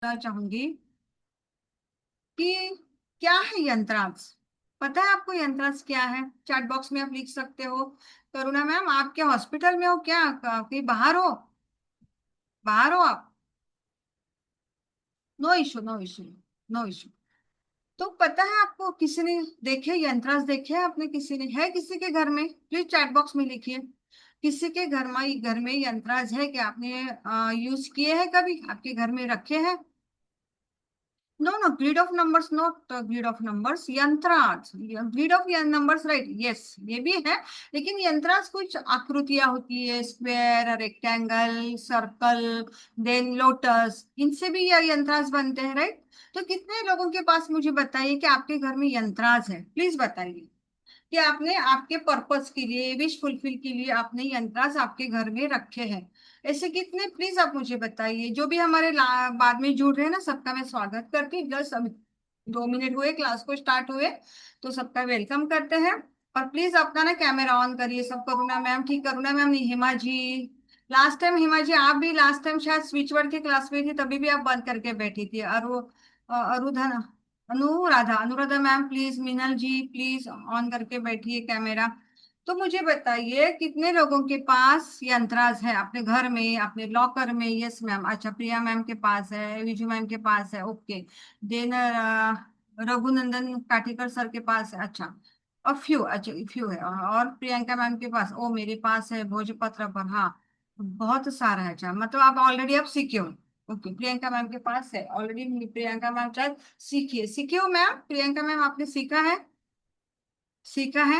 चाहूंगी कि क्या है यंत्रांश। पता है आपको यंत्रांश क्या है? चैट बॉक्स में आप लिख सकते हो। करुणा मैम, आप क्या हॉस्पिटल में हो क्या? कहीं बाहर हो? बाहर हो आप? No issue, no issue, no issue. तो पता है आपको, किसी ने देखे यंत्रांश? देखे हैं आपने? किसी ने है किसी के घर में? प्लीज चैट बॉक्स में लिखिए। किसी के घर में यंत्रांश है क्या? आपने यूज किए हैं कभी? आपके घर में रखे हैं? No no, grid of numbers, not grid of numbers, यंत्रांश। Grid of numbers, right, yes, ये भी है। लेकिन यंत्रांश कुछ आकृतियां होती है, square, rectangle, circle, then lotus, इनसे भी यह यंत्रांश बनते हैं, राइट? तो कितने लोगों के पास, मुझे बताइए कि आपके घर में यंत्रांश है? प्लीज बताइए कि आपने आपके पर्पस के लिए, विश फुलफिल के लिए आपने यंत्रांश आपके घर में रखे हैं। ऐसे कितने, प्लीज आप मुझे बताइए। जो भी हमारे बाद में जुड़ रहे हैं ना, सबका मैं स्वागत करती हूँ। जस्ट अभी 2 मिनट हुए क्लास को स्टार्ट हुए, तो सबका वेलकम करते हैं। और प्लीज अपना ना कैमरा ऑन करिए सब। करुणा मैम, ठीक, करुणा मैम नहीं, हिमा जी। लास्ट टाइम हिमा जी, आप भी लास्ट टाइम शायद स्विच वर्ड की क्लास में थी, तभी भी आप बंद करके बैठी थी। अरुधन, Anuradha, Anuradha ma'am please, Meenal ji please on करके बैठिए कैमरा। तो मुझे बताइए कितने लोगों के पास यंत्रांश है अपने घर में, अपने लॉकर में? यस मैम, अच्छा, प्रिया मैम के पास है, विजू मैम के पास है, ओके। देन रघुनंदन काठीकर सर के पास है, अच्छा। और फ्यू, अच्छा फ्यू है। और प्रियंका मैम के पास, ओ मेरे पास है भोजपत्र पर, हाँ। बहुत सारा है, अच्छा, मतलब आप ऑलरेडी आप सीखे हो। ओके, प्रियंका मैम के पास है ऑलरेडी। प्रियंका मैम शायद सीखिए, सीखे हो मैम? प्रियंका मैम, आपने सीखा है? सीखा है?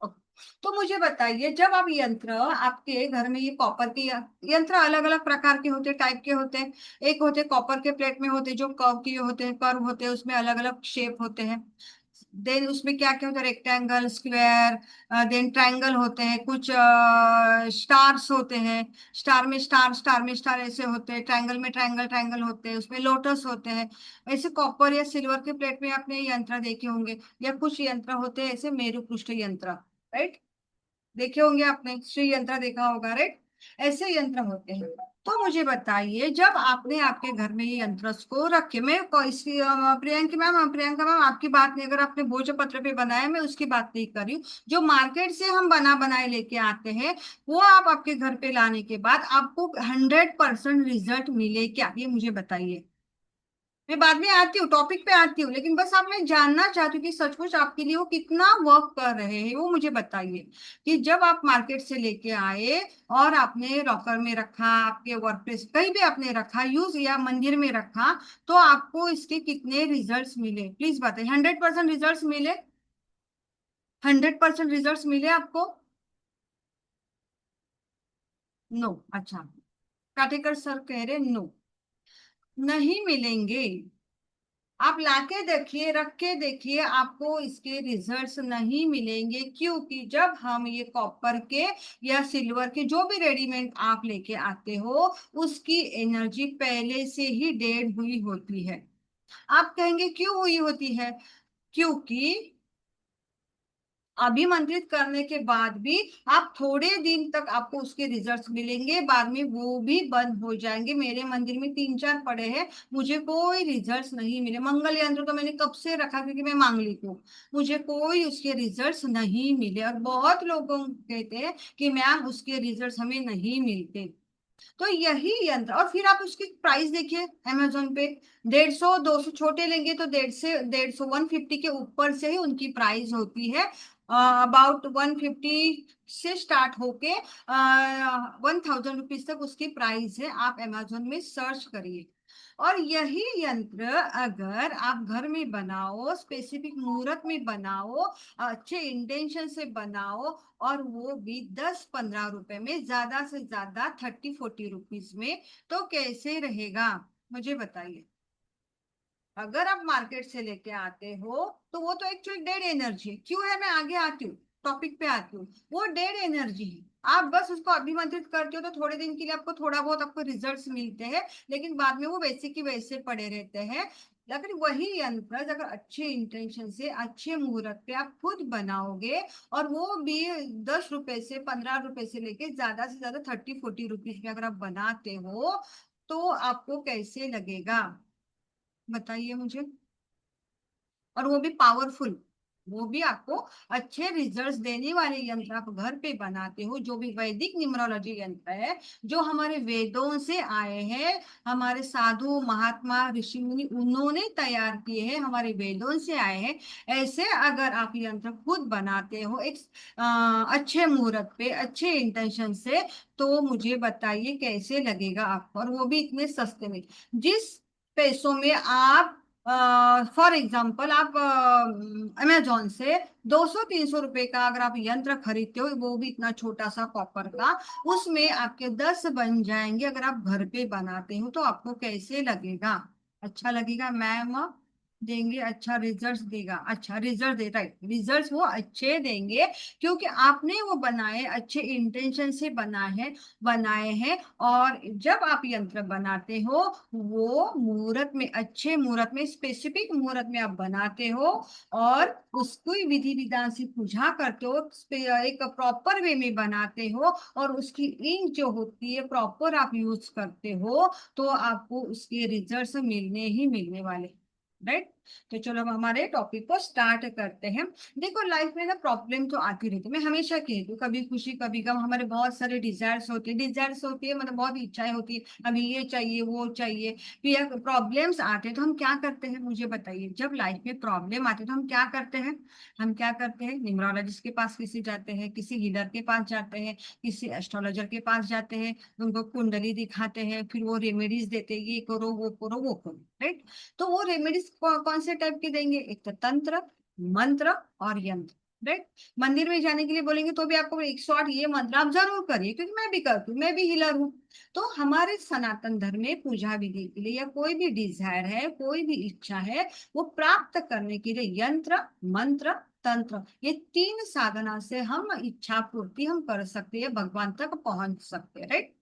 ओके। तो मुझे बताइए, जब आप यंत्र आपके घर में, ये कॉपर के यंत्र अलग अलग प्रकार के होते हैं, टाइप के होते हैं। एक होते कॉपर के प्लेट में होते हैं, जो कर्व के होते हैं, कर्व होते हैं, उसमें अलग अलग शेप होते हैं। देन उसमें क्या क्या होता है, रेक्टेंगल, स्क्वायर, देन ट्रायंगल होते हैं, कुछ स्टार्स होते हैं। स्टार में स्टार, स्टार में स्टार, ऐसे होते हैं। ट्रायंगल में ट्रायंगल, ट्रायंगल होते हैं, उसमें लोटस होते हैं। ऐसे कॉपर या सिल्वर के प्लेट में आपने यंत्र देखे होंगे। या कुछ यंत्र होते हैं ऐसे मेरुपृष्ठ यंत्र, राइट? देखे होंगे आपने, श्री यंत्र देखा होगा, राइट? ऐसे यंत्र होते हैं। तो मुझे बताइए, जब आपने आपके घर में ये यंत्र को रखे, मैं प्रियंका मैम आपकी बात नहीं, अगर आपने भोजपत्र पे बनाया, मैं उसकी बात नहीं कर रही हूँ। जो मार्केट से हम बना बनाए लेके आते हैं, वो आप आपके घर पे लाने के बाद आपको 100% रिजल्ट मिले क्या, ये मुझे बताइए। मैं बाद में आती हूँ, टॉपिक पे आती हूँ, लेकिन बस आप, मैं जानना चाहती हूँ कि सचमुच आपके लिए वो कितना वर्क कर रहे हैं, वो मुझे बताइए। कि जब आप मार्केट से लेके आए और आपने लॉकर में रखा, आपके वर्क प्लेस कहीं भी आपने रखा, यूज या मंदिर में रखा, तो आपको इसके कितने रिजल्ट्स मिले? प्लीज बताइए। 100% रिजल्ट्स मिले? 100% रिजल्ट्स मिले आपको? नो, अच्छा। काटेकर सर कह रहे नो, नहीं मिलेंगे। आप लाके देखिए, रख के देखिए, आपको इसके रिजल्ट्स नहीं मिलेंगे। क्योंकि जब हम ये कॉपर के या सिल्वर के जो भी रेडीमेड आप लेके आते हो, उसकी एनर्जी पहले से ही डेड हुई होती है। आप कहेंगे क्यों हुई होती है? क्योंकि अभिमंत्रित करने के बाद भी आप थोड़े दिन तक आपको उसके रिजल्ट्स मिलेंगे, बाद में वो भी बंद हो जाएंगे। मेरे मंदिर में 3 4 पड़े हैं, मुझे कोई रिजल्ट्स नहीं मिले। मंगल यंत्र तो मैंने कब से रखा, क्योंकि मैं मांगलिक हूँ। मुझे कोई उसके रिजल्ट्स नहीं मिले, और बहुत लोगों कहते हैं कि मैम उसके रिजल्ट्स हमें नहीं मिलते। तो यही यंत्र, और फिर आप उसकी प्राइस देखिए अमेजोन पे। 150, 200 छोटे लेंगे तो 150, 150 के ऊपर से ही उनकी प्राइस होती है। अबाउट 150 से स्टार्ट होके 1000 रुपीज तक उसकी प्राइस है। आप अमेजोन में सर्च करिए। और यही यंत्र अगर आप घर में बनाओ, स्पेसिफिक मुहूर्त में बनाओ, अच्छे इंटेंशन से बनाओ, और वो भी 10 15 रुपए में, ज्यादा से ज्यादा 30 40 रुपीज में, तो कैसे रहेगा? मुझे बताइए। अगर आप मार्केट से लेके आते हो, तो वो तो एक्चुअली डेड एनर्जी है। क्यों है? मैं आगे आती हूँ, टॉपिक पे आती हूँ। वो डेड एनर्जी है। आप बस उसको अभिमंत्रित करते हो, तो थोड़े दिन के लिए आपको थोड़ा बहुत आपको रिजल्ट्स मिलते हैं, लेकिन बाद में वो वैसे की वैसे पड़े रहते हैं। लेकिन वही यंत्र अगर अच्छे इंटेंशन से, अच्छे मुहूर्त पे आप खुद बनाओगे, और वो भी 10 रुपए से, 15 रुपए से लेके ज्यादा से ज्यादा 30 40 रुपीज में अगर आप बनाते हो, तो आपको कैसे लगेगा, बताइए मुझे। और वो भी पावरफुल, वो भी आपको अच्छे रिजल्ट्स देने वाले यंत्र आप घर पे बनाते हो, जो भी वैदिक न्यूमरोलॉजी यंत्र है, जो हमारे वेदों से आए हैं, हमारे साधु महात्मा ऋषि मुनि उन्होंने तैयार किए हैं, हमारे वेदों से आए हैं। ऐसे अगर आप यंत्र खुद बनाते हो एक अच्छे मुहूर्त पे अच्छे इंटेंशन से, तो मुझे बताइए कैसे लगेगा आपको, और वो भी इतने सस्ते में। जिस पैसों में आप, फॉर एग्जाम्पल, आप अमेजोन से 200-300 रुपए का अगर आप यंत्र खरीदते हो, वो भी इतना छोटा सा कॉपर का, उसमें आपके 10 बन जाएंगे। अगर आप घर पे बनाते हो तो आपको कैसे लगेगा, अच्छा लगेगा मैम? देंगे, अच्छा रिजल्ट देगा, अच्छा रिजल्ट दे, राइट, रिजल्ट वो अच्छे देंगे, क्योंकि आपने वो बनाए अच्छे इंटेंशन से बनाए हैं। और जब आप यंत्र बनाते हो, वो मुहूर्त में, अच्छे मुहूर्त में, स्पेसिफिक मुहूर्त में आप बनाते हो, और उसको विधि विधान से पूजा करते हो, एक प्रॉपर वे में बनाते हो, और उसकी इंक जो होती है प्रॉपर आप यूज करते हो, तो आपको उसके रिजल्ट्स मिलने ही मिलने वाले, राइट। तो चलो अब हमारे टॉपिक को स्टार्ट करते हैं। देखो, लाइफ में ना प्रॉब्लम तो आती रहती है, मैं हमेशा कहती हूँ, कभी खुशी कभी गम, हमारे बहुत सारे डिजायर्स होती है, मतलब बहुत इच्छाएं होती है, हमें ये चाहिए वो चाहिए। फिर प्रॉब्लम्स आते हैं तो हम क्या करते हैं, मुझे बताइए। जब लाइफ में प्रॉब्लम आते हैं तो हम क्या करते हैं, न्यूमरोलॉजिस्ट के पास किसी जाते हैं, किसी हीलर के पास जाते हैं, किसी एस्ट्रोलॉजर के पास जाते हैं, उनको कुंडली दिखाते हैं, फिर वो रेमेडीज देते हैं, ये करो वो करो वो करो, राइट। तो वो रेमेडीज कौन से टाइप के देंगे, एक तो तंत्र, मंत्र और यंत्र, राइट। मंदिर में जाने के लिए बोलेंगे तो भी आपको 108 ये मंत्र आप जरूर करिए, क्योंकि मैं भी करती हूँ, मैं भी हीलर हूँ। तो हमारे सनातन धर्म में पूजा विधि के लिए, या कोई भी डिजायर है, कोई भी इच्छा है, वो प्राप्त करने के लिए यंत्र, मंत्र, तंत्र, ये 3 साधना से हम इच्छा पूर्ति हम कर सकते हैं, भगवान तक पहुंच सकते हैं, राइट।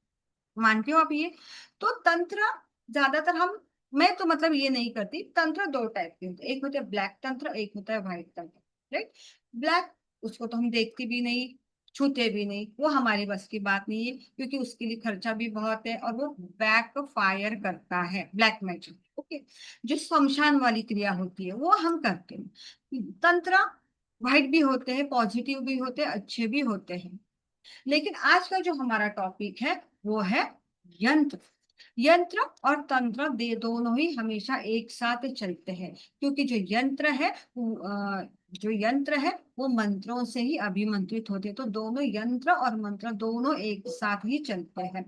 मानते हो आप ये? तो तंत्र ज्यादातर हम, मैं तो मतलब ये नहीं करती। तंत्र 2 टाइप के होते हैं, एक होता है ब्लैक तंत्र, एक होता है व्हाइट तंत्र, राइट। ब्लैक, उसको तो हम देखते भी नहीं, छूते भी नहीं, वो हमारी बस की बात नहीं है, क्योंकि उसके लिए खर्चा भी बहुत है, और वो बैक फायर करता है, ब्लैक मैजिक, ओके। जो शमशान वाली क्रिया होती है वो हम करते हैं। तंत्र व्हाइट भी होते हैं, पॉजिटिव भी होते हैं, अच्छे भी होते हैं। लेकिन आज का जो हमारा टॉपिक है वो है यंत्र। यंत्र और तंत्र दे दोनों ही हमेशा एक साथ चलते हैं, क्योंकि जो यंत्र है वो मंत्रों से ही अभिमंत्रित होते हैं, तो दोनों यंत्र और मंत्र दोनों एक साथ ही चलते हैं।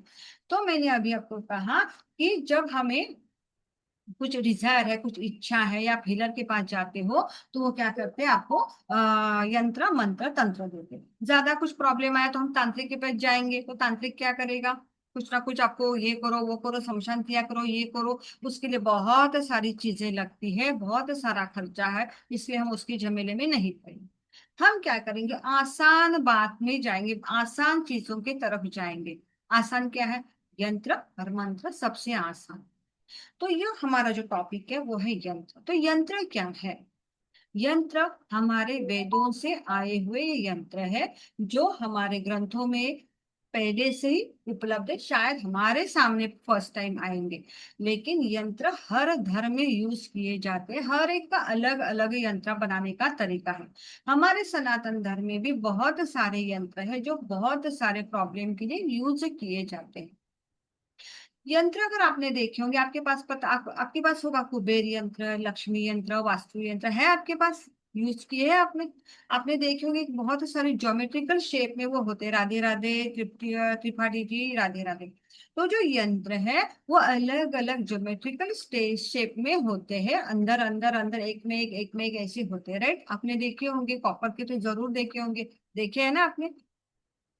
तो मैंने अभी आपको कहा कि जब हमें कुछ डिजायर है, कुछ इच्छा है, या आप हीलर के पास जाते हो, तो वो क्या करते हैं, आपको यंत्र मंत्र तंत्र देते हैं। ज्यादा कुछ प्रॉब्लम आया तो हम तांत्रिक के पास जाएंगे, तो तांत्रिक क्या करेगा, कुछ ना कुछ आपको, ये करो वो करो, शमशान क्रिया करो, ये करो, उसके लिए बहुत सारी चीजें लगती है, बहुत सारा खर्चा है, इसलिए हम उसके झमेले में नहीं पड़ेंगे। हम क्या करेंगे, आसान बात में जाएंगे, आसान चीजों की तरफ जाएंगे। आसान क्या है, यंत्र और मंत्र सबसे आसान। तो ये हमारा जो टॉपिक है वो है यंत्र। तो यंत्र क्या है, यंत्र हमारे वेदों से आए हुए ये यंत्र है, जो हमारे ग्रंथों में पहले से ही उपलब्ध है, शायद हमारे सामने फर्स्ट टाइम आएंगे। लेकिन यंत्र हर धर्म में यूज किए जाते हैं, हर एक का अलग अलग यंत्र बनाने का तरीका है। हमारे सनातन धर्म में भी बहुत सारे यंत्र है, जो बहुत सारे प्रॉब्लम के लिए यूज किए जाते हैं। यंत्र अगर आपने देखे होंगे, आपके पास आपके पास होगा, कुबेर यंत्र, लक्ष्मी यंत्र, वास्तु यंत्र है आपके पास, यूज किए हैं आपने। आपने देखे होंगे कि बहुत सारे ज्योमेट्रिकल शेप में वो होते हैं, राधे राधे, त्रिपाठी जी, राधे राधे। तो जो यंत्र है वो अलग अलग ज्योमेट्रिकल स्टेज शेप में होते हैं, अंदर अंदर अंदर, एक में एक ऐसे होते हैं, राइट। आपने देखे होंगे, कॉपर के तो जरूर देखे होंगे, देखे है ना आपने।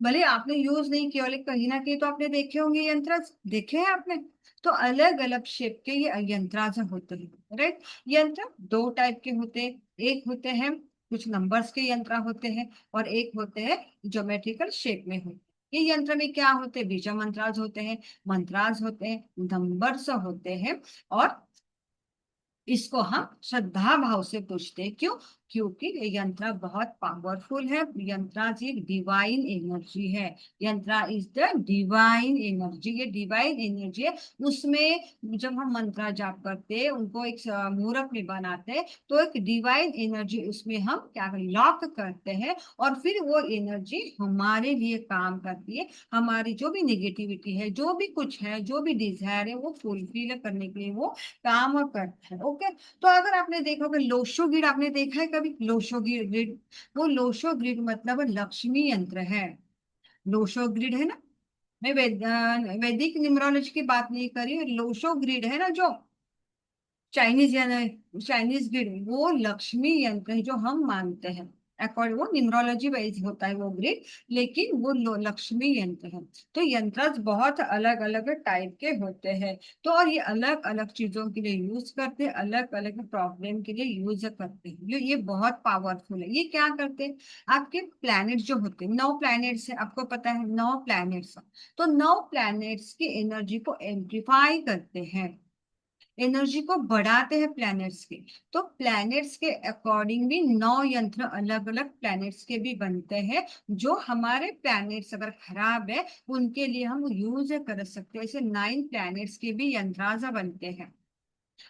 भले आपने यूज नहीं किया, लेकिन कहीं ना कहीं तो आपने देखे होंगे यंत्र, देखे हैं आपने। तो अलग अलग शेप के ये यंत्राज होते हैं, राइट। यंत्र 2 टाइप के होते हैं, एक होते हैं कुछ नंबर्स के यंत्र होते हैं, और एक होते हैं ज्योमेट्रिकल शेप में होते हैं। ये यंत्र में क्या होते हैं, बीज मंत्राज होते हैं, मंत्राज होते हैं, नंबर्स होते हैं। और इसको हम श्रद्धा भाव से पूछते हैं, क्यों? क्योंकि ये यंत्र बहुत पावरफुल है। यंत्र एक डिवाइन एनर्जी है। यंत्र इज द डिवाइन एनर्जी, ये डिवाइन एनर्जी है। उसमें जब हम मंत्र जाप करते हैं, उनको एक मूर्त में बनाते हैं, तो एक डिवाइन एनर्जी उसमें हम क्या लॉक करते हैं, और फिर वो एनर्जी हमारे लिए काम करती है। हमारी जो भी नेगेटिविटी है, जो भी कुछ है, जो भी डिजायर है, वो फुलफिल करने के लिए वो काम करता है। ओके। तो अगर आपने देखा होगा लोशो ग्रिड, आपने देखा है कभी लोशो ग्रिड? वो लोशो ग्रिड मतलब लक्ष्मी यंत्र है। लोशो ग्रिड है ना, मैं वैदिक न्यूमरोलॉजी की बात नहीं करी, लोशो ग्रिड है ना जो चाइनीज या चाइनीज ग्रिड, वो लक्ष्मी यंत्र है जो हम मानते हैं। अकॉर्डिंग वो न्यूमरोलॉजी वाइज होता है वो ग्रिड, लेकिन वो लक्ष्मी यंत्र है। तो यंत्र बहुत अलग अलग टाइप के होते हैं। तो और ये अलग अलग चीजों के लिए यूज करते हैं, अलग अलग प्रॉब्लम के लिए यूज करते हैं। ये बहुत पावरफुल है। ये क्या करते हैं, आपके प्लैनेट जो होते हैं, 9 प्लैनेट्स है, आपको पता है 9 प्लैनेट्स। तो 9 प्लैनेट्स की एनर्जी को एम्प्लीफाई करते हैं, एनर्जी को बढ़ाते हैं प्लैनेट्स के। तो प्लैनेट्स के अकॉर्डिंग भी 9 यंत्र अलग अलग प्लैनेट्स के भी बनते हैं। जो हमारे प्लैनेट्स अगर खराब है, उनके लिए हम यूज कर सकते हैं। ऐसे 9 प्लैनेट्स के भी यंत्राजा बनते हैं।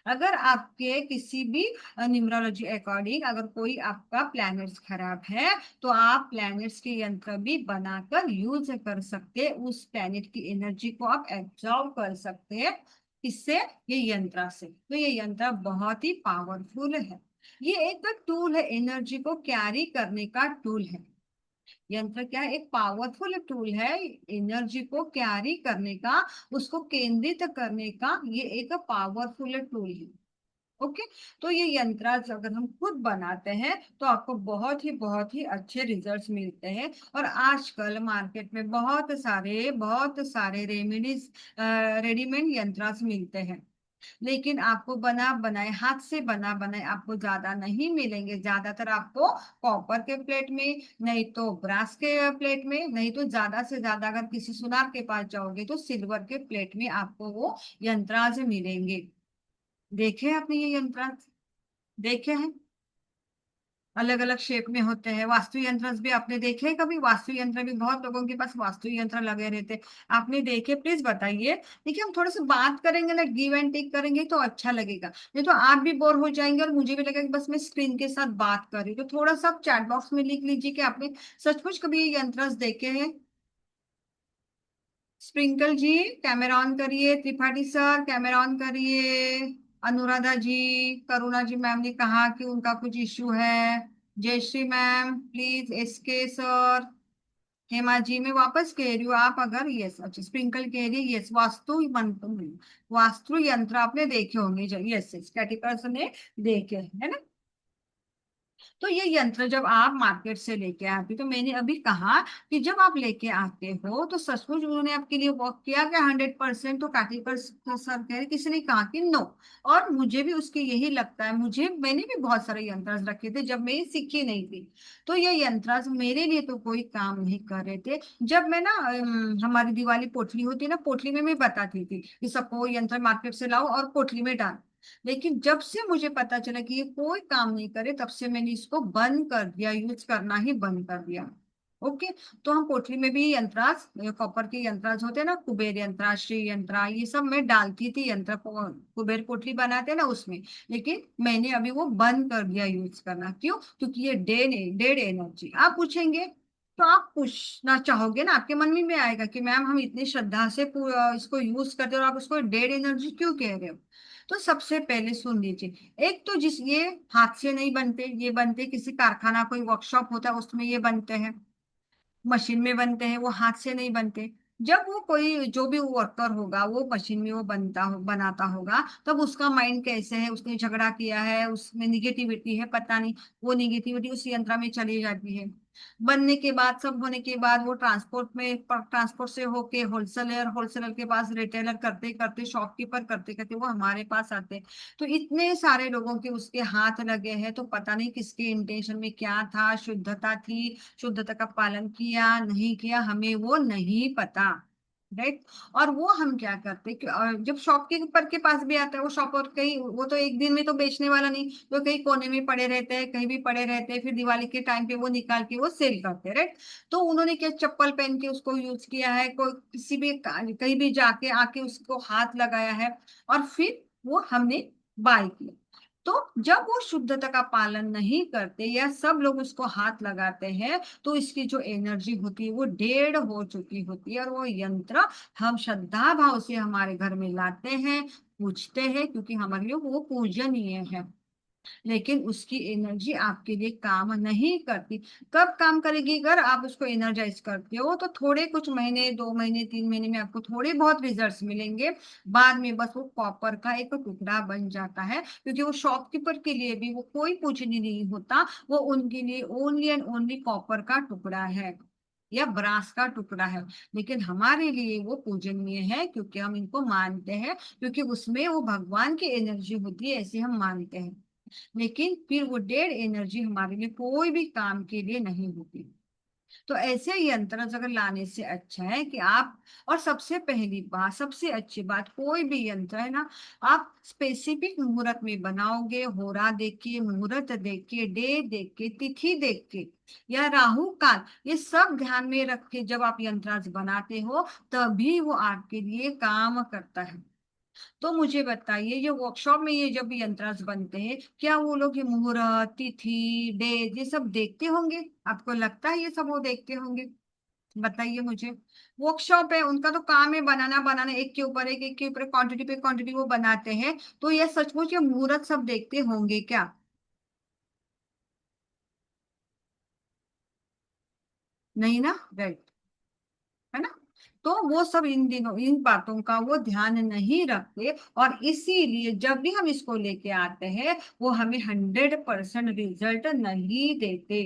अगर आपके किसी भी न्यूमरोलॉजी अकॉर्डिंग अगर कोई आपका प्लैनेट्स खराब है, तो आप प्लैनेट्स के यंत्र भी बनाकर यूज कर सकते हैं। उस प्लैनेट की एनर्जी को आप एब्जॉर्ब कर सकते हैं। इससे, ये यंत्र से, तो ये यंत्र बहुत ही पावरफुल है। ये एक टूल है, एनर्जी को कैरी करने का टूल है। यंत्र क्या है, एक पावरफुल टूल है एनर्जी को कैरी करने का, उसको केंद्रित करने का। ये एक पावरफुल टूल है। ओके। तो ये यंत्र अगर हम खुद बनाते हैं, तो आपको बहुत ही अच्छे रिजल्ट्स मिलते हैं। और आजकल मार्केट में बहुत सारे रेमेडीज, रेडीमेड यंत्र मिलते हैं। लेकिन आपको बना बनाए, हाथ से बना बनाए आपको ज्यादा नहीं मिलेंगे। ज्यादातर आपको कॉपर के प्लेट में, नहीं तो ब्रास के प्लेट में, नहीं तो ज्यादा से ज्यादा अगर किसी सुनार के पास जाओगे तो सिल्वर के प्लेट में आपको वो यंत्राज मिलेंगे। देखे आपने ये यंत्र? देखे हैं? अलग अलग शेप में होते हैं। वास्तु यंत्र भी आपने देखे हैं कभी? वास्तु यंत्र भी बहुत लोगों के पास वास्तु यंत्र लगे रहते हैं। आपने देखे? प्लीज बताइए। देखिए, हम थोड़ा सा बात करेंगे ना, गिव एंड टेक करेंगे तो अच्छा लगेगा। नहीं तो आप भी बोर हो जाएंगे और मुझे भी लगेगा कि बस मैं स्क्रीन के साथ बात कर रही हूँ। तो थोड़ा सा आप चैट बॉक्स में लिख लीजिए कि आपने सचमुच कभी ये यंत्र देखे हैं। स्प्रिंकल जी कैमरा ऑन करिए, त्रिपाठी सर कैमरा ऑन करिए, अनुराधा जी, करुणा जी मैम ने कहा कि उनका कुछ इश्यू है, Jayshree ma'am please, SK sir, Hema ji, मैं वापस कह रही हूँ, आप अगर यस, अच्छा स्प्रिंकल कह रही है, यस वास्तु मंत्र में वास्तु यंत्र आपने देखे होंगे, यस यस कैटिकर्स ने देखे है ना। तो ये यंत्र जब आप मार्केट से लेके आते, तो मैंने अभी कहा कि जब आप लेके आते हो तो सचमुच उन्होंने आपके लिए वर्क किया क्या 100%? तो काटिकर सर कह रहे, किसी ने कहा कि नो। और मुझे भी उसके यही लगता है। मैंने भी बहुत सारे यंत्र रखे थे जब मैं सीखी नहीं थी। तो ये यंत्र मेरे लिए तो कोई काम नहीं कर रहे थे। जब मैं ना हमारी दिवाली पोटली होती है ना, पोटली में मैं बताती थी कि सबको यंत्र मार्केट से लाओ और पोटली में डाल। लेकिन जब से मुझे पता चला कि ये कोई काम नहीं करे, तब से मैंने इसको बंद कर दिया, यूज करना ही बंद कर दिया। ओके। तो हम पोटली में भी यंत्रास, कॉपर के यंत्रास होते हैं ना, कुबेर यंत्रा, श्री यंत्रा, ये सब मैं डालती थी यंत्र कुबेर पोटली बनाते हैं ना उसमें। लेकिन मैंने अभी वो बंद कर दिया यूज करना। क्यों? क्योंकि ये डेड एनर्जी। आप पूछेंगे, तो आप पूछना चाहोगे ना, आपके मन में भी आएगा कि मैम हम इतनी श्रद्धा से इसको यूज करते हो और आप उसको डेड एनर्जी क्यों कह रहे हो? तो सबसे पहले सुन लीजिए, एक तो जिस ये हाथ से नहीं बनते, ये बनते किसी कारखाना, कोई वर्कशॉप होता है उसमें ये बनते हैं, मशीन में बनते हैं, वो हाथ से नहीं बनते। जब वो कोई जो भी वर्कर होगा वो मशीन में वो बनाता होगा, तब उसका माइंड कैसे है, उसने झगड़ा किया है, उसमें निगेटिविटी है, पता नहीं, वो निगेटिविटी उस यंत्र में चली जाती है। बनने के बाद, सब होने के बाद वो ट्रांसपोर्ट से होके होलसेलर के पास, रिटेलर करते करते, शॉपकीपर करते करते वो हमारे पास आते हैं। तो इतने सारे लोगों के उसके हाथ लगे हैं, तो पता नहीं किसके इंटेंशन में क्या था, शुद्धता थी, शुद्धता का पालन किया नहीं किया, हमें वो नहीं पता। राइट। और वो हम क्या करते हैं कि जब शॉपकीपर के पास भी आता है, वो शॉप और कहीं, वो तो एक दिन में तो बेचने वाला नहीं, तो कहीं कोने में पड़े रहते हैं, कहीं भी पड़े रहते हैं, फिर दिवाली के टाइम पे वो निकाल के वो सेल करते हैं, राइट। तो उन्होंने क्या चप्पल पहन के उसको यूज किया है, कोई किसी भी कहीं भी जाके आके उसको हाथ लगाया है, और फिर वो हमने बाय किया। तो जब वो शुद्धता का पालन नहीं करते या सब लोग उसको हाथ लगाते हैं, तो इसकी जो एनर्जी होती है वो डेढ़ हो चुकी होती है, और वो यंत्र हम श्रद्धा भाव से हमारे घर में लाते हैं, पूजते हैं, क्योंकि हमारे लिए वो पूजनीय है। लेकिन उसकी एनर्जी आपके लिए काम नहीं करती। कब काम करेगी? अगर आप उसको एनर्जाइज करते हो तो थोड़े कुछ महीने, 2 महीने, 3 महीने में आपको थोड़े बहुत रिजल्ट्स मिलेंगे। बाद में बस वो कॉपर का एक टुकड़ा बन जाता है, क्योंकि वो शॉपकीपर के लिए भी वो कोई पूजनीय नहीं होता, वो उनके लिए ओनली एंड ओनली कॉपर का टुकड़ा है या ब्रास का टुकड़ा है। लेकिन हमारे लिए वो पूजनीय है, क्योंकि हम इनको मानते हैं, क्योंकि उसमें वो भगवान की एनर्जी होती है, ऐसे हम मानते हैं। लेकिन फिर वो डेड एनर्जी हमारे लिए कोई भी काम के लिए नहीं होती। तो ऐसे यंत्र अगर लाने से अच्छा है कि आप, और सबसे पहली बात, सबसे अच्छी बात, कोई भी यंत्र है ना, आप स्पेसिफिक मुहूर्त में बनाओगे, होरा देख के, मुहूर्त देख के, डे देख के, तिथि देख के, या राहु काल, ये सब ध्यान में रख के जब आप यंत्रांश बनाते हो, तभी वो आपके लिए काम करता है। तो मुझे बताइए, ये वर्कशॉप में ये जब यंत्रांश बनते हैं, क्या वो लोग ये मुहूर्त, तिथि, डेट, ये सब देखते होंगे? आपको लगता है ये सब वो देखते होंगे? बताइए मुझे। वर्कशॉप है, उनका तो काम है बनाना बनाना, एक के ऊपर एक के ऊपर क्वांटिटी पे क्वांटिटी वो बनाते हैं। तो ये सचमुच ये मुहूर्त सब देखते होंगे क्या? नहीं ना, राइट, है ना। तो वो सब इन दिनों इन बातों का वो ध्यान नहीं रखते, और इसीलिए जब भी हम इसको लेके आते हैं, वो हमें 100% रिजल्ट नहीं देते।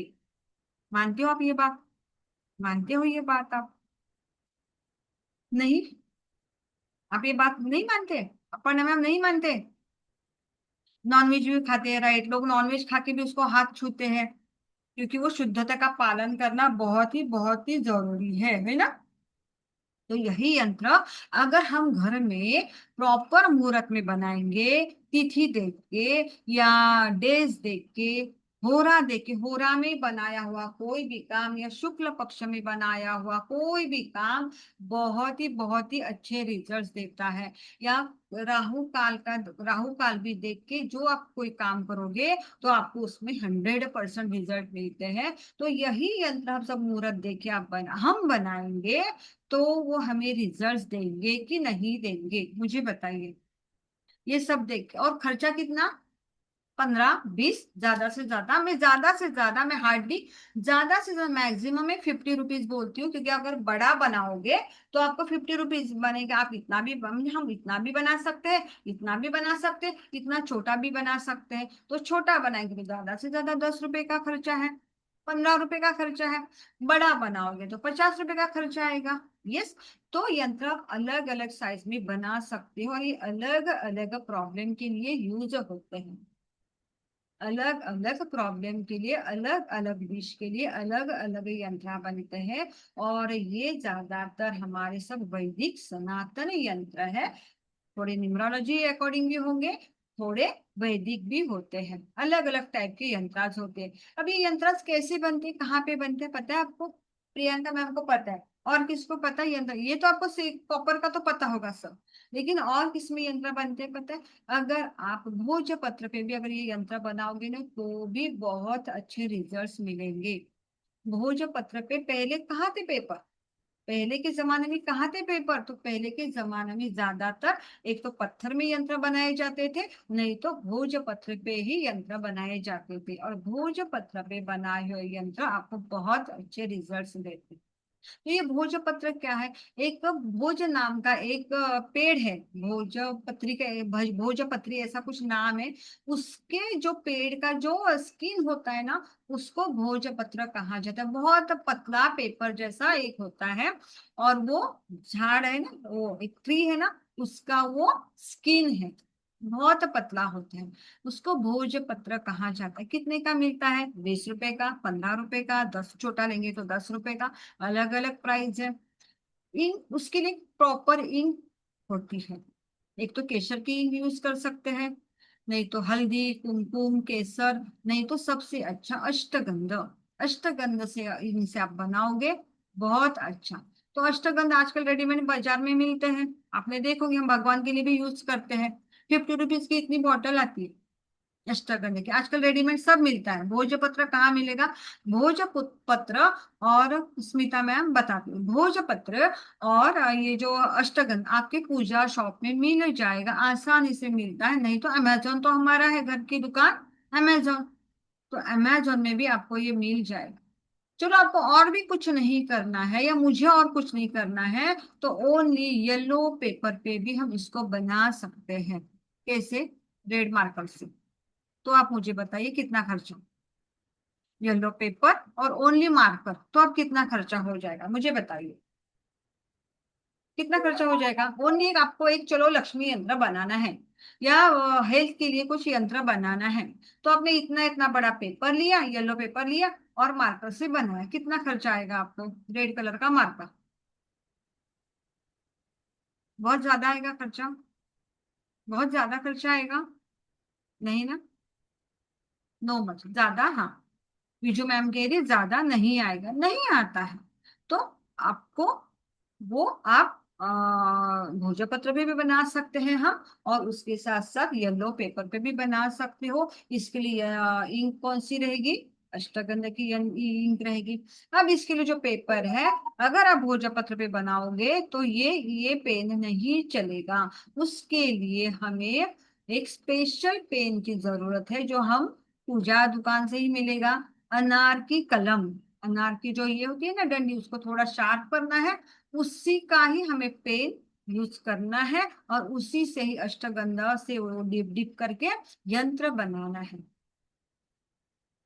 मानते हो आप ये बात? मानते हो ये बात आप? नहीं, आप ये बात नहीं मानते? अपन मैम नहीं मानते? नॉनवेज भी खाते हैं, राइट, लोग नॉनवेज खा के भी उसको हाथ छूते हैं, क्योंकि वो शुद्धता का पालन करना बहुत ही जरूरी है ना। तो यही यंत्र अगर हम घर में प्रॉपर मुहूर्त में बनाएंगे, तिथि देख के या डेज देख के, होरा देख के, होरा में बनाया हुआ कोई भी काम या शुक्ल पक्ष में बनाया हुआ कोई भी काम बहुत ही अच्छे रिजल्ट्स देता है। या राहु काल का, राहु काल भी देख के जो आप कोई काम करोगे, तो आपको उसमें 100% रिजल्ट मिलते हैं। तो यही यंत्र हम सब मुहूर्त देख के हम बनाएंगे, तो वो हमें रिजल्ट्स देंगे कि नहीं देंगे? मुझे बताइए। ये सब देख, और खर्चा कितना? 15-20, ज्यादा से ज्यादा मैं हार्डली, ज्यादा से ज्यादा मैक्सिमम में 50 रुपीज बोलती हूँ, क्योंकि अगर बड़ा बनाओगे तो आपको 50 रुपीज बनेगा। आप इतना भी हम इतना भी बना सकते हैं, इतना भी बना सकते हैं, इतना छोटा भी बना सकते हैं। तो छोटा बनाएंगे तो ज्यादा से ज्यादा 10 रुपए का खर्चा है, 15 रुपए का खर्चा है। बड़ा बनाओगे तो 50 रुपए का खर्चा आएगा। यस। तो यंत्र आप अलग अलग साइज में बना सकते हो, और ये अलग अलग प्रॉब्लम के लिए यूज होते हैं। अलग अलग प्रॉब्लम के लिए, अलग अलग विष के लिए अलग अलग यंत्र बनते हैं। और ये ज्यादातर हमारे सब वैदिक सनातन यंत्र है। थोड़े न्यूमरोलॉजी अकॉर्डिंग भी होंगे, थोड़े वैदिक भी होते हैं, अलग अलग टाइप के यंत्रास होते हैं। अब ये यंत्रास कैसे बनते हैं, कहाँ पे बनते हैं, पता है आपको? प्रियंका मैम को पता है, और किसको पता है यंत्र? ये तो आपको कॉपर का तो पता होगा सब, लेकिन और किसमें यंत्र बनते हैं पता है? अगर आप भोजपत्र पे भी अगर ये यंत्र बनाओगे ना, तो भी बहुत अच्छे रिजल्ट्स मिलेंगे। भोजपत्र पे पहले कहाँ थे पेपर? पहले के जमाने में कहाँ थे पेपर? तो पहले के जमाने में ज्यादातर एक तो पत्थर में यंत्र बनाए जाते थे, नहीं तो भोजपत्र पे ही यंत्र बनाए जाते थे, और भोजपत्र पे बनाए हुए यंत्र आपको बहुत अच्छे रिजल्ट्स देते हैं। तो ये भोजपत्र क्या है? एक भोज नाम का एक पेड़ है, भोजपत्री का, भोजपत्री ऐसा कुछ नाम है। उसके जो पेड़ का जो स्किन होता है ना, उसको भोजपत्र कहा जाता है। बहुत पतला पेपर जैसा एक होता है, और वो झाड़ है ना, वो एक ट्री है ना, उसका वो स्किन है, बहुत पतला होता है। उसको भोजपत्र कहा जाता है। कितने का मिलता है? 20 रुपए का, 15 रुपए का, 10 छोटा लेंगे तो 10 रुपए का, अलग अलग प्राइस है। इंक उसके लिए प्रॉपर इंक होती है। एक तो केसर की इंक यूज कर सकते हैं, नहीं तो हल्दी, कुमकुम, केसर, नहीं तो सबसे अच्छा अष्टगंध। अष्टगंध से इनसे आप बनाओगे बहुत अच्छा। तो अष्टगंध आजकल रेडीमेड बाजार में मिलते हैं, आपने देखोगे, हम भगवान के लिए भी यूज करते हैं। 50 रुपीज की इतनी बॉटल आती है अष्टगंध की, आजकल रेडीमेड सब मिलता है। भोजपत्र कहाँ मिलेगा? भोजपत्र और स्मिता मैम बताती हूँ, भोजपत्र और ये जो अष्टगंध आपके पूजा शॉप में मिल जाएगा, आसानी से मिलता है। नहीं तो अमेजोन तो हमारा है घर की दुकान, अमेजोन, तो अमेजोन में भी आपको ये मिल जाएगा। चलो, आपको और भी कुछ नहीं करना है या मुझे और कुछ नहीं करना है, तो ओनली येलो पेपर पे भी हम इसको बना सकते हैं। कैसे? रेड मार्कर से। तो आप मुझे बताइए कितना खर्चा, येलो पेपर और ओनली मार्कर, तो आप कितना खर्चा हो जाएगा मुझे बताइए, कितना खर्चा हो जाएगा? ओनली एक आपको एक, चलो लक्ष्मी यंत्र बनाना है या हेल्थ के लिए कुछ यंत्र बनाना है, तो आपने इतना इतना बड़ा पेपर लिया, येलो पेपर लिया और मार्कर से बनाया, कितना खर्चा आएगा आपको? रेड कलर का मार्कर, बहुत ज्यादा आएगा खर्चा? बहुत ज्यादा खर्चा आएगा? नहीं ना? नो मच ज्यादा, हाँ, विजू मैम कह रही ज्यादा नहीं आएगा, नहीं आता है। तो आपको वो आप भोजपत्र पे भी बना सकते हैं हम, और उसके साथ साथ येलो पेपर पे भी बना सकते हो। इसके लिए इंक कौन सी रहेगी? अष्टगंध की इंक रहेगी। अब इसके लिए जो पेपर है, अगर आप भोजपत्र पे बनाओगे तो ये पेन नहीं चलेगा। उसके लिए हमें एक स्पेशल पेन की जरूरत है, जो हम पूजा दुकान से ही मिलेगा। अनार की कलम, अनार की जो ये होती है ना डंडी, उसको थोड़ा शार्प करना है, उसी का ही हमें पेन यूज करना है, और उसी से ही अष्टगंधा से वो डिप डिप करके यंत्र बनाना है।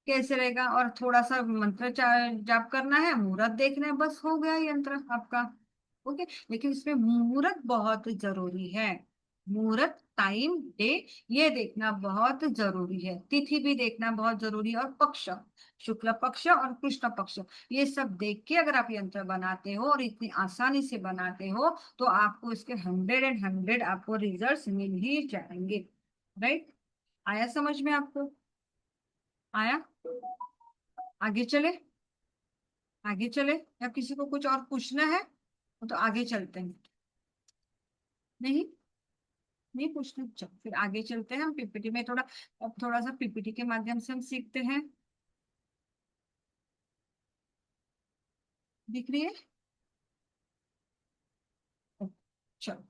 कैसे रहेगा? और थोड़ा सा मंत्र जाप करना है, मुहूर्त देखना है, बस हो गया यंत्र आपका। ओके, लेकिन इसमें मुहूर्त बहुत जरूरी है। मुहूर्त, टाइम, डे, ये देखना बहुत जरूरी है। तिथि भी देखना बहुत जरूरी है, और पक्ष, शुक्ल पक्ष और कृष्ण पक्ष, ये सब देख के अगर आप यंत्र बनाते हो और इतनी आसानी से बनाते हो, तो आपको इसके 100 आपको रिजल्ट मिल ही जाएंगे। राइट? आया समझ में आपको? आया? आगे चले? आगे चले या किसी को कुछ और पूछना है? तो आगे चलते हैं। नहीं, नहीं पूछना, चलो फिर आगे चलते हैं। हम पीपीटी में थोड़ा, अब थोड़ा सा पीपीटी के माध्यम से हम सीखते हैं। दिख रही है? चलो,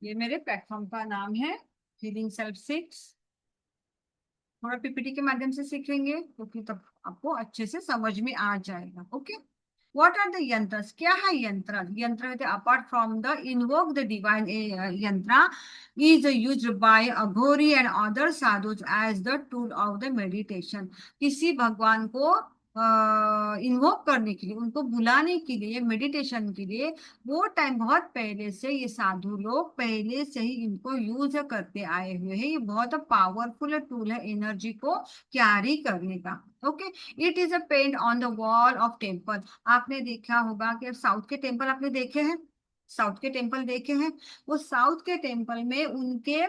ये मेरे प्लेटफॉर्म का नाम है, हीलिंग सेल्फ सिक्स। थोड़ा पीपीटी के माध्यम से सीखेंगे क्योंकि तब आपको अच्छे से समझ में आ जाएगा। Okay, what are the yantras? क्या है यंत्र? यंत्र apart from the invoke the divine, यंत्र is used by aghori and other sadhus as the tool of the meditation। किसी भगवान को इन्वोक करने के लिए, उनको बुलाने के लिए, मेडिटेशन के लिए, वो टाइम बहुत पहले से ये साधु लोग पहले से ही इनको यूज करते आए हुए हैं। ये बहुत पावरफुल टूल है एनर्जी को कैरी करने का। Okay, it is a paint on the wall of temple. आपने देखा होगा कि साउथ के टेम्पल आपने देखे हैं, साउथ के टेम्पल देखे हैं, वो साउथ के टेम्पल में उनके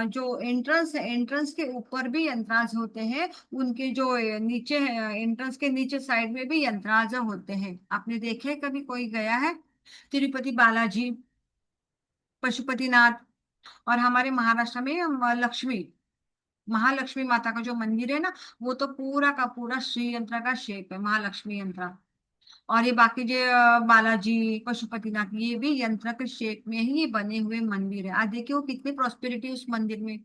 जो एंट्रेंस है, एंट्रेंस के ऊपर भी यंत्राज होते हैं, उनके जो नीचे एंट्रेंस के नीचे साइड में भी यंत्राज होते हैं। आपने देखे? कभी कोई गया है? तिरुपति बालाजी, पशुपतिनाथ, और हमारे महाराष्ट्र में लक्ष्मी, महालक्ष्मी माता का जो मंदिर है ना, वो तो पूरा का पूरा श्री यंत्र का शेप है, महालक्ष्मी यंत्र। और ये बाकी जो बालाजी, पशुपतिनाथ, ये भी यंत्र के शेप में ही ये बने हुए मंदिर है। आज देखिए वो कितनी प्रॉस्पेरिटी उस मंदिर में।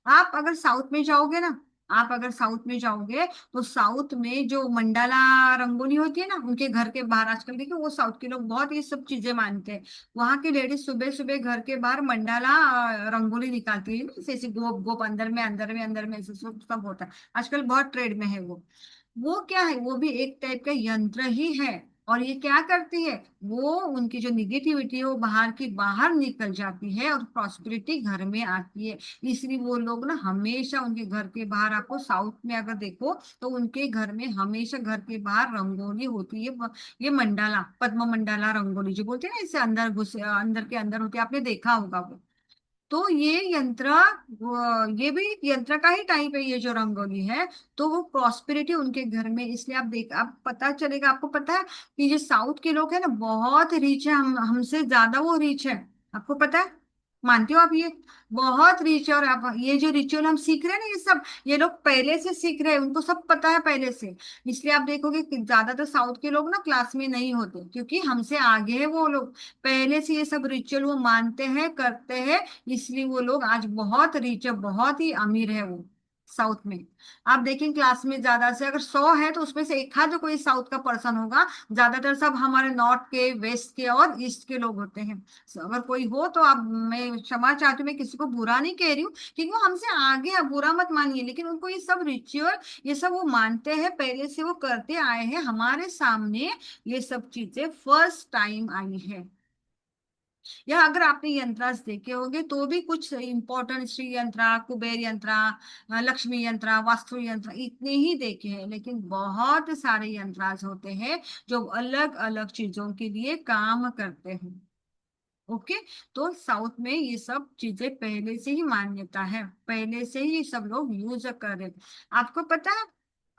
आप अगर साउथ में जाओगे ना, आप अगर साउथ में जाओगे, तो साउथ में जो मंडाला रंगोली होती है ना, उनके घर के बाहर, आजकल देखिए वो साउथ के लोग बहुत ये सब चीजें मानते हैं। वहां की लेडीज सुबह सुबह घर के बाहर मंडाला रंगोली निकालती है, जैसे गोप गोप अंदर में अंदर में अंदर में, ऐसे सब सब होता है। आजकल बहुत ट्रेड में है वो क्या है? वो भी एक टाइप का यंत्र ही है। और ये क्या करती है, वो उनकी जो निगेटिविटी है वो बाहर की बाहर निकल जाती है और प्रॉस्पेरिटी घर में आती है। इसलिए वो लोग ना हमेशा उनके घर के बाहर, आपको साउथ में अगर देखो तो उनके घर में हमेशा घर के बाहर रंगोली होती है। ये मंडाला, पद्म मंडाला रंगोली जो बोलते हैं ना, इससे अंदर घुस अंदर के अंदर होती है, आपने देखा होगा वो। तो ये यंत्र, ये भी यंत्र का ही टाइप है, ये जो रंगोली है। तो वो प्रॉस्पेरिटी उनके घर में, इसलिए आप देख, आप पता चलेगा, आपको पता है कि जो साउथ के लोग हैं ना बहुत रिच है, हम हमसे ज्यादा वो रिच है। आपको पता है, मानते हो आप ये? बहुत रिच है। और आप ये जो रिचुअल हम सीख रहे हैं ना, ये सब ये लोग पहले से सीख रहे हैं, उनको सब पता है पहले से। इसलिए आप देखोगे कि ज्यादातर साउथ के लोग ना क्लास में नहीं होते, क्योंकि हमसे आगे है वो लोग। पहले से ये सब रिचुअल वो मानते हैं, करते हैं। इसलिए वो लोग आज बहुत रिच है, बहुत ही अमीर है वो साउथ में। आप देखें क्लास में ज्यादा से अगर 100 है तो उसमें से एक आध जो कोई साउथ का पर्सन होगा। ज्यादातर सब हमारे नॉर्थ के, वेस्ट के और ईस्ट के लोग होते हैं। अगर कोई हो तो आप, मैं क्षमा चाहती हूँ, मैं किसी को बुरा नहीं कह रही हूँ, क्योंकि वो हमसे आगे है, बुरा मत मानिए। लेकिन उनको ये सब रिचुअल, ये सब वो मानते हैं, पहले से वो करते आए हैं, हमारे सामने ये सब चीजें फर्स्ट टाइम आई है। या अगर आपने यंत्रास देखे होंगे तो भी कुछ इंपॉर्टेंट, श्री यंत्रा, कुबेर यंत्रा, लक्ष्मी यंत्रा, वास्तु यंत्र, इतने ही देखे हैं। लेकिन बहुत सारे यंत्रास होते हैं जो अलग अलग चीजों के लिए काम करते हैं। ओके। तो साउथ में ये सब चीजें पहले से ही मान्यता है, पहले से ही सब लोग यूज कर रहे हैं। आपको पता है,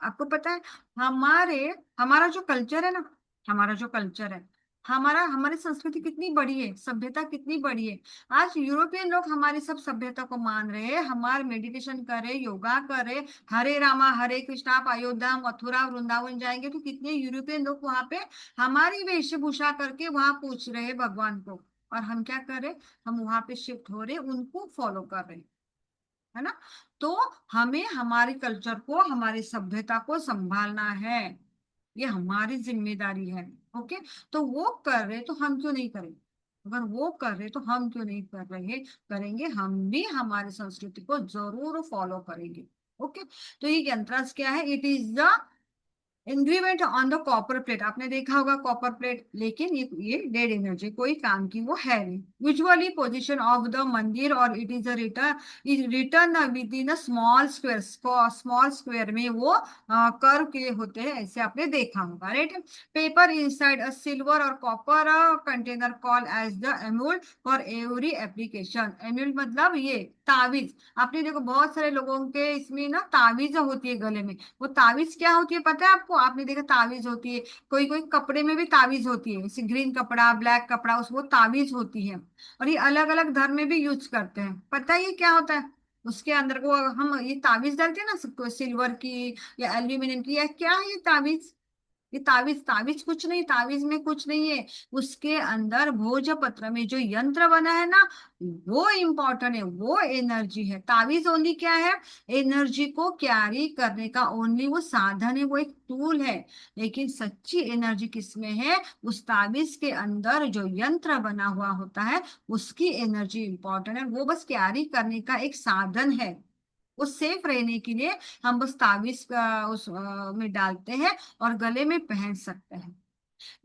आपको पता है, हमारे हमारा जो कल्चर है ना, हमारा जो कल्चर है, हमारी संस्कृति कितनी बड़ी है, सभ्यता कितनी बड़ी है। आज यूरोपियन लोग हमारी सब सभ्यता को मान रहे हैं, हमारे मेडिटेशन कर रहे, योगा कर रहे। हरे रामा हरे कृष्णा, आप अयोध्या, मथुरा, वृंदावन जाएंगे तो कितने यूरोपियन लोग वहां पे हमारी वेशभूषा करके वहां पूछ रहे हैं भगवान को। और हम क्या कर रहे, हम वहां पे शिफ्ट हो रहे, उनको फॉलो कर रहे, है ना। तो हमें हमारे कल्चर को, हमारी सभ्यता को संभालना है, ये हमारी जिम्मेदारी है। ओके। तो वो कर रहे तो हम क्यों नहीं करें? अगर वो कर रहे तो हम क्यों नहीं कर रहे, करेंगे, हम भी हमारी संस्कृति को जरूर फॉलो करेंगे। ओके। तो ये यंत्रास क्या है, it is the engravement on the copper plate. आपने देखा होगा कॉपर प्लेट, लेकिन ये डेड एनर्जी, कोई काम की वो है नहीं। यूजुअली पोजीशन ऑफ द मंदिर, और it is return with in a small square, small square में वो कर्व के होते हैं, ऐसे आपने देखा होगा, right. Paper inside a silver और copper container call as the amulet for every application. Amulet मतलब ये ताबीज। आपने देखो बहुत सारे लोगों के इसमें ना ताबीज होती है गले में। वो ताबीज क्या होती है पता है आपको? आपने देखा ताबीज होती है, कोई कोई कपड़े में भी ताबीज होती है, जैसे ग्रीन कपड़ा, ब्लैक कपड़ा, उस वो ताबीज होती है। और ये अलग अलग धर्म में भी यूज करते हैं। पता है ये क्या होता है? उसके अंदर को हम ये ताबीज डालते हैं ना, सबको सिल्वर की या एल्यूमिनियम की, या क्या है ये ताबीज? ये ताबीज, ताबीज कुछ नहीं, ताबीज में कुछ नहीं है। उसके अंदर भोजपत्र में जो यंत्र बना है ना, वो इम्पोर्टेंट है, वो एनर्जी है। ताबीज ओनली क्या है, एनर्जी को कैरी करने का ओनली वो साधन है, वो एक टूल है। लेकिन सच्ची एनर्जी किसमें है? उस ताबीज के अंदर जो यंत्र बना हुआ होता है, उसकी एनर्जी इंपॉर्टेंट है, वो बस कैरी करने का एक साधन है। वो सेफ रहने के लिए हम बस ताबीज का उस में डालते हैं और गले में पहन सकते हैं।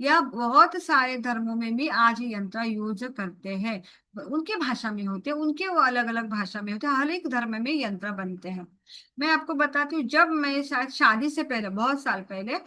या बहुत सारे धर्मों में भी आज ये यंत्र यूज करते हैं। उनके भाषा में होते हैं, उनके वो अलग अलग भाषा में होते हैं, हर एक धर्म में यंत्र बनते हैं। मैं आपको बताती हूँ, जब मैं शायद शादी से पहले, बहुत साल पहले,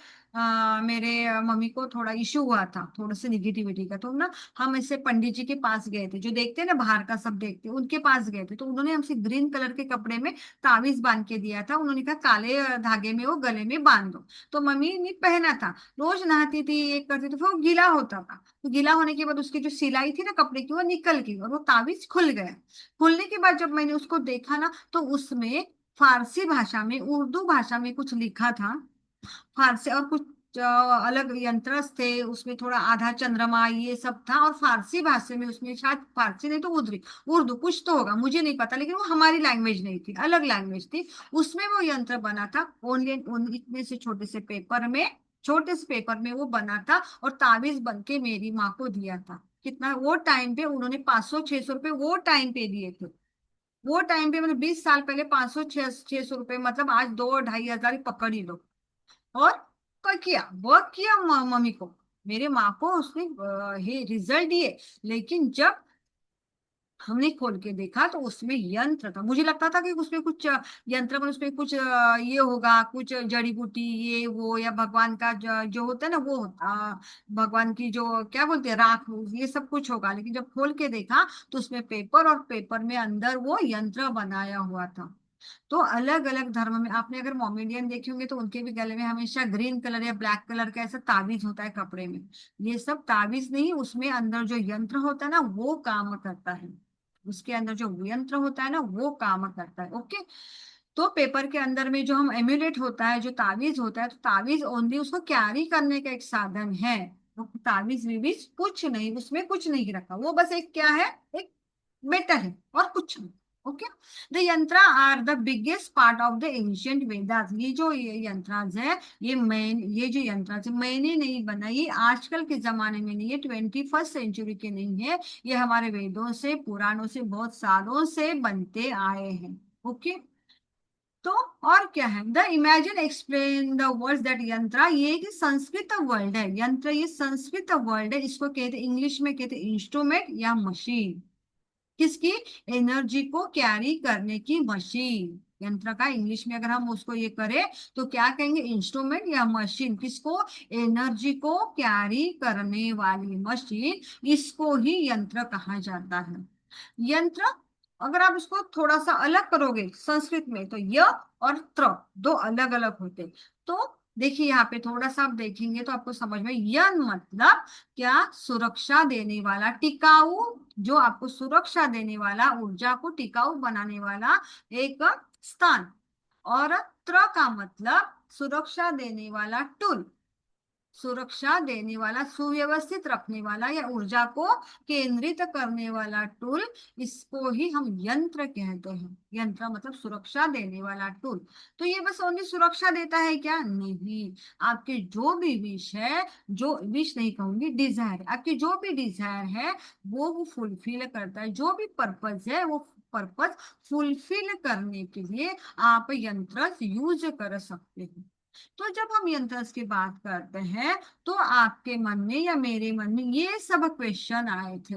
मेरे मम्मी को थोड़ा इशू हुआ था, थोड़ा सा निगेटिविटी का, तो ना हम ऐसे पंडित जी के पास गए थे, जो देखते हैं ना बाहर का सब देखते हैं, उनके पास गए थे। तो उन्होंने हमसे ग्रीन कलर के कपड़े में ताबीज बांध के दिया था। उन्होंने कहा काले धागे में वो गले में बांध दो। तो मम्मी ने पहना था, रोज नहाती थी, ये करती थी, फिर वो गीला होता था। तो गीला होने के बाद उसकी जो सिलाई थी ना कपड़े की, वो निकल गई और वो ताबीज खुल गया। खुलने के बाद जब मैंने उसको देखा ना, तो उसमें फारसी भाषा में, उर्दू भाषा में कुछ लिखा था, फारसी, और कुछ अलग यंत्र थे उसमें, थोड़ा आधा चंद्रमा ये सब था, और फारसी भाषा में, उसमें शायद फारसी नहीं तो उर्दू, उर्दू कुछ तो होगा, मुझे नहीं पता, लेकिन वो हमारी लैंग्वेज नहीं थी, अलग लैंग्वेज थी। उसमें वो यंत्र बना था, ओनली इतने से छोटे से पेपर में, छोटे से पेपर में वो बना था, और ताबीज बन के मेरी माँ को दिया था। कितना वो टाइम पे उन्होंने 500-600 रुपये वो टाइम पे दिए थे। वो टाइम पे मतलब 20 साल पहले 500-600 रुपये, मतलब आज 2-2.5 हजार ही पकड़ ही लो। और किया, वर्क किया मम्मी को। मेरे माँ को उसने रिजल्ट दिए, लेकिन जब हमने खोल के देखा तो उसमें यंत्र था। मुझे लगता था कि उसमें कुछ यंत्र में, उसमें कुछ ये होगा, कुछ जड़ी बूटी ये वो, या भगवान का जो होता है ना वो भगवान की जो क्या बोलते हैं राख, ये सब कुछ होगा। लेकिन जब खोल के देखा तो उसमें पेपर, और पेपर में अंदर वो यंत्र बनाया हुआ था। तो अलग अलग धर्म में आपने अगर मोमेडियन देखे होंगे तो उनके भी गले में हमेशा ग्रीन कलर या ब्लैक कलर का ऐसा ताबीज होता है कपड़े में। ये सब ताबीज नहीं, उसमें अंदर जो यंत्र होता है ना वो काम करता है। उसके अंदर जो यंत्र होता है ना वो काम करता है। ओके। तो पेपर के अंदर में जो हम एम्यूलेट होता है, जो ताबीज होता है, तो ताबीज ओनली उसको कैरी करने का एक साधन है। वो ताबीज विबीज कुछ नहीं, उसमें कुछ नहीं रखा, वो बस एक क्या है, एक मेटल है और कुछ नहीं। Okay. The yantra are the biggest part of the ancient Vedas. ये जो ये यंत्राज है, ये जो यंत्राज है मैंने नहीं बनाई, ये आजकल के जमाने में नहीं है, 21st सेंचुरी के नहीं है। ये हमारे वेदों से, पुराणों से बहुत सालों से बनते आए हैं। ओके। तो और क्या है, the imagine explain the words that यंत्रा, ये एक संस्कृत वर्ड है। यंत्र ये संस्कृत वर्ड है, इसको कहते इंग्लिश में कहते इंस्ट्रूमेंट या मशीन। किसकी? एनर्जी को कैरी करने की मशीन। यंत्र का इंग्लिश में अगर हम उसको ये करें तो क्या कहेंगे? इंस्ट्रूमेंट या मशीन। किसको? एनर्जी को कैरी करने वाली मशीन, इसको ही यंत्र कहा जाता है। यंत्र, अगर आप इसको थोड़ा सा अलग करोगे संस्कृत में तो य और त्र दो अलग अलग होते। तो देखिए यहाँ पे थोड़ा सा आप देखेंगे तो आपको समझ में, यन मतलब क्या? सुरक्षा देने वाला, टिकाऊ, जो आपको सुरक्षा देने वाला, ऊर्जा को टिकाऊ बनाने वाला एक स्थान। और त्र का मतलब सुरक्षा देने वाला टूल, सुरक्षा देने वाला, सुव्यवस्थित रखने वाला, या ऊर्जा को केंद्रित करने वाला टूल, इसको ही हम यंत्र कहते हैं। यंत्र मतलब सुरक्षा देने वाला टूल। तो ये बस ओनली सुरक्षा देता है क्या? नहीं। आपके जो भी विश है, जो विश नहीं कहूंगी, डिजायर, आपकी जो भी डिजायर है वो फुलफिल करता है। जो भी पर्पज है वो पर्पज फुलफिल करने के लिए आप यंत्र यूज कर सकते हैं। तो जब हम यंत्रस की बात करते हैं तो आपके मन में या मेरे मन में ये सब क्वेश्चन आए थे।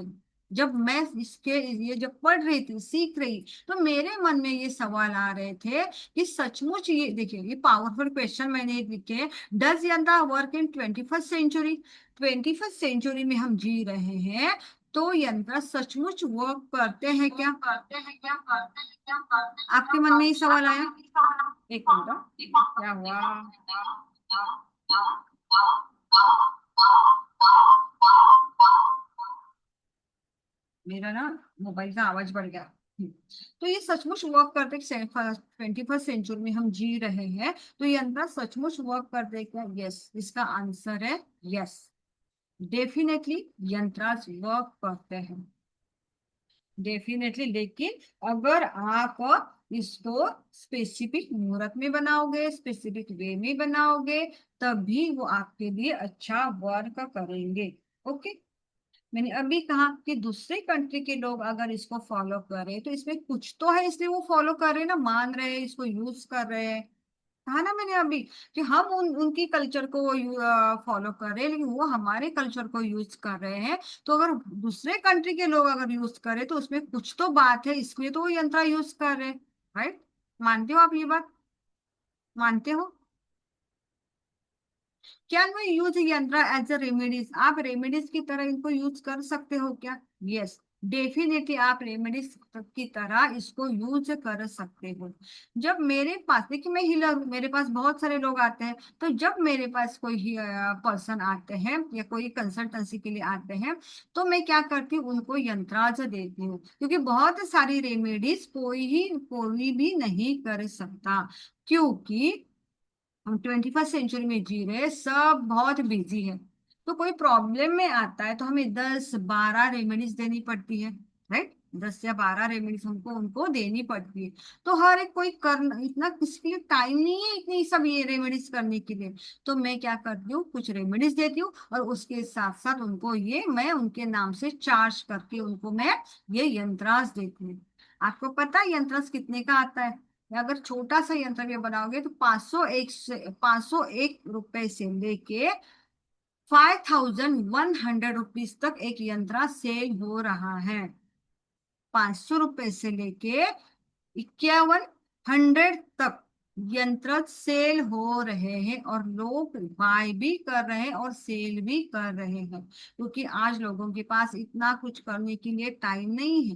जब मैं इसके ये जब पढ़ रही थी, सीख रही, तो मेरे मन में ये सवाल आ रहे थे कि सचमुच, ये देखिए ये पावरफुल क्वेश्चन मैंने लिखे, डज यंत्र work in 21st century? 21st century में हम जी रहे हैं, तो यंत्र सचमुच वर्क करते हैं क्या? आपके मन में ये सवाल आया? एक मिनट, क्या हुआ? मेरा ना मोबाइल का आवाज बढ़ गया। तो ये सचमुच वर्क करते, 21st सेंचुरी में हम जी रहे हैं, तो ये अंदर सचमुच वर्क करते क्या? यस, इसका आंसर है यस। डेफिनेटली यंत्रास वर्क करते हैं, डेफिनेटली। लेकिन अगर आप इसको स्पेसिफिक मुहूर्त में बनाओगे, स्पेसिफिक वे में बनाओगे, तभी वो आपके लिए अच्छा वर्क करेंगे। ओके। मैंने अभी कहा कि दूसरे कंट्री के लोग अगर इसको फॉलो करें तो इसमें कुछ तो है, इसलिए वो फॉलो कर रहे हैं ना, मान रहे हैं, इसको यूज कर रहे हैं। कहा ना मैंने अभी कि हम उनकी कल्चर को फॉलो कर रहे हैं, लेकिन वो हमारे कल्चर को यूज कर रहे हैं। तो अगर दूसरे कंट्री के लोग अगर यूज करें तो उसमें कुछ तो बात है, इसलिए तो वो यंत्र यूज कर रहे हैं। राइट? मानते हो आप ये बात? मानते हो? कैन वी यूज यंत्र एज अ रेमेडीज? आप रेमेडीज की तरह इनको यूज कर सकते हो क्या? यस, डेफिनेटली आप रेमेडीज की तरह इसको यूज कर सकते हो। जब मेरे पास, देखिए मैं हीलर हूँ, मेरे पास बहुत सारे लोग आते हैं, तो जब मेरे पास कोई पर्सन आते हैं या कोई कंसल्टेंसी के लिए आते हैं, तो मैं क्या करती हूँ, उनको यंत्राज देती हूँ, क्योंकि बहुत सारी रेमेडीज कोई भी नहीं कर सकता। क्योंकि हम 21st सेंचुरी में जी रहे हैं, सब बहुत बिजी है। तो कोई प्रॉब्लम में आता है तो हमें 10-12 रेमेडीज देनी पड़ती है। राइट? 10 या 12 रेमेडीज हमको उनको देनी पड़ती है। तो हर एक कोई कर, इतना किसी के लिए टाइम नहीं है इतनी सब ये रेमेडीज करने के लिए। तो मैं क्या करती हूँ, कुछ रेमेडीज देती हूँ, और उसके साथ साथ उनको ये मैं उनके नाम से चार्ज करके उनको मैं ये यंत्रास देती हूँ। आपको पता है यंत्रास कितने का आता है? अगर छोटा सा यंत्र भी बनाओगे तो 501 रुपए से लेके 5,100 रुपीज तक एक यंत्र सेल हो रहा है। 500 रुपए से लेके 5100 तक यंत्र सेल हो रहे हैं, और लोग बाय भी कर रहे हैं और सेल भी कर रहे हैं, क्योंकि आज लोगों के पास इतना कुछ करने के लिए टाइम नहीं है।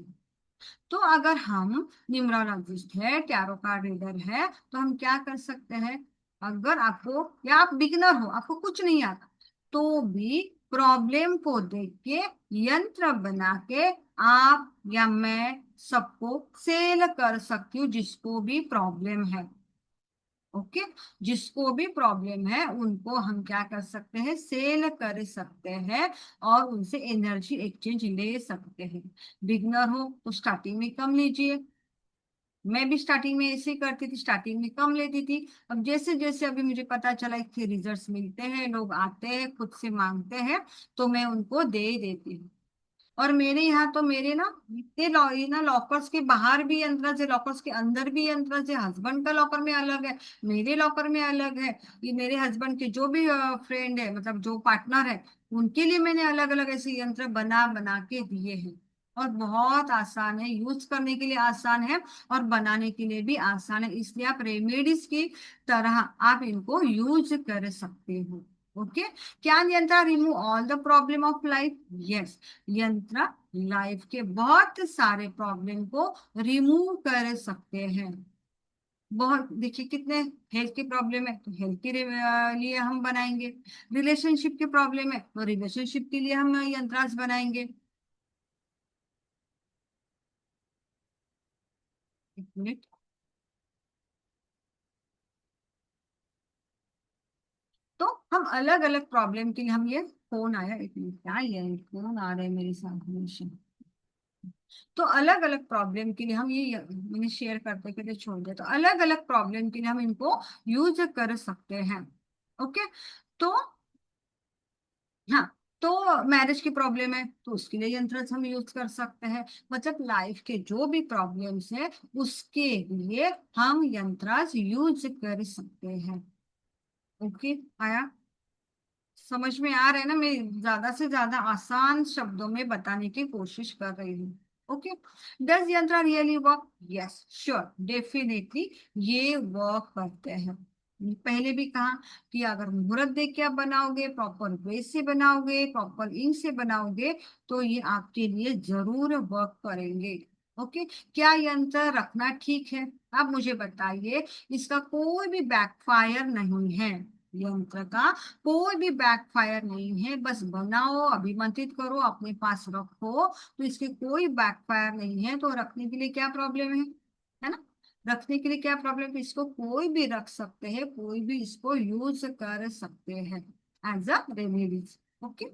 तो अगर हम न्यूमरोलॉजिस्ट है, टैरो कार्ड रीडर है, तो हम क्या कर सकते हैं? अगर आपको, या आप बिगनर हो, आपको कुछ नहीं आता, तो भी प्रॉब्लम को देख के यंत्र बना के आप या मैं सबको सेल कर सकती हूँ, जिसको भी प्रॉब्लम है। ओके, जिसको भी प्रॉब्लम है उनको हम क्या कर सकते हैं? सेल कर सकते हैं, और उनसे एनर्जी एक्सचेंज ले सकते हैं। बिगनर हो तो स्टार्टिंग में कम लीजिए। मैं भी स्टार्टिंग में ऐसे ही करती थी, स्टार्टिंग में कम लेती थी। अब जैसे जैसे अभी मुझे पता चला इसके रिजल्ट्स मिलते हैं, लोग आते हैं खुद से मांगते हैं, तो मैं उनको दे ही देती हूँ। और मेरे यहाँ तो मेरे ना इतने ये ना लॉकर्स के बाहर भी यंत्र है, लॉकर्स के अंदर भी यंत्र है। हस्बैंड का लॉकर में अलग है, मेरे लॉकर में अलग है। ये मेरे हस्बैंड के जो भी फ्रेंड है, मतलब जो पार्टनर है, उनके लिए मैंने अलग अलग ऐसे यंत्र बना बना के दिए हैं। और बहुत आसान है, यूज करने के लिए आसान है, और बनाने के लिए भी आसान है, इसलिए आप रेमेडीज की तरह आप इनको यूज कर सकते हो। ओके, क्या यंत्र remove all the problem of life? Yes, यंत्र लाइफ के बहुत सारे प्रॉब्लम को रिमूव कर सकते हैं। बहुत देखिए कितने हेल्थ की प्रॉब्लम है तो हेल्थ के लिए हम बनाएंगे। रिलेशनशिप की प्रॉब्लम है तो रिलेशनशिप के लिए हम यंत्रास बनाएंगे। एक मिनट। तो हम अलग अलग प्रॉब्लम के लिए हम ये, फोन आया, एक मिनट, क्या ये फोन आ रहा है मेरे साथ हमेशा। तो अलग अलग प्रॉब्लम के लिए हम ये मैंने शेयर करते करते छोड़ दिया, तो अलग अलग प्रॉब्लम के लिए हम इनको यूज कर सकते हैं। ओके, तो हाँ, तो मैरिज की प्रॉब्लम है तो उसके लिए यंत्र हम यूज कर सकते हैं। मतलब लाइफ के जो भी प्रॉब्लम्स है उसके लिए हम यंत्र यूज कर सकते हैं। ओके, आया समझ में? आ रहा है ना? मैं ज्यादा से ज्यादा आसान शब्दों में बताने की कोशिश कर रही हूँ। ओके, डज यंत्र really work? Yes, sure, definitely ये वर्क करते हैं। पहले भी कहा कि अगर मुहूर्त देख के आप बनाओगे, प्रॉपर वे से बनाओगे, प्रॉपर इंक से बनाओगे, तो ये आपके लिए जरूर वर्क करेंगे। ओके, क्या यंत्र रखना ठीक है? आप मुझे बताइए, इसका कोई भी बैकफायर नहीं है। यंत्र का कोई भी बैकफायर नहीं है, बस बनाओ, अभिमंत्रित करो, अपने पास रखो, तो इसके कोई बैकफायर नहीं है। तो रखने के लिए क्या प्रॉब्लम है ना? रखने के लिए क्या प्रॉब्लम है? इसको कोई भी रख सकते हैं, कोई भी इसको यूज कर सकते हैं as a remedies. Okay,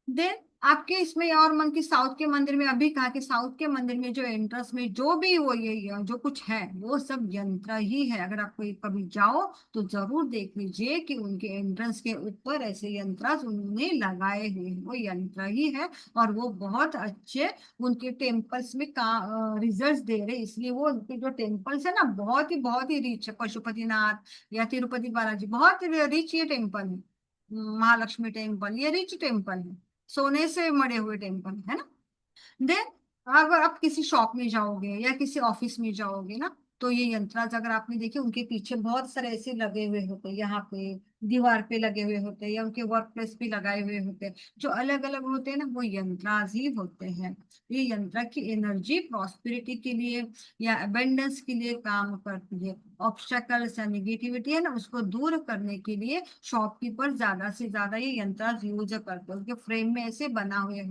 then आपके इसमें और मन की साउथ के मंदिर में, अभी कहा कि साउथ के मंदिर में जो एंट्रेंस में जो भी वो ये जो कुछ है वो सब यंत्र ही है। अगर आप कोई कभी जाओ तो जरूर देख लीजिए कि उनके एंट्रेंस के ऊपर ऐसे यंत्र उन्होंने लगाए हुए हैं, वो यंत्र ही है। और वो बहुत अच्छे उनके टेम्पल्स में का रिजल्ट दे रहे हैं। इसलिए वो उनके जो टेम्पल्स है ना, बहुत ही रिच है। पशुपतिनाथ या तिरुपति बालाजी, बहुत रिच ये टेम्पल है। महालक्ष्मी टेम्पल, ये रिच टेम्पल है, सोने से मढ़े हुए टेम्पल है ना। देन अगर आप किसी शॉप में जाओगे या किसी ऑफिस में जाओगे ना, तो ये यंत्राज अगर आपने देखे, उनके पीछे बहुत सारे ऐसे लगे हुए होते हैं, यहाँ पे दीवार पे लगे हुए होते हैं, या उनके वर्क प्लेस पे लगाए हुए होते हैं, जो अलग अलग होते हैं ना, वो यंत्राज ही होते हैं। ये यंत्र की एनर्जी प्रॉस्पेरिटी के लिए या अबेंडेंस के लिए काम करती है। ऑब्स्टेकल्स या निगेटिविटी है ना, उसको दूर करने के लिए शॉपकीपर ज्यादा से ज्यादा ये यंत्र यूज करते हैं। उनके फ्रेम में ऐसे बना हुए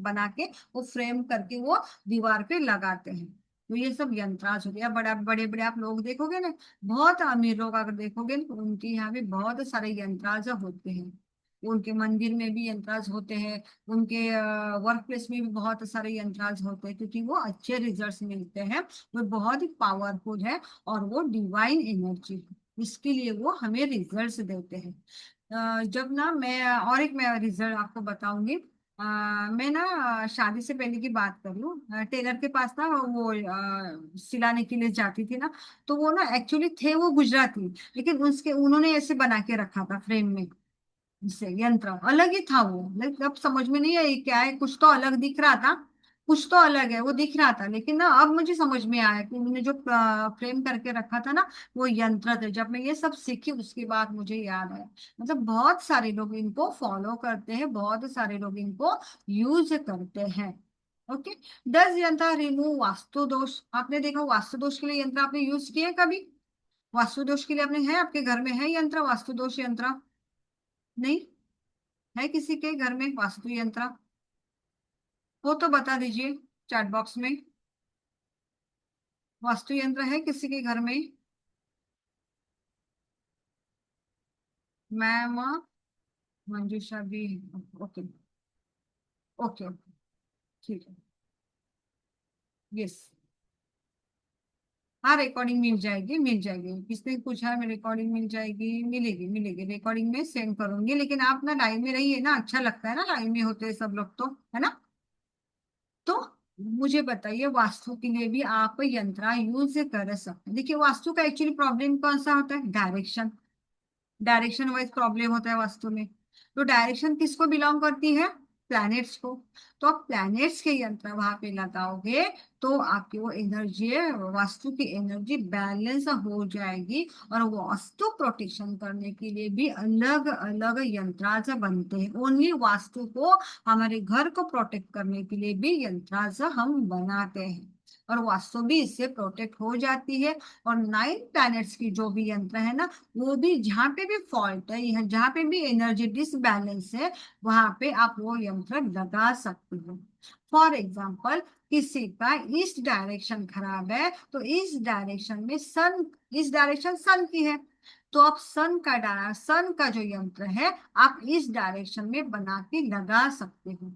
बना के वो फ्रेम करके वो दीवार पे लगाते हैं। तो ये सब यंत्राज हो गया। बड़ा बड़े बड़े आप लोग देखोगे ना, बहुत अमीर लोग अगर देखोगे ना, तो उनके यहाँ भी बहुत सारे यंत्राज होते हैं। उनके मंदिर में भी यंत्राज होते हैं, उनके वर्क प्लेस में भी बहुत सारे यंत्राज होते हैं, क्योंकि वो अच्छे रिजल्ट्स मिलते हैं। वो बहुत ही पावरफुल है, और वो डिवाइन एनर्जी है, इसके लिए वो हमें रिजल्ट्स देते हैं। जब ना मैं और एक मैं रिजल्ट आपको बताऊंगी। मैं ना शादी से पहले की बात कर लूं, टेलर के पास ना वो सिलाने के लिए जाती थी ना, तो वो ना एक्चुअली थे वो गुजराती, लेकिन उसके उन्होंने ऐसे बना के रखा था फ्रेम में। इससे यंत्र अलग ही था वो, लेकिन अब समझ में नहीं आई क्या है, कुछ तो अलग दिख रहा था, कुछ तो अलग है वो दिख रहा था, लेकिन ना अब मुझे समझ में आया कि उन्होंने जो फ्रेम करके रखा था ना, वो यंत्र थे। जब मैं ये सब सीखी उसके बाद मुझे याद आया। मतलब बहुत सारे लोग इनको फॉलो करते हैं, बहुत सारे लोग इनको यूज करते हैं। ओके। डज यंत्र रिमूव वास्तु दोष? आपने देखा वास्तु दोष के लिए यंत्र आपने यूज किए कभी? वास्तु दोष के लिए आपने, है आपके घर में है यंत्र, वास्तु दोष यंत्र? नहीं है किसी के घर में वास्तु यंत्र? वो तो बता दीजिए चैट बॉक्स में। वास्तु यंत्र है किसी के घर में? मैम, मंजूषा भी? ओके। ओके। ठीक है। यस। हाँ, रिकॉर्डिंग मिल जाएगी, मिल जाएगी। किसने पूछा है? रिकॉर्डिंग मिल जाएगी, मिलेगी मिलेगी, रिकॉर्डिंग में सेंड करूंगी। लेकिन आप ना लाइन में रहिए ना, अच्छा लगता है ना लाइन में होते हैं सब लोग तो, है ना? तो मुझे बताइए, वास्तु के लिए भी आप यंत्र यूज कर सकते हैं। देखिए वास्तु का एक्चुअली प्रॉब्लम कौन सा होता है? डायरेक्शन। डायरेक्शन वाइज प्रॉब्लम होता है वास्तु में। तो डायरेक्शन किसको बिलोंग करती है? प्लैनेट्स को। तो आप प्लैनेट्स के यंत्र वहां पे लगाओगे तो आपकी वो एनर्जी है, वास्तु की एनर्जी बैलेंस हो जाएगी। और वास्तु प्रोटेक्शन करने के लिए भी अलग अलग यंत्राज बनते हैं। ओनली वास्तु को, हमारे घर को प्रोटेक्ट करने के लिए भी यंत्राज हम बनाते हैं, और वास्तु भी इससे प्रोटेक्ट हो जाती है। और 9 प्लैनेट्स की जो भी यंत्र है ना, वो भी जहाँ पे भी फॉल्ट है, यहाँ जहाँ पे भी एनर्जी डिसबैलेंस है, वहां पे आप वो यंत्र लगा सकते हो। फॉर एग्जाम्पल, किसी का ईस्ट डायरेक्शन खराब है, तो इस डायरेक्शन में सन, इस डायरेक्शन सन की है, तो आप सन का जो यंत्र है आप इस डायरेक्शन में बना के लगा सकते हो।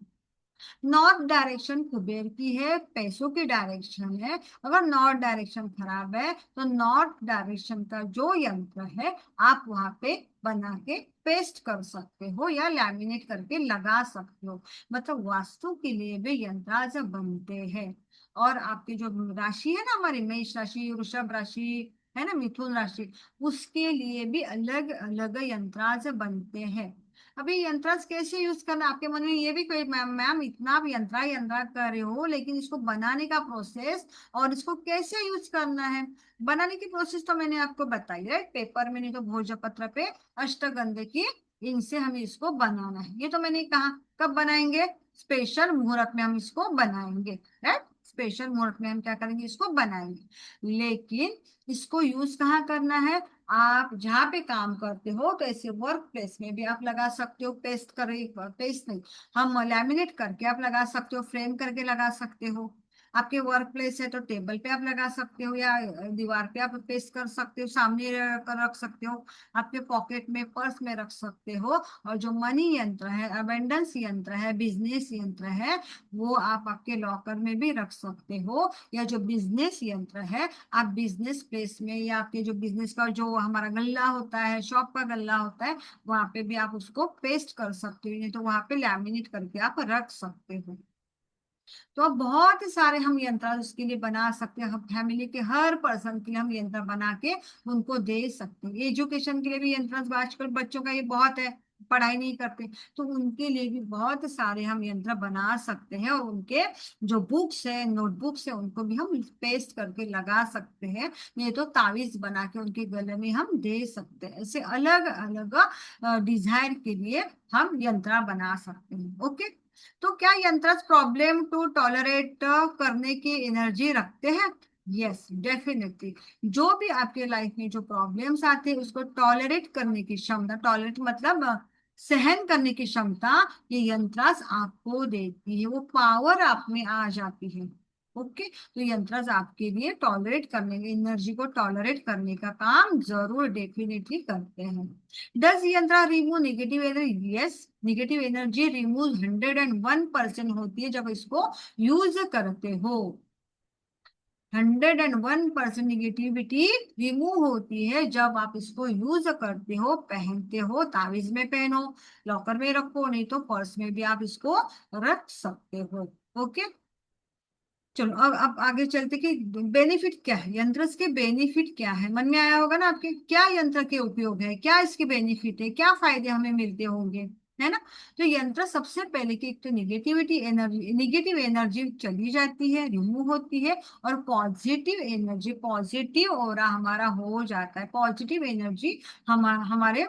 नॉर्थ डायरेक्शन कुबेर की है, पैसों की डायरेक्शन है। अगर नॉर्थ डायरेक्शन खराब है तो नॉर्थ डायरेक्शन का जो यंत्र है आप वहां पे बना के पेस्ट कर सकते हो या लैमिनेट करके लगा सकते हो। मतलब वास्तु के लिए भी यंत्र बनते हैं। और आपकी जो राशि है ना, हमारी मेष राशि, वृषभ राशि, है ना, मिथुन राशि, उसके लिए भी अलग अलग यंत्राज बनते हैं। अभी यंत्रांश कैसे यूज करना, आपके मन में ये भी कोई, मैम मैम इतना आप यंत्रा यंत्रा कर रहे हो, लेकिन इसको बनाने का प्रोसेस और इसको कैसे यूज करना है? बनाने की प्रोसेस तो मैंने आपको बताई, राइट? पेपर में नहीं तो भोजपत्र पे अष्टगंध की, इनसे हमें इसको बनाना है। ये तो मैंने कहा। कब बनाएंगे? स्पेशल मुहूर्त में हम इसको बनाएंगे, राइट? स्पेशल मुहूर्त में हम क्या करेंगे? इसको बनाएंगे। लेकिन इसको यूज कहाँ करना है? आप जहाँ पे काम करते हो, तो ऐसे वर्क प्लेस में भी आप लगा सकते हो। पेस्ट कर, पेस्ट नहीं, हम लैमिनेट करके आप लगा सकते हो, फ्रेम करके लगा सकते हो। आपके वर्क प्लेस है तो टेबल पे आप लगा सकते हो, या दीवार पे आप पेस्ट कर सकते हो, सामने रख सकते हो, आपके पॉकेट में, पर्स में रख सकते हो। और जो मनी यंत्र है, अबेंडेंस यंत्र है, बिजनेस यंत्र है, वो आप आपके लॉकर में भी रख सकते हो। या जो बिजनेस यंत्र है, आप बिजनेस प्लेस में, या आपके जो बिजनेस का जो हमारा गल्ला होता है, शॉप का गल्ला होता है, वहां पे भी आप उसको पेस्ट कर सकते हो, नहीं तो वहां पे लैमिनेट करके आप रख सकते हो। तो अब बहुत सारे हम यंत्र उसके लिए बना सकते हैं। फैमिली के हर पर्सन के लिए हम यंत्र बना के उनको दे सकते हैं। एजुकेशन के लिए भी यंत्र आजकल बच्चों का ये बहुत है, पढ़ाई नहीं करते, तो उनके लिए भी बहुत सारे हम यंत्र बना सकते हैं। और उनके जो बुक्स है, नोटबुक्स है, उनको भी हम पेस्ट करके लगा सकते हैं। नहीं तो तावीज बना के उनके गले में हम दे सकते हैं। ऐसे अलग अलग डिजाइन के लिए हम यंत्र बना सकते हैं। ओके। तो क्या यंत्र प्रॉब्लम टू टॉलरेट करने की एनर्जी रखते हैं? Yes, definitely. जो भी आपके लाइफ में जो प्रॉब्लम्स आते हैं उसको टॉलरेट करने की क्षमता, टॉलरेट मतलब सहन करने की क्षमता, ये यंत्रास आपको देती है। वो पावर आप में आ जाती है। ओके। तो यंत्रास आपके लिए टॉलरेट करने, एनर्जी को टॉलरेट करने का काम जरूर डेफिनेटली करते हैं। डज यंत्र remove negative energy? Yes, negative energy remove 101% होती है जब इसको यूज करते हो। 101% निगेटिविटी रिमूव होती है जब आप इसको यूज करते हो, पहनते हो। तावीज में पहनो, लॉकर में रखो, नहीं तो पर्स में भी आप इसको रख सकते हो। ओके। चलो अब आगे चलते कि बेनिफिट क्या है, यंत्र के बेनिफिट क्या है, मन में आया होगा ना आपके, क्या यंत्र के उपयोग है, क्या इसके बेनिफिट है, क्या फायदे हमें मिलते होंगे, है ना। तो यंत्र सबसे पहले कि एक तो निगेटिव एनर्जी चली जाती है, रिमूव होती है, और पॉजिटिव एनर्जी, पॉजिटिव ऑरा हमारा हो जाता है, पॉजिटिव एनर्जी हमारे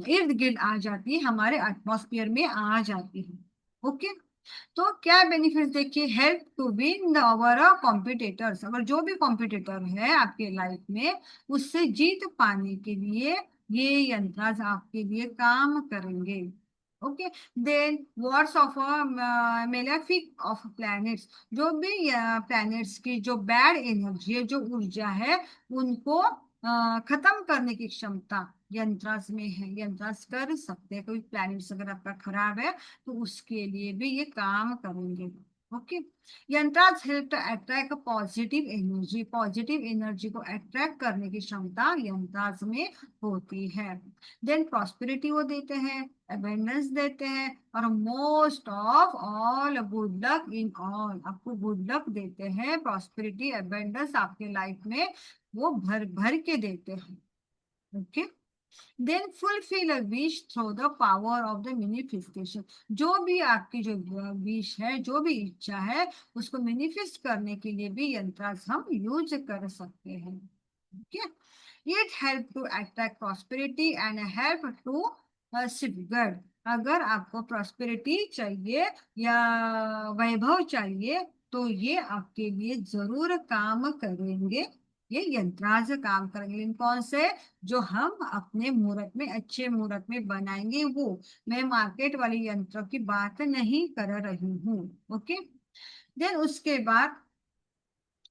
इर्द गिर्द आ जाती है, हमारे एटमॉस्फेयर में आ जाती है। ओके। तो क्या बेनिफिट देखिए, help to win the over competitors, अगर जो भी कॉम्पिटिटर है आपके लाइफ में, उससे जीत पाने के लिए ये यंत्र आपके लिए काम करेंगे। Okay. Than words of malefic of planets, जो भी प्लैनेट्स की जो बैड एनर्जी है, जो ऊर्जा है, उनको खत्म करने की क्षमता यंत्रास में है, यंत्रास कर सकते हैं। कोई प्लैनेट्स अगर आपका खराब है तो उसके लिए भी ये काम करेंगे। Okay. Yantras help to attract positive energy, positive energy को अट्रैक्ट करने की क्षमता यंत्रास में होती है। देन प्रॉस्पेरिटी वो देते हैं, अबेंडेंस देते हैं, और most of all good luck in all, आपको गुड लक देते हैं, प्रॉस्पेरिटी अबेंडेंस आपके लाइफ में वो भर भर के देते हैं। Okay. Then fulfil a wish through the power of the manifestation, जो भी आपकी जो विश है, जो भी इच्छा है, उसको मैनिफेस्ट करने के लिए भी यंत्रास हम यूज कर सकते हैं। ठीक है। It help to attract prosperity and help to safeguard, अगर आपको प्रॉस्पेरिटी चाहिए या वैभव चाहिए, तो ये आपके लिए जरूर काम करेंगे, ये यंत्राज काम करेंगे। लेकिन कौन से, जो हम अपने मुहूर्त में, अच्छे मुहूर्त में बनाएंगे वो, मैं मार्केट वाले यंत्र की बात नहीं कर रही हूँ। ओके। देन उसके बाद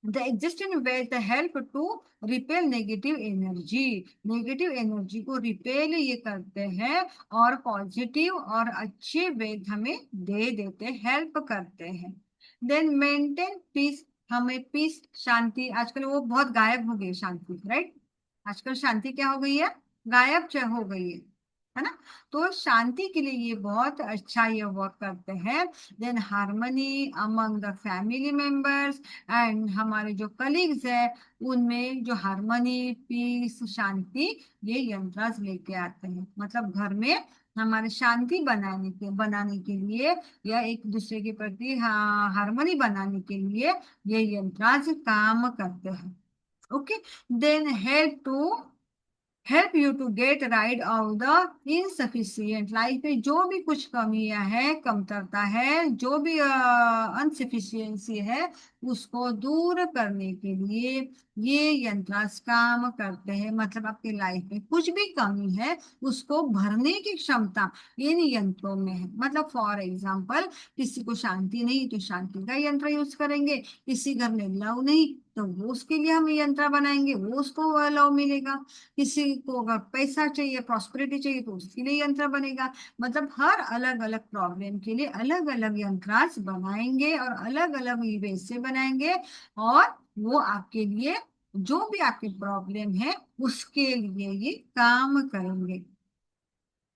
the existing wealth help to repel negative energy को रिपेल ये करते हैं, और पॉजिटिव और अच्छे वेल्थ हमें दे देते, हेल्प करते हैं। देन मेंटेन पीस, हमें पीस, शांति, आजकल वो बहुत गायब हो गई है शांति, राइट। आजकल शांति क्या हो गई है, गायब हो गई है ना। तो शांति के लिए ये बहुत अच्छा ये वर्क करते हैं। Then harmony among the family members and हमारे जो कलीग्स है, उनमें जो हार्मनी, पीस, शांति, ये यंत्रास लेके आते हैं। मतलब घर में हमारे शांति बनाने के लिए, या एक दूसरे के प्रति हार्मनी बनाने के लिए ये यंत्रास काम करते हैं। Okay. Then help you to get rid of the insufficient, life में जो भी कुछ कमियां है, कमतरता है, जो भी अनसफिशियंसी है, उसको दूर करने के लिए ये यंत्रास काम करते हैं। मतलब आपकी लाइफ में कुछ भी कमी है, उसको भरने की क्षमता इन यंत्रों में है। मतलब फॉर एग्जाम्पल, किसी को शांति नहीं तो शांति का यंत्र यूज करेंगे, किसी घर में लव नहीं तो वो उसके लिए हम यंत्र बनाएंगे, वो उसको लव मिलेगा, किसी को अगर पैसा चाहिए, प्रॉस्पेरिटी चाहिए, तो उसके लिए यंत्र बनेगा। मतलब हर अलग अलग प्रॉब्लम के लिए अलग अलग यंत्रास बनाएंगे, और अलग अलग वे से बनाएंगे, और वो आपके लिए जो भी आपकी प्रॉब्लम है उसके लिए ये काम करेंगे।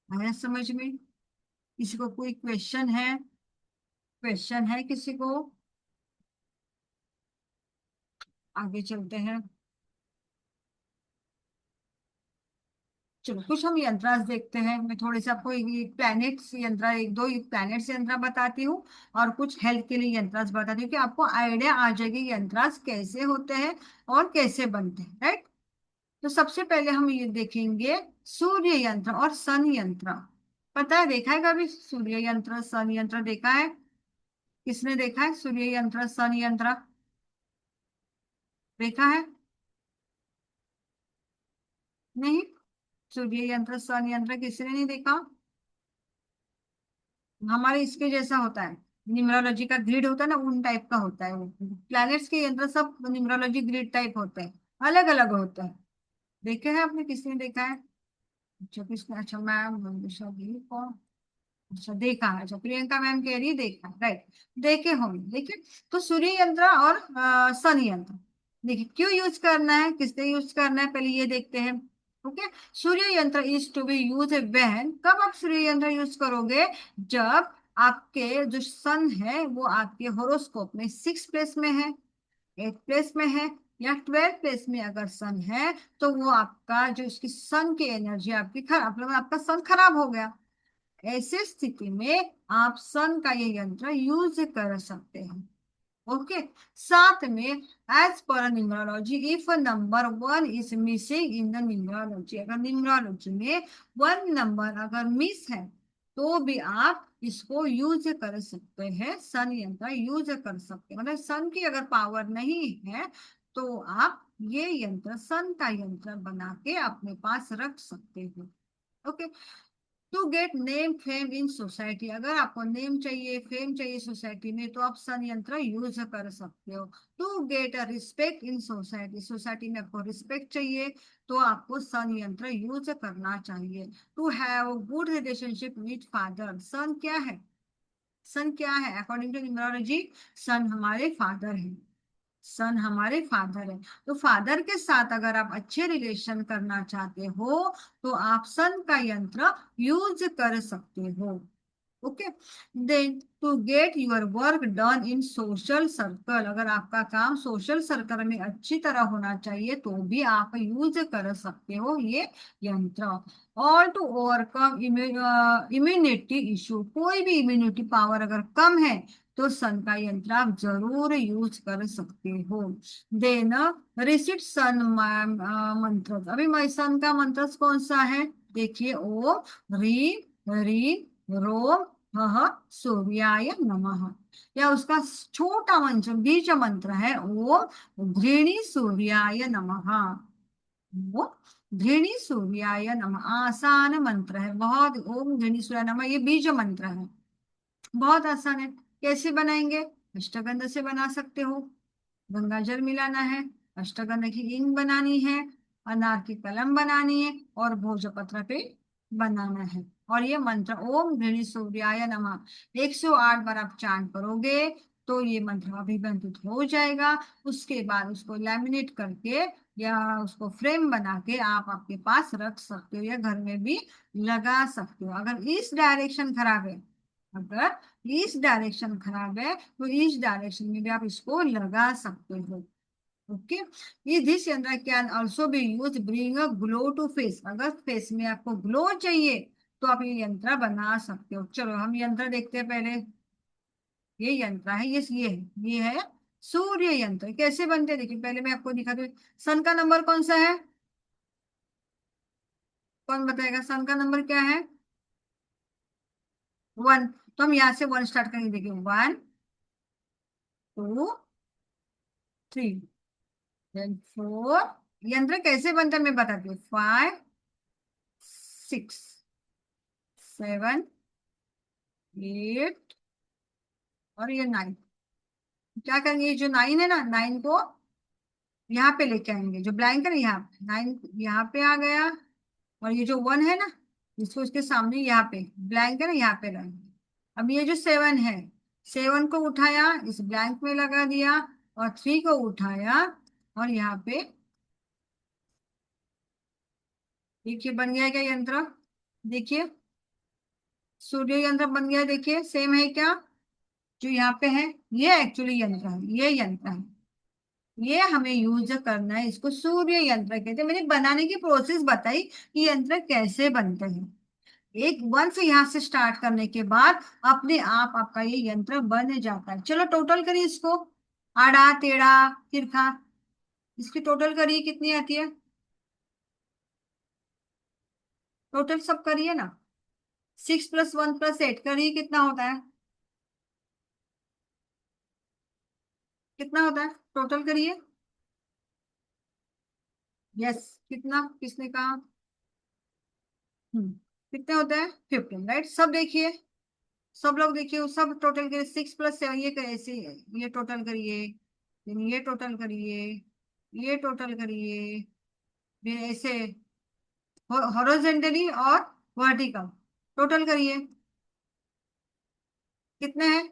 आया समझ में? किसी को कोई क्वेश्चन है, क्वेश्चन है किसी को? आगे चलते हैं। चलो कुछ हम यंत्रास देखते हैं, मैं थोड़े से आपको प्लैनेट्स यंत्र, एक दो प्लैनेट्स यंत्र बताती हूँ, और कुछ हेल्थ के लिए यंत्रास बताती हूँ, कि आपको आइडिया आ जाएगी यंत्रास कैसे होते हैं और कैसे बनते हैं, राइट। तो सबसे पहले हम ये देखेंगे सूर्य यंत्र और सन यंत्र। पता है, देखा है कभी सूर्य यंत्र, सन यंत्र देखा है? किसने देखा है सूर्य यंत्र, सन यंत्र? देखा है? नहीं, सूर्य यंत्र, सन यंत्र किसी ने नहीं देखा? हमारे इसके जैसा होता है, न्यूमरोलॉजी का ग्रिड होता है ना, उन टाइप का होता है वो। प्लैनेट्स के यंत्र सब न्यूमरोलॉजी ग्रिड टाइप होते हैं, अलग अलग होते हैं। देखे हैं आपने, किसने देखा है? अच्छा किसने, अच्छा मैम, शादी कौन, अच्छा देखा है, अच्छा प्रियंका मैम कह रही है देखा, राइट। देखे होंगे, देखिए। तो सूर्य यंत्र और सन यंत्र, देखिए क्यों यूज करना है, किसने यूज करना है, पहले ये देखते हैं। Okay. Surya yantra is to be use when, कब आप सूर्य यंत्र यूज करोगे? जब आपके जो सन है वो आपके होरोस्कोप में 6 प्लेस में है, एट प्लेस में है या 12 प्लेस में अगर सन है, तो वो आपका जो इसकी सन की एनर्जी आपकी खराब, मतलब आपका सन खराब हो गया। ऐसे स्थिति में आप सन का ये यंत्र यूज कर सकते हैं। ओके। साथ में as per numerology, if number one is missing in the numerology, अगर न्यूमरोलॉजी में वन नंबर अगर मिस है, तो भी आप इसको यूज कर सकते हैं, सन यंत्र यूज कर सकते हैं। मतलब सन की अगर पावर नहीं है, तो आप ये यंत्र, सन का यंत्र बना के अपने पास रख सकते हो। Okay. To get name fame in society, अगर आपको नेम चाहिए, फेम चाहिए सोसाइटी में, तो आप सन यंत्र यूज कर सकते हो। To get a respect in society, society में आपको रिस्पेक्ट चाहिए, तो आपको सन यंत्र यूज करना चाहिए। To have good relationship with father, son क्या है? सन क्या है अकॉर्डिंग टू न्यूमरोलॉजी? सन हमारे फादर है। सन हमारे फादर है। तो फादर के साथ अगर आप अच्छे रिलेशन करना चाहते हो, तो आप सन का यंत्र यूज कर सकते हो। Okay. Then to get your work done in social circle, अगर आपका काम सोशल सर्कल में अच्छी तरह होना चाहिए, तो भी आप यूज कर सकते हो ये यंत्र। और टू ओवरकम इम्यूनिटी इशू, कोई भी इम्यूनिटी पावर अगर कम है, तो सन का यंत्र आप जरूर यूज कर सकते हो। देन रिसीट सन मंत्र, अभी मैं सन का मंत्र कौन सा है? देखिए, ओ री री रोम ह सूर्याय नमः, या उसका छोटा मंत्र, बीज मंत्र है ओम घृणी सूर्याय नमः। वो घृणी सूर्याय नमः आसान मंत्र है बहुत। ओम घृणी सूर्याय नमः ये बीज मंत्र है, बहुत आसान है। कैसे बनाएंगे? अष्टगंध से बना सकते हो। गंगा जल मिलाना है, अष्टगंध की इंक बनानी है, अनार की कलम बनानी है, और भोजपत्र पे बनाना है। और ये मंत्र ओम गृणी सूर्याय नमः 108 बार आप चांट करोगे, तो ये मंत्र अभिबंधित हो जाएगा। उसके बाद उसको लैमिनेट करके या उसको फ्रेम बना के आप आपके पास रख सकते हो, या घर में भी लगा सकते हो। अगर इस डायरेक्शन खराब है, अगर इस डायरेक्शन खराब है, तो इस डायरेक्शन में भी आप इसको लगा सकते हो। ओके। ये this yantra can also be use bring a glow to face, अगर फेस में आपको ग्लो चाहिए, तो आप ये यंत्र बना सकते हो। चलो हम यंत्र देखते हैं पहले। ये यंत्र है, ये है सूर्य यंत्र। कैसे बनते हैं देखिए, पहले मैं आपको दिखा दूं। सन का नंबर कौन सा है? कौन बताएगा सन का नंबर क्या है? वन। तो हम यहाँ से वन स्टार्ट करेंगे, देखिए 1 2 3, देन 4। यंत्र कैसे बनता है मैं बताती हूँ। 5 6 7 8 और ये 9। क्या करेंगे, ये जो 9 है ना, 9 को यहाँ पे लेके आएंगे, जो ब्लैंक है ना यहाँ पे, 9 यहाँ पे आ गया। और ये जो 1 है ना, इसको इसके सामने यहाँ पे ब्लैंक है ना, यहाँ पे लाएंगे। अब ये जो 7 है, 7 को उठाया, इस ब्लैंक में लगा दिया, और 3 को उठाया और यहाँ पे। देखिए बन गया क्या यंत्र? देखिए सूर्य यंत्र बन गया, देखिए सेम है क्या? जो यहाँ पे है, ये एक्चुअली यंत्र है, ये यंत्र है, ये हमें यूज करना है। इसको सूर्य यंत्र कहते हैं। मैंने बनाने की प्रोसेस बताई कि यंत्र कैसे बनते हैं। एक वन से यहाँ से स्टार्ट करने के बाद अपने आप आपका ये यंत्र बन जाता है। चलो टोटल करिए इसको, आड़ा टेढ़ा तिरछा, इसकी टोटल करिए कितनी आती है? टोटल सब करिए ना। 6 + 1 + 8 करिए, कितना होता है? कितना होता है टोटल करिए। यस, कितना, किसने कहा? हम्म, कितने होते हैं? 15, राइट। सब देखिए, सब लोग देखिए, सब टोटल करिए। 6 + 7 ये कैसे, ये टोटल करिए, फिर ये टोटल करिए, ये टोटल करिए, फिर ऐसे हॉरिजॉन्टली और वर्टिकल टोटल करिए, कितने हैं?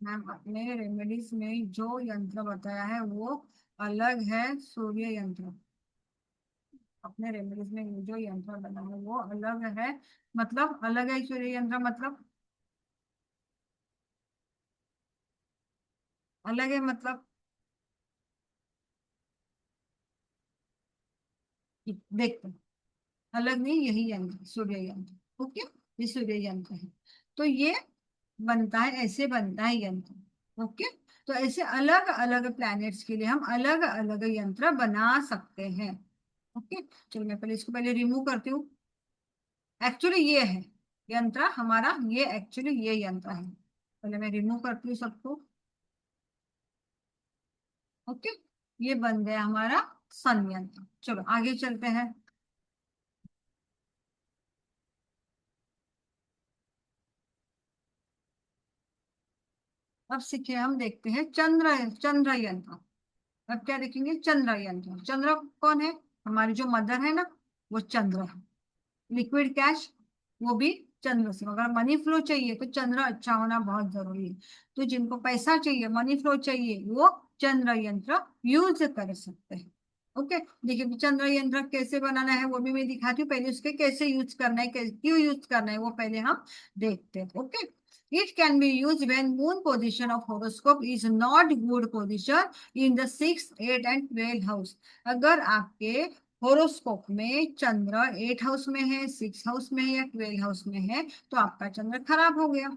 मैम अपने रेमेडीज में जो यंत्र बताया है वो अलग है सूर्य यंत्र। अपने रेमेडीज में जो यंत्र बना है वो अलग है, मतलब अलग है सूर्य यंत्र मतलब। अलग है मतलब, देखते हैं। अलग नहीं, यही यंत्र सूर्य यंत्र। ओके, ये सूर्य यंत्र है। तो ये बनता है, ऐसे बनता है यंत्र। ओके, तो ऐसे अलग अलग प्लैनेट्स के लिए हम अलग अलग यंत्र बना सकते हैं। ओके, चलो मैं पहले इसको पहले रिमूव करती हूँ। एक्चुअली ये है यंत्र हमारा, ये एक्चुअली ये यंत्र है। पहले मैं रिमूव करती हूँ सबको। ओके, ये बन गया हमारा सन यंत्र। चलो आगे चलते हैं। अब सीखे हम, देखते हैं चंद्र, चंद्र यंत्र। अब क्या देखेंगे, चंद्र यंत्र। चंद्र कौन है, हमारी जो मदर है ना, वो चंद्र है। लिक्विड कैश, वो भी चंद्र से। अगर मनी फ्लो चाहिए तो चंद्र अच्छा होना बहुत जरूरी है। तो जिनको पैसा चाहिए, मनी फ्लो चाहिए, वो चंद्र यंत्र यूज कर सकते हैं। ओके, देखिए चंद्र यंत्र कैसे बनाना है वो भी मैं दिखाती हूँ। पहले उसके कैसे यूज करना है, क्यों यूज करना है, वो पहले हम देखते हैं। Okay, it can be used when moon position of horoscope is not good position in the 6th, 8 and 12 house। अगर आपके होरोस्कोप में चंद्र 8 हाउस में है, 6 हाउस में है या 12 हाउस में है, तो आपका चंद्र खराब हो गया।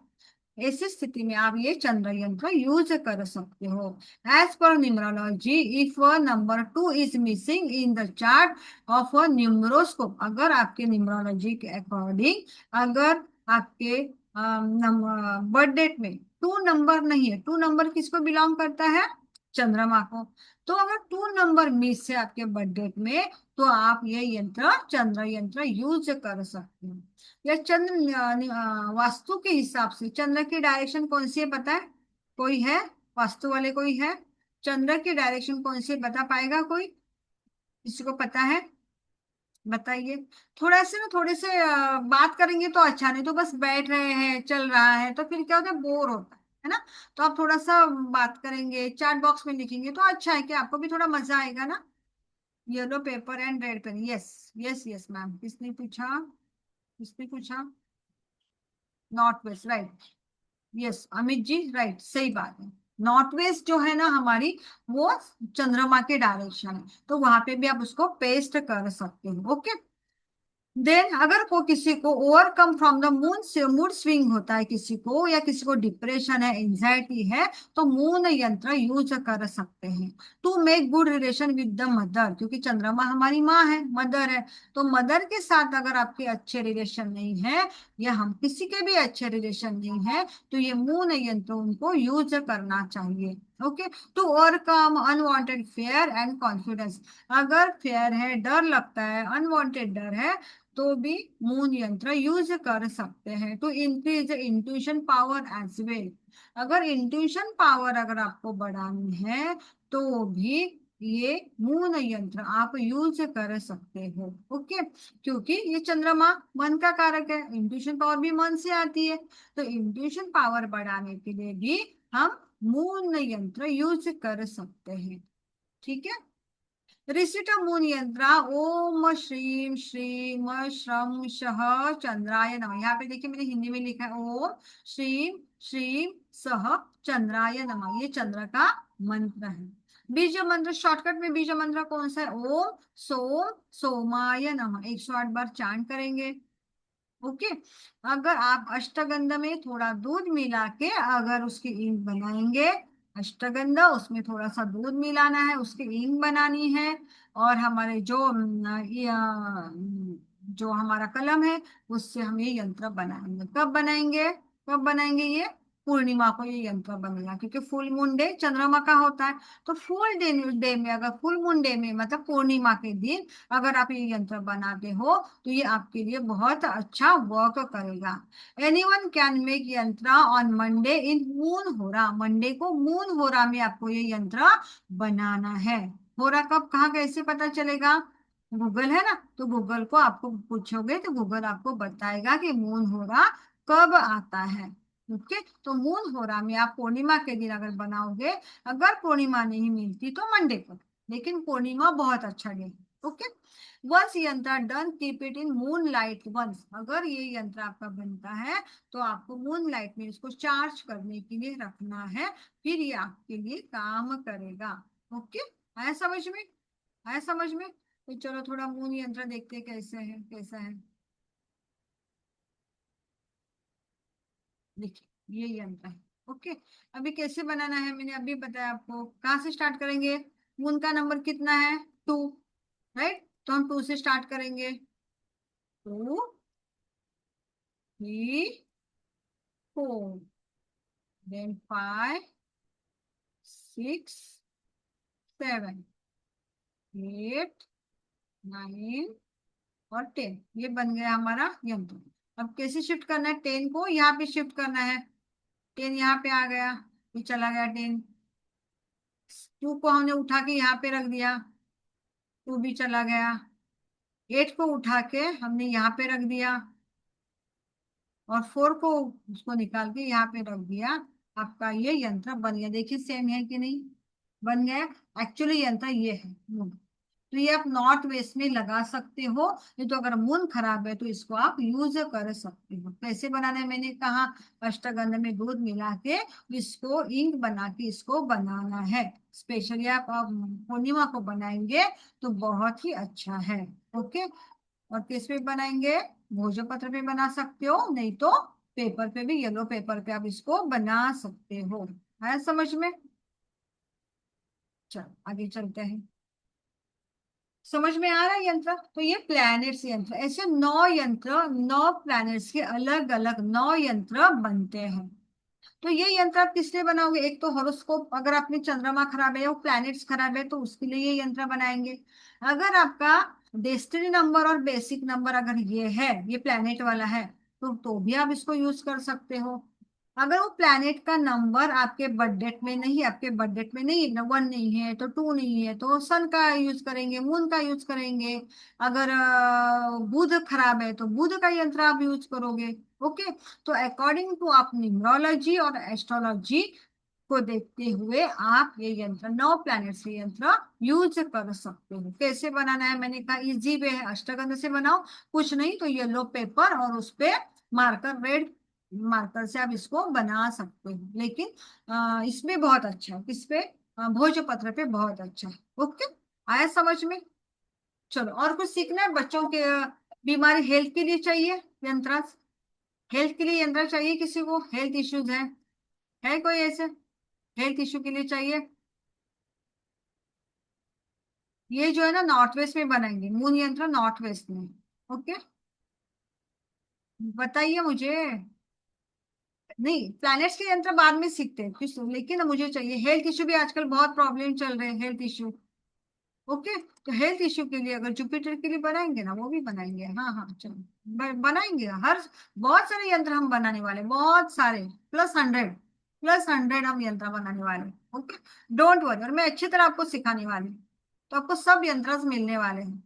ऐसी स्थिति में आप ये चंद्र यंत्र यूज कर सकते हो। As per numerology, if number 2 is missing in the chart of a numeroscope, अगर आपके न्यूमरोलॉजी के अकॉर्डिंग, अगर आपके बर्थ डेट में 2 नंबर नहीं है, 2 नंबर किसको बिलोंग करता है, चंद्रमा को। तो अगर 2 नंबर मिस है आपके बर्थ डेट में, तो आप ये यंत्र, चंद्र यंत्र यूज कर सकते हो। या चंद्र वास्तु के हिसाब से चंद्र की डायरेक्शन कौन सी है पता है, कोई है, वास्तु वाले कोई है, चंद्र की डायरेक्शन कौन सी है बता पाएगा कोई, किसी को पता है, बताइए। थोड़ा से ना, थोड़े से बात करेंगे तो अच्छा, नहीं तो बस बैठ रहे हैं, चल रहा है, तो फिर क्या होता है, बोर होता है ना। तो आप थोड़ा सा बात करेंगे, चैट बॉक्स में लिखेंगे तो अच्छा है, कि आपको भी थोड़ा मजा आएगा ना। Yellow paper and red pen, yes, yes yes ma'am, किसने पूछा, किसने पूछा, north west, right. Yes Amit ji, right, सही बात है। नॉर्थ वेस्ट जो है ना हमारी, वो चंद्रमा के डायरेक्शन है, तो वहां पे भी आप उसको पेस्ट कर सकते हो। ओके, देन अगर को किसी को ओवरकम फ्रॉम द मून से मूड स्विंग होता है किसी को, या किसी को डिप्रेशन है, एंजाइटी है, तो मून यंत्र यूज कर सकते हैं। To make good relation with the mother, क्योंकि चंद्रमा हमारी माँ है, मदर है। तो मदर के साथ अगर आपके अच्छे रिलेशन नहीं है, या हम किसी के भी अच्छे रिलेशन नहीं है, तो ये मून यंत्र उनको यूज करना चाहिए। Okay, to overcome unwanted fear and confidence, अगर फेयर है, डर लगता है, अनवांटेड डर है, तो भी मून यंत्र यूज कर सकते हैं। To increase intuition power as well, अगर इंट्यूशन पावर अगर आपको बढ़ानी है, तो भी ये मून यंत्र आप यूज कर सकते हो। ओके, क्योंकि ये चंद्रमा मन का कारक है, इंट्यूशन पावर भी मन से आती है, तो इंट्यूशन पावर बढ़ाने के लिए भी हम मून यंत्र यूज कर सकते हैं। ठीक है, ऋषिट मून यंत्र, ओम श्रीम श्रीम श्रम शह चंद्राय नमः। यहाँ पे देखिए मैंने हिंदी में लिखा है, ओम श्रीम श्रीम सह चंद्राय नमः, ये चंद्र का मंत्र है। बीज मंत्र, शॉर्टकट में बीज मंत्र कौन सा है, ओम सोम सोमाय नमः, 108 बार चांट करेंगे। ओके, अगर आप अष्टगंध में थोड़ा दूध मिला के अगर उसकी इंक बनाएंगे, अष्टगंधा उसमें थोड़ा सा दूध मिलाना है, उसकी इंक बनानी है। और हमारे जो जो हमारा कलम है, उससे हम ये यंत्र बनाएंगे। कब बनाएंगे, कब बनाएंगे ये, पूर्णिमा को ये यंत्र बनेगा, क्योंकि फुल मून डे चंद्रमा का होता है। तो फुल डे डे में, अगर फुल मून डे में मतलब पूर्णिमा के दिन अगर आप ये यंत्र बनाते हो, तो ये आपके लिए बहुत अच्छा वर्क करेगा। एनीवन कैन मेक यंत्र ऑन मंडे इन मून होरा, मंडे को मून होरा में आपको ये यंत्र बनाना है। होरा कब कहाँ कैसे पता चलेगा, गूगल है ना, तो गूगल को आपको पूछोगे तो गूगल आपको बताएगा कि मून होरा कब आता है। ओके, तो मून होरा में आप पूर्णिमा के दिन अगर बनाओगे, अगर पूर्णिमा नहीं मिलती तो मंडे को, लेकिन पूर्णिमा बहुत अच्छा day, okay. Once yantra done keep it in moon light once, अगर ये यंत्र आपका बनता है तो आपको मून लाइट में इसको चार्ज करने के लिए रखना है, फिर ये आपके लिए काम करेगा। ओके, आया समझ में? आया समझ में? तो चलो थोड़ा मून यंत्र देखते हैं कैसे है, कैसा है। देखिए ये यंत्र है। ओके, अभी कैसे बनाना है मैंने अभी बताया आपको। कहाँ से स्टार्ट करेंगे? मून का नंबर कितना है? 2, राइट? तो हम 2 से स्टार्ट करेंगे। 2, 3, 4, देन 5, 6, 7, 8, 9 और 10। ये बन गया हमारा यंत्र। अब कैसे शिफ्ट करना है? 10 को यहाँ पे शिफ्ट करना है। 10 यहाँ पे आ गया, ये चला गया 10। 2 को हमने उठा के यहाँ पे रख दिया, 2 भी चला गया। 8 को उठा के हमने यहाँ पे रख दिया, और 4 को उसको निकाल के यहाँ पे रख दिया। आपका ये यंत्र बन गया। देखिए सेम है कि नहीं? बन गया। एक्चुअली यंत्र ये है मून। तो ये आप नॉर्थ वेस्ट में लगा सकते हो। नहीं तो अगर मून खराब है तो इसको आप यूज कर सकते हो। कैसे बनाना है मैंने कहा, अष्टगंध में दूध मिला के इसको इंक बना के इसको बनाना है। स्पेशली आप पूर्णिमा को बनाएंगे तो बहुत ही अच्छा है। ओके, और किस पे बनाएंगे? भोजपत्र पे बना सकते हो, नहीं तो पेपर पे भी, येलो पेपर पे आप इसको बना सकते हो। है समझ में? चलो आगे चलते हैं। समझ में आ रहा है यंत्र? तो ये प्लैनेट्स यंत्र, ऐसे 9 यंत्र, 9 प्लैनेट्स के अलग अलग 9 यंत्र बनते हैं। तो ये यंत्र आप किस लिए बनाओगे? एक तो हॉरोस्कोप, अगर आपने चंद्रमा खराब है या प्लैनेट्स खराब है तो उसके लिए ये यंत्र बनाएंगे। अगर आपका डेस्टिनी नंबर और बेसिक नंबर अगर ये है, ये प्लैनेट वाला है, तो भी आप इसको यूज कर सकते हो। अगर वो प्लैनेट का नंबर आपके बर्थडेट में नहीं, आपके बर्थडेट में नहीं, 1 नहीं है तो 2 नहीं है तो सन का यूज करेंगे, मून का यूज करेंगे। अगर बुध खराब है तो बुध का यंत्र आप यूज करोगे। ओके, तो अकॉर्डिंग टू आप न्यूमरोलॉजी और एस्ट्रोलॉजी को देखते हुए आप ये यंत्र, 9 प्लैनेट से यंत्र यूज कर सकते हो। कैसे बनाना है मैंने कहा, इजी वे है, अष्टगंध से बनाओ। कुछ नहीं तो येलो पेपर और उस पे मार्कर, रेड मार्कर से आप इसको बना सकते हो। लेकिन इसमें बहुत अच्छा है, किस पे? भोजपत्र पे बहुत अच्छा है। ओके, आया समझ में? चलो और कुछ सीखना है बच्चों के? बीमारी हेल्थ के लिए चाहिए यंत्र? हेल्थ के लिए यंत्र चाहिए किसी को? हेल्थ इश्यूज है कोई ऐसे हेल्थ इश्यू के लिए चाहिए? ये जो है ना नॉर्थ वेस्ट में बनाएंगे मून यंत्र, नॉर्थ वेस्ट में। ओके, बताइए मुझे। नहीं, प्लैनेट्स के यंत्र बाद में सीखते हैं कुछ, लेकिन मुझे चाहिए हेल्थ इश्यू भी, आजकल बहुत प्रॉब्लम चल रहे हैं हेल्थ इश्यू। ओके, तो हेल्थ इश्यू के लिए अगर जुपिटर के लिए बनाएंगे ना, वो भी बनाएंगे। हाँ हाँ चलो, बनाएंगे हर, बहुत सारे यंत्र हम बनाने वाले, बहुत सारे, +100, +100 हम यंत्र बनाने वाले। ओके, डोंट वरी, और मैं अच्छी तरह आपको सिखाने वाली हूँ। तो आपको सब यंत्र मिलने वाले हैं।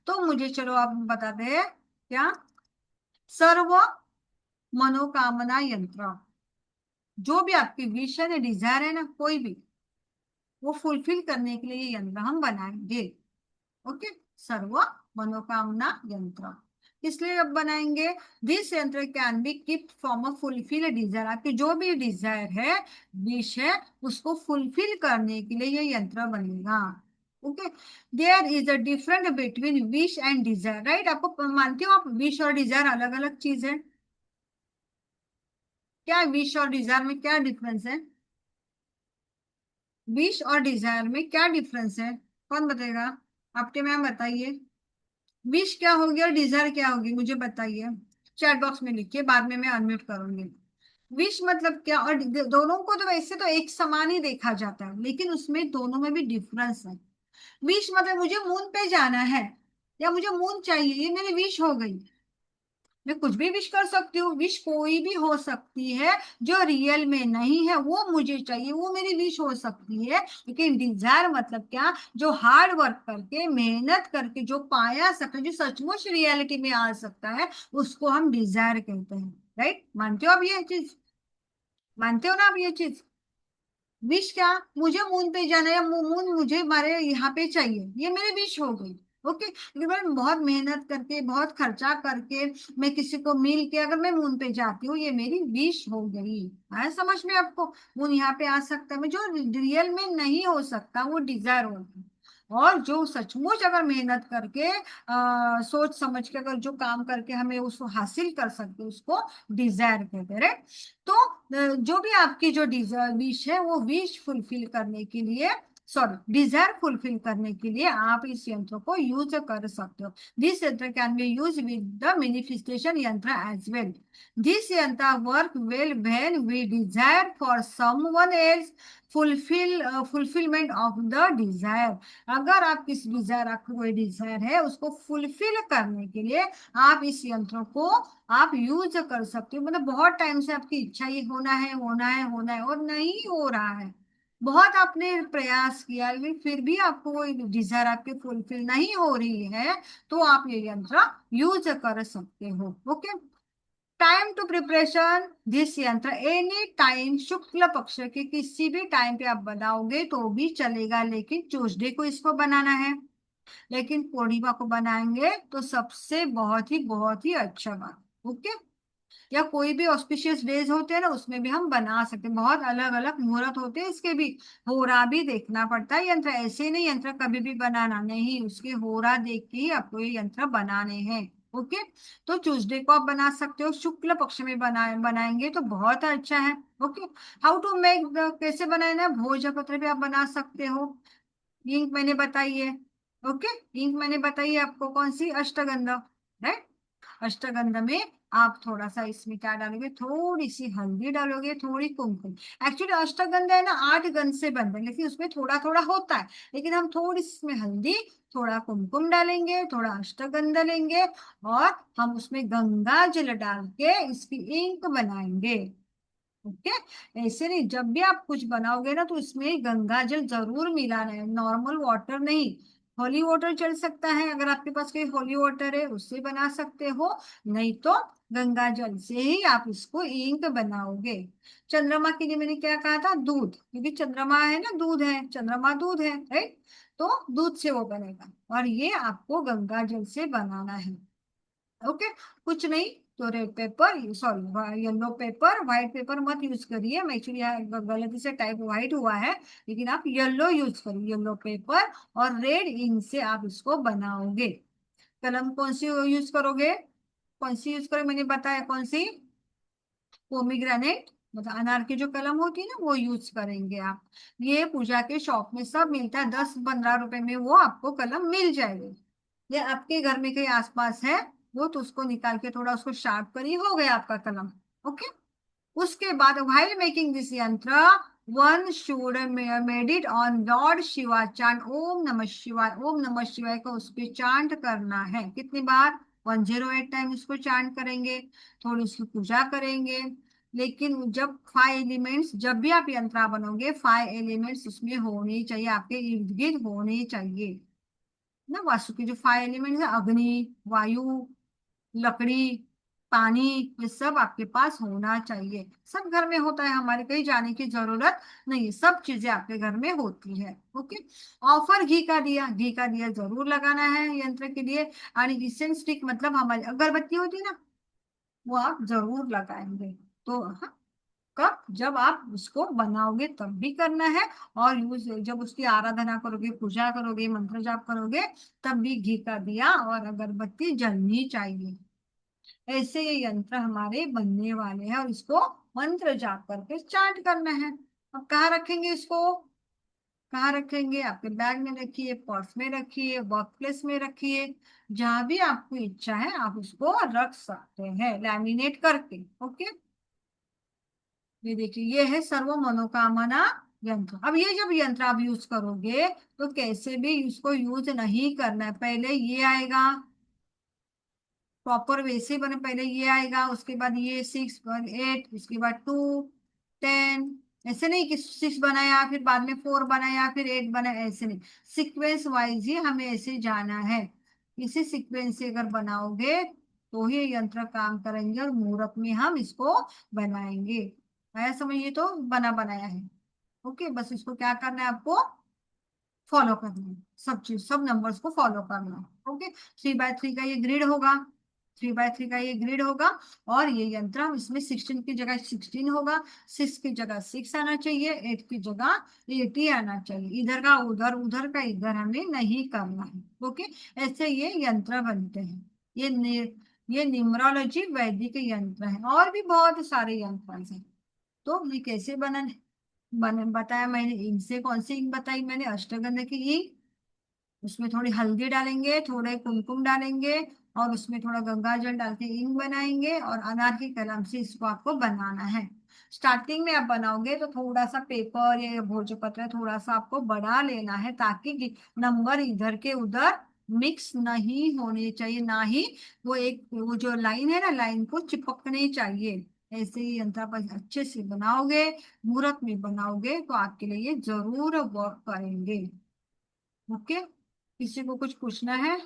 तो मुझे चलो आप बताते हैं क्या? सर्व मनोकामना यंत्र, जो भी आपकी विश है, डिजायर है ना कोई भी, वो फुलफिल करने के लिए ये यंत्र हम बनाएंगे। ओके, सर्व मनोकामना यंत्र इसलिए अब बनाएंगे। This yantra can be kept from a fulfil desire, आपकी जो भी डिजायर है, विश है, उसको फुलफिल करने के लिए ये यंत्र बनेगा। Okay, there is a different between wish and desire, right? आपको मानते हो आप विश और डिजायर अलग अलग चीज है? क्या विश और डिजायर में क्या डिफरेंस है? विश और डिजायर में क्या डिफरेंस है? कौन बताएगा? आपके मैम बताइए। विश क्या होगी और डिजायर क्या होगी, मुझे बताइए। चैट बॉक्स में लिखिए, बाद में मैं अनम्यूट करूंगी। विश मतलब क्या? और दोनों को तो वैसे तो एक समान ही देखा जाता है, लेकिन उसमें दोनों में भी डिफरेंस है। विश मतलब मुझे मून पे जाना है या मुझे मून चाहिए, ये मेरी विश हो गई। मैं कुछ भी विश कर सकती हूँ, विश कोई भी हो सकती है। जो रियल में नहीं है वो मुझे चाहिए, वो मेरी विश हो सकती है। लेकिन डिजायर मतलब क्या? जो हार्ड वर्क करके, मेहनत करके जो पाया सकता है, जो सचमुच रियलिटी में आ सकता है, उसको हम डिजायर कहते हैं। राइट? मानते हो आप ये चीज? मानते हो ना आप ये चीज? विश क्या? मुझे मून पे जाना है, मून मुझे हमारे यहाँ पे चाहिए, ये मेरी विश हो गई। ओके, लेकिन मैं बहुत मेहनत करके, बहुत खर्चा करके, मैं किसी को मिल के अगर मैं मून पे जाती हूँ, ये मेरी विश हो गई। आया समझ में आपको? मून यहाँ पे आ सकता है, जो रियल में नहीं हो सकता वो डिजायर होता है। और जो सचमुच अगर मेहनत करके सोच समझ के अगर जो काम करके हमें उसको हासिल कर सकते हैं, उसको डिजायर कहते हैं right? तो जो भी आपकी जो डिजायर विश है, वो विश फुलफिल करने के लिए, सॉरी, डिजायर फुलफिल करने के लिए आप इस यंत्र को यूज कर सकते हो। This yantra can be use with the manifestation yantra as well. This yantra work well when we desire for someone else fulfilment of the desire. अगर आप किस डिजायर, आपको कोई डिजायर है, उसको फुलफिल करने के लिए आप इस यंत्र को आप यूज कर सकते हो। मतलब बहुत टाइम से आपकी इच्छा ये होना है, होना है, होना है, और नहीं हो रहा है, बहुत आपने प्रयास किया, लेकिन फिर भी आपको वो डिजायर आपके फुलफिल नहीं हो रही है, तो आप ये यंत्र यूज कर सकते हो। Okay, time to preparation this yantra any time, शुक्ल पक्ष के किसी भी टाइम पे आप बनाओगे तो भी चलेगा, लेकिन ट्यूसडे को इसको बनाना है। लेकिन पूर्णिमा को बनाएंगे तो सबसे बहुत ही अच्छा बात। ओके, या कोई भी ऑस्पिशियस डेज होते हैं ना, उसमें भी हम बना सकते हैं। बहुत अलग अलग मुहूर्त होते हैं इसके भी, होरा भी देखना पड़ता है। यंत्र ऐसे नहीं यंत्र कभी भी बनाना नहीं, उसके होरा देख के ही आपको ये यंत्र बनाने हैं। ओके, तो ट्यूसडे को आप बना सकते हो, शुक्ल पक्ष में बनाएंगे तो बहुत अच्छा है। ओके, हाउ टू मेक, कैसे बनाना है, भोजपत्र भी आप बना सकते हो। इंक मैंने बताई है। ओके, इंक मैंने बताई है आपको, कौन सी, अष्टगंधा, राइट। अष्टगंध में आप थोड़ा सा इसमें क्या डालोगे, थोड़ी सी हल्दी डालोगे, थोड़ी कुमकुम। एक्चुअली अष्टगंध है ना 8 गंध से बनता है, लेकिन उसमें थोड़ा थोड़ा होता है, लेकिन हम थोड़ी सी इसमें हल्दी, थोड़ा कुमकुम डालेंगे, थोड़ा अष्टगंध लेंगे, और हम उसमें गंगा जल डाल के इसकी इंक बनाएंगे। ओके, ऐसे नहीं, जब भी आप कुछ बनाओगे ना तो इसमें गंगा जल जरूर मिलाना है, नॉर्मल वाटर नहीं। होली वाटर चल सकता है, अगर आपके पास कोई होली वाटर है उससे बना सकते हो, नहीं तो गंगा जल से ही आप इसको इंक बनाओगे। चंद्रमा के लिए मैंने क्या कहा था, दूध, क्योंकि चंद्रमा है ना, दूध है, चंद्रमा दूध है, राइट। तो दूध से वो बनेगा, और ये आपको गंगा जल से बनाना है। ओके, कुछ नहीं, तो red pepper, sorry yellow paper, white paper मत यूज करिए, मैं एक्चुअली गलती से टाइप व्हाइट हुआ है, लेकिन आप येलो यूज करिए, येलो पेपर और रेड इंक से आप इसको बनाओगे। कलम कौन सी यूज करोगे, कौन सी यूज करोगे, मैंने बताया कौन सी, पोमीग्रेनेट, मतलब अनार की जो कलम होती है ना, वो यूज करेंगे आप। ये पूजा के शॉप में सब मिलता है, 10-15 रुपए में वो आपको कलम मिल जाएगी। ये आपके घर में कहीं आसपास है, वो तो उसको निकाल के थोड़ा उसको शार्प करिए, हो गया आपका कलम। ओके, उसके बाद while making this यंत्र one should made it on lord Shiva chant, Om Namah Shivaya, ओम नमः शिवाय का उस पे चांट करना है। कितनी बार, 108 टाइम इसको चांट करेंगे, थोड़ी उसकी पूजा करेंगे। लेकिन जब 5 एलिमेंट्स, जब भी आप यंत्र बनोगे 5 एलिमेंट्स उसमें होने चाहिए, आपके इर्द गिर्द होने चाहिए ना। वास्तु के जो 5 एलिमेंट्स है, अग्नि, वायु, लकड़ी, पानी, ये सब आपके पास होना चाहिए। सब घर में होता है, हमारे कहीं जाने की जरूरत नहीं है, सब चीजें आपके घर में होती है। ओके, ऑफर घी का दिया, घी का दिया जरूर लगाना है यंत्र के लिए। और इंसेंस स्टिक मतलब हमारी अगरबत्ती होती है ना, वो आप जरूर लगाएंगे। तो हाँ, कब, जब आप उसको बनाओगे तब भी करना है, और यूज जब उसकी आराधना करोगे, पूजा करोगे, मंत्र जाप करोगे, तब भी घी का दिया और अगरबत्ती जलनी चाहिए। ऐसे ये यंत्र हमारे बनने वाले हैं, और इसको मंत्र जाप करके स्टार्ट करना है। अब कहाँ रखेंगे इसको, कहाँ रखेंगे, आपके बैग में रखिए, पर्स में रखिए, वर्क प्लेस में रखिए, जहां भी आपको इच्छा है आप उसको रख सकते हैं लैमिनेट करके। ओके, ये देखिए, ये है सर्व मनोकामना यंत्र। अब ये जब यंत्र आप यूज करोगे तो कैसे भी इसको यूज नहीं करना है, पहले ये आएगा, प्रॉपर वैसे बने, पहले ये आएगा, उसके बाद ये 6 8, उसके बाद 2 10, ऐसे नहीं कि 6 बनाया फिर बाद में 4 बनाया फिर 8 बनाया, ऐसे नहीं, सीक्वेंस वाइज ही हमें ऐसे जाना है। इसी सीक्वेंस से अगर बनाओगे तो ही ये यंत्र काम करेंगे, और मुहूर्त में हम इसको बनाएंगे। आया समझ, ये तो बना बनाया है। ओके, बस इसको क्या करना है आपको, फॉलो करना है, सब चीज सब नंबर्स को फॉलो करना है। ओके, 3 बाय 3 का ये ग्रिड होगा, 3 बाय 3 का ये ग्रिड होगा। और ये यंत्र, इसमें 16 की जगह 16 होगा, 6 की जगह 6 आना चाहिए, 8 की जगह 80 आना चाहिए। इधर का उधर, उधर का इधर हमें नहीं करना है। ओके, ऐसे ये यंत्र बनते हैं। ये ये न्यूमरोलॉजी वैदिक यंत्र है, और भी बहुत सारे यंत्र हैं। तो ये कैसे बताया मैंने। इनसे कौन सी इंक बताई मैंने? अष्टगंध की इंक। उसमें थोड़ी हल्दी डालेंगे, थोड़े कुमकुम डालेंगे, और उसमें थोड़ा गंगा जल डाल के इंक बनाएंगे, और अनार की कलम से इसको आपको बनाना है। स्टार्टिंग में आप बनाओगे तो थोड़ा सा पेपर या भोजपत्र थोड़ा सा आपको बढ़ा लेना है, ताकि नंबर इधर के उधर मिक्स नहीं होने चाहिए, ना ही वो जो लाइन है ना, लाइन को चिपकनी चाहिए। ऐसे ही यंत्र आप अच्छे से बनाओगे, मुहूर्त में बनाओगे, तो आपके लिए ये जरूर वर्क करेंगे। ओके, किसी को कुछ पूछना है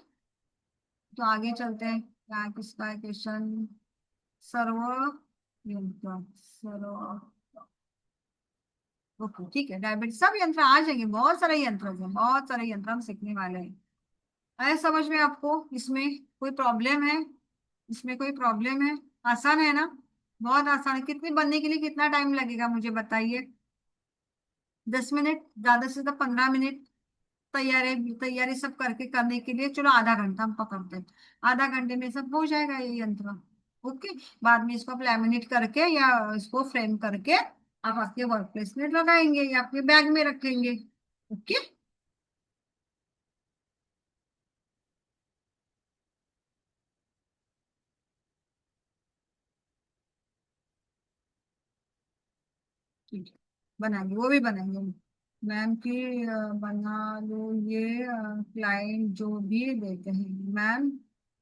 तो आगे चलते हैं। क्या किसका है क्वेश्चन? सर्व यंत्र, सर्व। ओके ठीक है, डायबिटीज सब यंत्र आ जाएंगे, बहुत सारे यंत्र हैं, बहुत सारे यंत्र हम सीखने वाले हैं। आया समझ में आपको? इसमें कोई प्रॉब्लम है? इसमें कोई प्रॉब्लम है? आसान है ना? बहुत आसान है। कितनी बनने के लिए कितना टाइम लगेगा मुझे बताइए? 10 मिनट, ज्यादा से ज्यादा 15 मिनट। तैयारी तैयारी सब करके करने के लिए चलो आधा घंटा हम पकड़ते हैं। आधा घंटे में सब हो जाएगा ये यंत्र। ओके, बाद में इसको आप लैमिनेट करके या इसको फ्रेम करके आप आपके वर्क प्लेस में लगाएंगे या आपके बैग में रखेंगे। ओके, ठीक है, बनाएंगे, वो भी बनाएंगे। मैम की बना लो ये, क्लाइंट जो भी देते हैं मैम,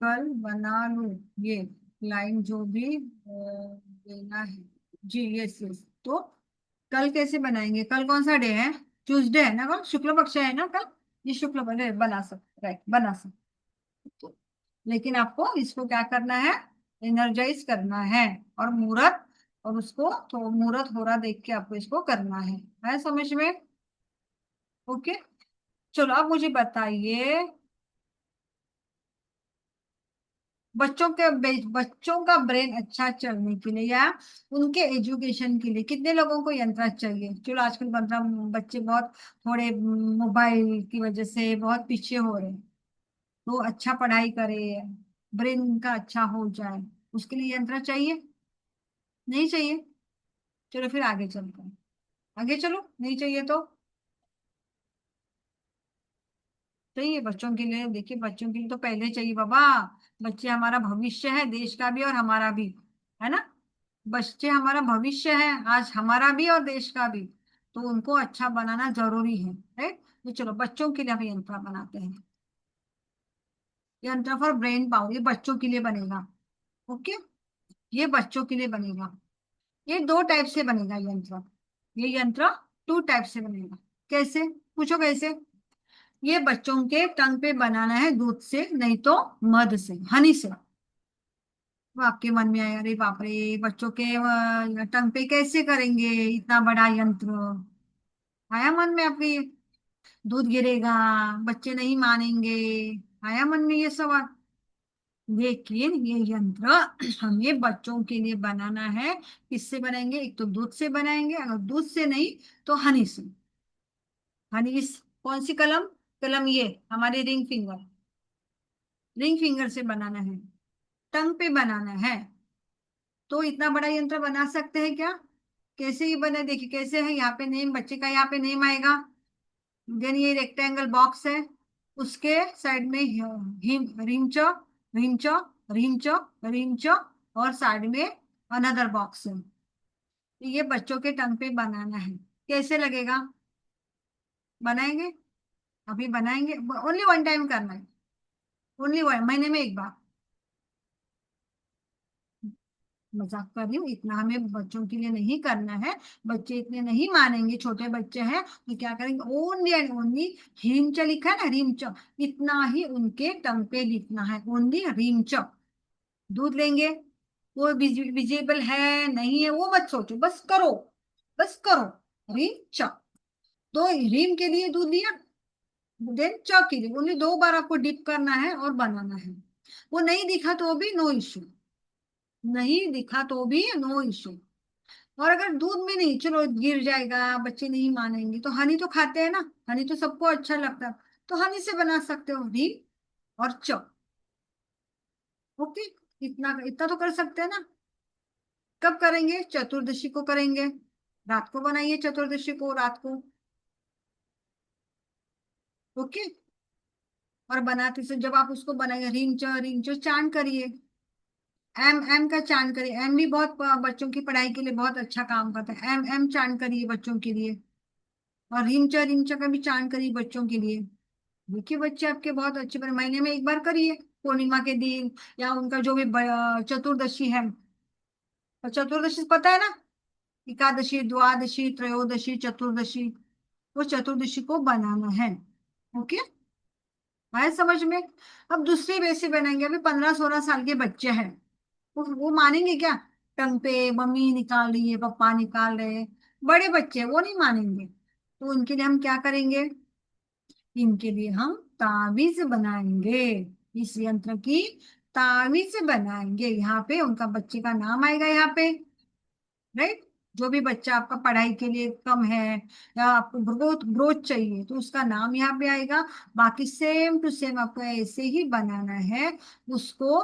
कल बना लो ये, क्लाइंट जो भी देना है। जी यस यस। तो कल कैसे बनाएंगे? कल कौन सा डे है? ट्यूसडे है ना? कल शुक्ल पक्ष है ना कल? ये शुक्ल पक्ष है, बना सकते, राइट, बना सकते। लेकिन आपको इसको क्या करना है? एनर्जाइज करना है, और मुहूर्त, और उसको तो मुहूर्त हो रहा देख के आपको इसको करना है समझ में? ओके, चलो आप मुझे बताइए, बच्चों का ब्रेन अच्छा चलने के लिए या उनके एजुकेशन के लिए कितने लोगों को यंत्र चाहिए? चलो आजकल बच्चे बहुत थोड़े मोबाइल की वजह से बहुत पीछे हो रहे हैं। तो अच्छा पढ़ाई करे, ब्रेन उनका अच्छा हो जाए, उसके लिए यंत्र चाहिए? नहीं चाहिए? चलो फिर आगे चलते हैं। आगे चलो, नहीं चाहिए तो ये बच्चों के लिए, देखिए बच्चों के लिए तो पहले चाहिए बाबा। बच्चे हमारा भविष्य है, देश का भी और हमारा भी, है ना? बच्चे हमारा भविष्य है, आज हमारा भी और देश का भी। तो उनको अच्छा बनाना जरूरी है, राइट? तो चलो बच्चों के लिए हम यंत्र बनाते हैं। यंत्र फॉर ब्रेन पावर, ये बच्चों के लिए बनेगा। ओके, ये बच्चों के लिए बनेगा। ये 2 टाइप से बनेगा यंत्र। ये यंत्र 2 टाइप से बनेगा। कैसे? पूछो कैसे? ये बच्चों के टंग पे बनाना है, दूध से नहीं तो मध से, हनी से। वो आपके मन में आया, अरे बाप रे, बच्चों के टंग पे कैसे करेंगे इतना बड़ा यंत्र? आया मन में आपके ये? दूध गिरेगा, बच्चे नहीं मानेंगे। आया मन में ये सवाल? लेकिन ये यंत्र हमें बच्चों के लिए बनाना है। किससे बनाएंगे? एक तो दूध से बनाएंगे, अगर दूध से नहीं तो हनी से। हनी इस कौन सी कलम? कलम ये हमारी रिंग फिंगर, रिंग फिंगर से बनाना है, टंग पे बनाना है। तो इतना बड़ा यंत्र बना सकते हैं क्या? कैसे ही बने देखिए, कैसे है? यहाँ पे नेम, बच्चे का यहाँ पे नेम आएगा। देन ये रेक्टेंगल बॉक्स है, उसके साइड में रिंच, रिंच, रिंच, रिंच, और साइड में अनदर बॉक्स है। ये बच्चों के टंग पे बनाना है। कैसे लगेगा? बनाएंगे? अभी बनाएंगे, ओनली वन टाइम करना है, ओनली वन, महीने में एक बार। मजाक कर रही हूँ, इतना हमें बच्चों के लिए नहीं करना है। बच्चे इतने नहीं मानेंगे, छोटे बच्चे हैं, तो क्या करेंगे? ओनली एंड ओनली हिमच लिखा है ना, रिमच, इतना ही उनके टंग पे लिखना है, ओनली रिमच। दूध लेंगे, वो विजिबल है नहीं है वो मत सोचो, बस करो, बस करो। रिमच, तो रिम के लिए दूध लिया, देन च के लिए ओनली 2 बार आपको डिप करना है और बनाना है। वो नहीं दिखा तो भी नो इश्यू, नहीं दिखा तो भी नो इश्यू। और अगर दूध में नहीं, चलो गिर जाएगा, बच्चे नहीं मानेंगे, तो हनी तो खाते हैं ना, हनी तो सबको अच्छा लगता है, तो हनी से बना सकते हो री और च। ओके, इतना इतना तो कर सकते हैं ना। कब करेंगे? चतुर्दशी को करेंगे। रात को बनाइए चतुर्दशी को, रात को। ओके। और बनाते से जब आप उसको बनाइए, रिंच चो चांद करिए। एम एम का चांद करिए, एम भी बहुत बच्चों की पढ़ाई के लिए बहुत अच्छा काम करता है, एम एम चांद करिए बच्चों के लिए। और रिंचा का भी चांद करिए बच्चों के लिए। देखिए बच्चे आपके बहुत अच्छे बने, महीने में 1 बार करिए, पूर्णिमा के दिन, या उनका जो भी चतुर्दशी है। और चतुर्दशी पता है ना, एकादशी, द्वादशी, त्रयोदशी, चतुर्दशी, वो चतुर्दशी को बनाना है। ओके, आए समझ में? अब दूसरी बेसिक बनाएंगे। अभी 15-16 साल के बच्चे हैं, वो मानेंगे क्या? टंग पे मम्मी निकाल रही है, पापा निकाल रहे हैं। बड़े बच्चे हैं, वो नहीं मानेंगे। तो उनके लिए हम क्या करेंगे? इनके लिए हम ताबीज बनाएंगे, इस यंत्र की ताबीज बनाएंगे। यहाँ पे उनका बच्चे का नाम आएगा यहाँ पे, राइट? जो भी बच्चा आपका पढ़ाई के लिए कम है, या आपको ग्रोथ ग्रोथ चाहिए, तो उसका नाम यहाँ पे आएगा। बाकी सेम टू सेम आपको ऐसे ही बनाना है उसको।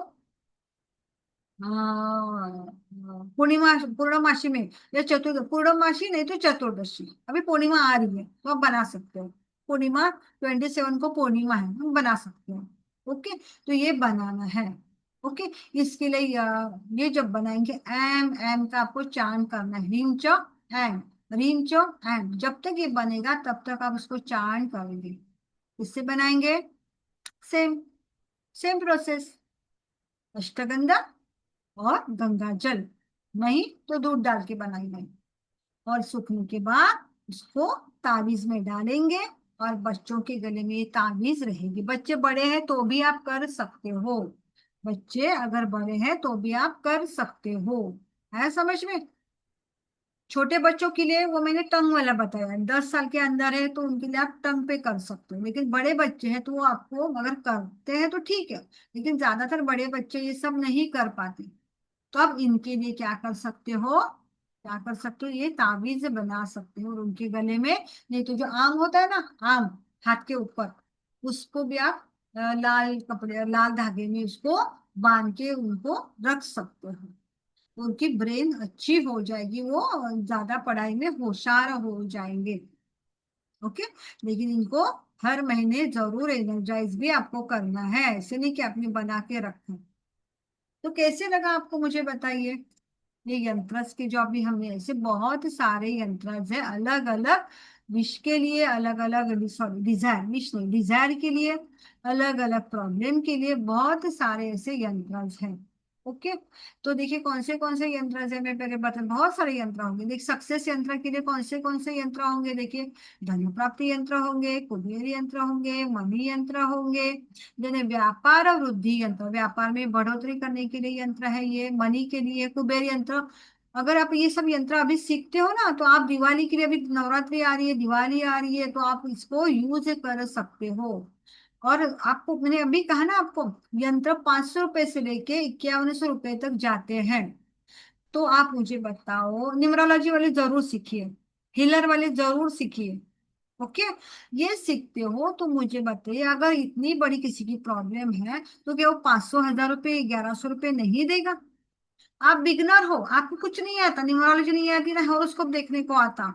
पूर्णिमा, पूर्णमासी में, या पूर्णमासी नहीं तो चतुर्दशी, अभी पूर्णिमा आ रही है तो आप बना सकते हो। पूर्णिमा 27 को पूर्णिमा है, हम बना सकते हो। ओके, तो ये बनाना है। ओके, इसके लिए ये जब बनाएंगे, एम एम का आपको चांद करना है, एम रिंचो एम, जब तक ये बनेगा तब तक आप उसको चांद करेंगे। इससे बनाएंगे, सेम सेम प्रोसेस, अष्टगंधा और गंगा जल, नहीं तो दूध डाल के बनाएंगे। और सूखने के बाद उसको ताबीज में डालेंगे, और बच्चों के गले में ये ताबीज रहेगी। बच्चे बड़े हैं तो भी आप कर सकते हो, बच्चे अगर बड़े हैं तो भी आप कर सकते हो, है समझ में? छोटे बच्चों के लिए वो मैंने टंग वाला बताया, 10 साल के अंदर है तो उनके लिए आप टंग पे कर सकते हो। लेकिन बड़े बच्चे हैं तो वो आपको अगर करते हैं तो ठीक है, लेकिन ज्यादातर बड़े बच्चे ये सब नहीं कर पाते। तो आप इनके लिए क्या कर सकते हो? क्या कर सकते हो? ये ताबीज बना सकते हो और उनके गले में, नहीं तो जो आम होता है ना, आम हाथ के ऊपर, उसको भी आप लाल कपड़े, लाल धागे में उसको बांध के उनको रख सकते हो। उनकी ब्रेन अच्छी हो जाएगी, वो ज्यादा पढ़ाई में होशियार हो जाएंगे। ओके, लेकिन इनको हर महीने जरूर एनर्जाइज भी आपको करना है, ऐसे नहीं कि आपने बना के रखा। तो कैसे लगा आपको, मुझे बताइए। ये यंत्रस के जो अभी हमने, ऐसे बहुत सारे यंत्रस है अलग अलग विश के लिए, अलग अलग, सॉरी डिजायर, विश नहीं, डिजायर के लिए, अलग अलग प्रॉब्लम के लिए, बहुत सारे ऐसे यंत्रस हैं। ओके, तो देखिए कौन से यंत्र है, मैं पहले बता, बहुत सारे यंत्र होंगे। देखिए सक्सेस यंत्र के लिए कौन से यंत्र होंगे, देखिए धन प्राप्ति यंत्र होंगे, कुबेर यंत्र होंगे, मनी यंत्र होंगे। जैसे व्यापार और वृद्धि यंत्र, व्यापार में बढ़ोतरी करने के लिए यंत्र है ये, मनी के लिए कुबेर यंत्र। अगर आप ये सब यंत्र अभी सीखते हो ना, तो आप दिवाली के लिए, अभी नवरात्रि आ रही है, दिवाली आ रही है, तो आप इसको यूज कर सकते हो। और आपको मैंने अभी कहा ना आपको, यंत्र 500 रुपए से लेके 5100 रुपए तक जाते हैं। तो आप मुझे बताओ, न्यूमरोलॉजी वाले जरूर सीखिए, हीलर वाले जरूर सीखिए। ओके, ये सीखते हो तो मुझे बताइए, अगर इतनी बड़ी किसी की प्रॉब्लम है, तो क्या वो 500 1000 रुपये 1100 रुपये नहीं देगा? आप बिगनर हो, आपको कुछ नहीं आता, न्यूमरोलॉजी नहीं आती, ना हॉरोस्कोप देखने को आता,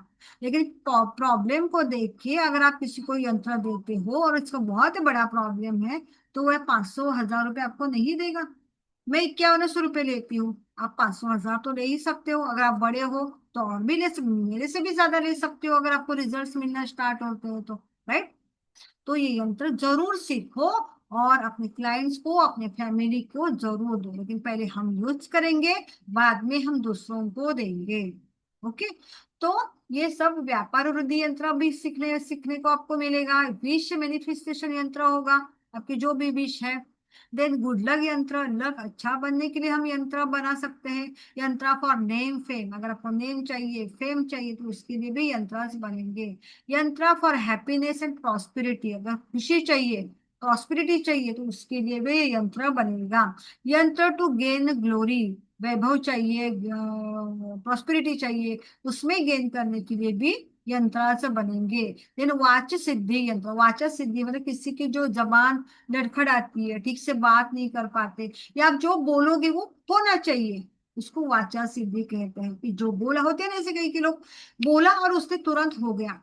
लेकिन प्रॉब्लम को देख के अगर आप किसी को यंत्र देते हो और इसका बहुत बड़ा प्रॉब्लम है, तो वह 500 1000 रुपये आपको नहीं देगा। मैं 5100 रुपये लेती हूँ, आप 500 1000 तो ले ही सकते हो। अगर आप बड़े हो तो और भी ले सकते, मेरे से भी ज्यादा ले सकते हो अगर आपको रिजल्ट्स मिलना स्टार्ट होते हो तो, राइट? तो ये यंत्र जरूर सीखो, और अपने क्लाइंट्स को, अपने फैमिली को जरूर दो, लेकिन पहले हम यूज करेंगे, बाद में हम दूसरों को देंगे। ओके, तो ये सब व्यापार वृद्धि यंत्र भी सीखने सीखने को आपको मिलेगा। विश मैनिफेस्टेशन यंत्र होगा, आपकी जो भी विश है। देन गुड लक यंत्र, लक अच्छा बनने के लिए हम यंत्र बना सकते हैं। यंत्र फॉर नेम फेम, अगर आपको नेम चाहिए, फेम चाहिए, तो उसके लिए भी यंत्र बनेंगे। यंत्र फॉर हैप्पीनेस एंड प्रॉस्पेरिटी, अगर खुशी चाहिए, प्रॉस्पेरिटी चाहिए, तो उसके लिए भी यंत्र बनेगा। यंत्र टू गेन ग्लोरी, वैभव चाहिए, प्रॉस्पेरिटी चाहिए, उसमें गेन करने के लिए भी यंत्र बनेंगे। देन वाच सिद्धि यंत्र, वाचा सिद्धि मतलब किसी की जो जबान लड़खड़ाती है, ठीक से बात नहीं कर पाते, या आप जो बोलोगे वो होना चाहिए, उसको वाचा सिद्धि कहते हैं। कि जो बोला, होते हैं ना ऐसे कई के लोग, बोला और उससे तुरंत हो गया,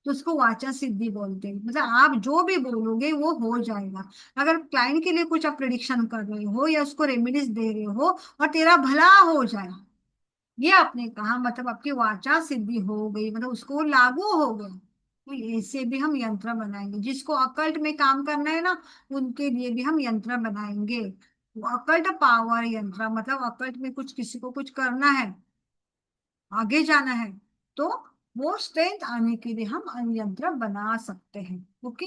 तो उसको वाचा सिद्धि बोलते हैं। मतलब आप जो भी बोलोगे वो हो जाएगा। अगर क्लाइंट के लिए कुछ आप प्रिडिक्शन कर रहे हो या उसको रेमेडीज दे रहे हो और तेरा भला हो जाए, ये आपने कहा, मतलब आपकी वाचा सिद्धि हो गई, मतलब उसको लागू हो गया, तो ऐसे भी हम यंत्र बनाएंगे। जिसको अकल्ट में काम करना है ना, उनके लिए भी हम यंत्र बनाएंगे। अकल्ट पावर यंत्र, मतलब अकल्ट में कुछ, किसी को कुछ करना है, आगे जाना है, तो वो स्ट्रेंथ आने के लिए हम यंत्र बना सकते हैं। ओके,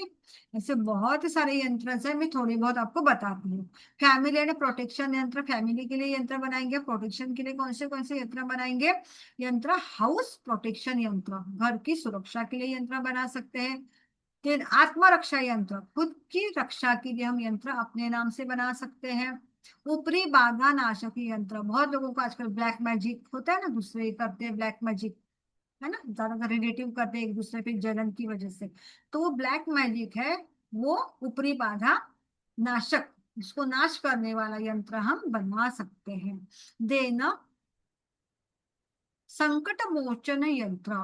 ऐसे बहुत सारे यंत्र हैं, मैं थोड़ी बहुत आपको बताती हूँ। फैमिली एंड प्रोटेक्शन यंत्र, फैमिली के लिए यंत्र बनाएंगे। प्रोटेक्शन के लिए कौन से यंत्र बनाएंगे? यंत्र हाउस प्रोटेक्शन यंत्र, घर की सुरक्षा के लिए यंत्र बना सकते हैं। फिर आत्मरक्षा यंत्र, खुद की रक्षा के लिए हम यंत्र अपने नाम से बना सकते हैं। ऊपरी बाधा नाशक यंत्र, बहुत लोगों को आजकल ब्लैक मैजिक होता है ना, दूसरे करते हैं ब्लैक मैजिक, है ना, ज्यादातर रिलेटिव करते हैं एक दूसरे पे जलन की वजह से, तो वो ब्लैक मैजिक है। वो ऊपरी बाधा नाशक, उसको नाश करने वाला यंत्र हम बना सकते हैं। देन संकट मोचन यंत्र,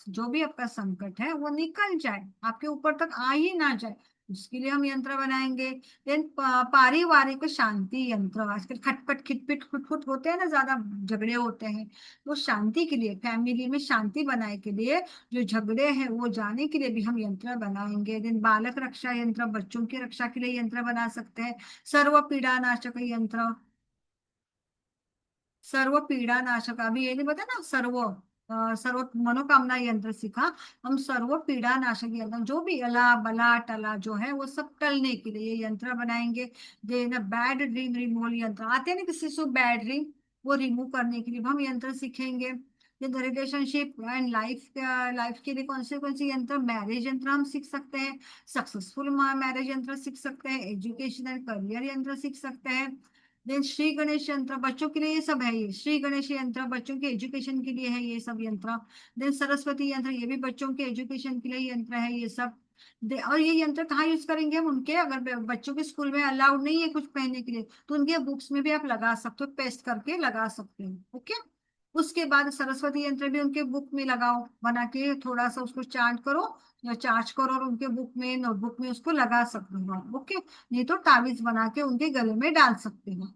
जो भी आपका संकट है वो निकल जाए, आपके ऊपर तक आ ही ना जाए, उसके लिए हम यंत्र बनाएंगे। देन पारिवारिक शांति यंत्र, आजकल खटपट खिटपिट खुटखुट होते हैं ना, ज्यादा झगड़े होते हैं, वो शांति के लिए, फैमिली में शांति बनाए के लिए, जो झगड़े हैं वो जाने के लिए भी हम यंत्र बनाएंगे। देन बालक रक्षा यंत्र, बच्चों की रक्षा के लिए यंत्र बना सकते हैं। सर्व पीड़ा नाशक यंत्र, सर्व पीड़ा नाशक, अभी ये नहीं पता ना, सर्व मनोकामना यंत्र सीखा, हम सर्व पीड़ा नाशक यंत्र, जो भी अला बला टला जो है वो सब टलने के लिए ये यंत्र बनाएंगे। देन बैड ड्रीम रिमूवल यंत्र, आते हैं ना किसी से बैड ड्रीम, वो रिमूव करने के लिए भी हम यंत्र सीखेंगे। Then relationship and life, life के लिए कौन से यंत्र? मैरिज यंत्र हम सीख सकते हैं, सक्सेसफुल मैरिज यंत्र सीख सकते हैं, एजुकेशन एंड करियर यंत्र सीख सकते हैं। देन श्री गणेश यंत्र, बच्चों के लिए ये सब है, ये श्री गणेश यंत्र बच्चों के एजुकेशन के लिए है ये सब यंत्र। देन सरस्वती यंत्र, ये भी बच्चों के एजुकेशन के लिए यंत्र है ये सब। और ये यंत्र कहाँ यूज करेंगे हम? उनके, अगर बच्चों के स्कूल में अलाउड नहीं है कुछ पहनने के लिए, तो उनके बुक्स में भी आप लगा सकते हो, पेस्ट करके लगा सकते हो। ओके, उसके बाद सरस्वती यंत्र भी उनके बुक में लगाओ, बना के थोड़ा सा उसको चार्ट करो या चार्ज करो, और उनके बुक में, नोटबुक में उसको लगा सकते हो। ओके, नहीं तो ताबीज बना के उनके गले में डाल सकते हो।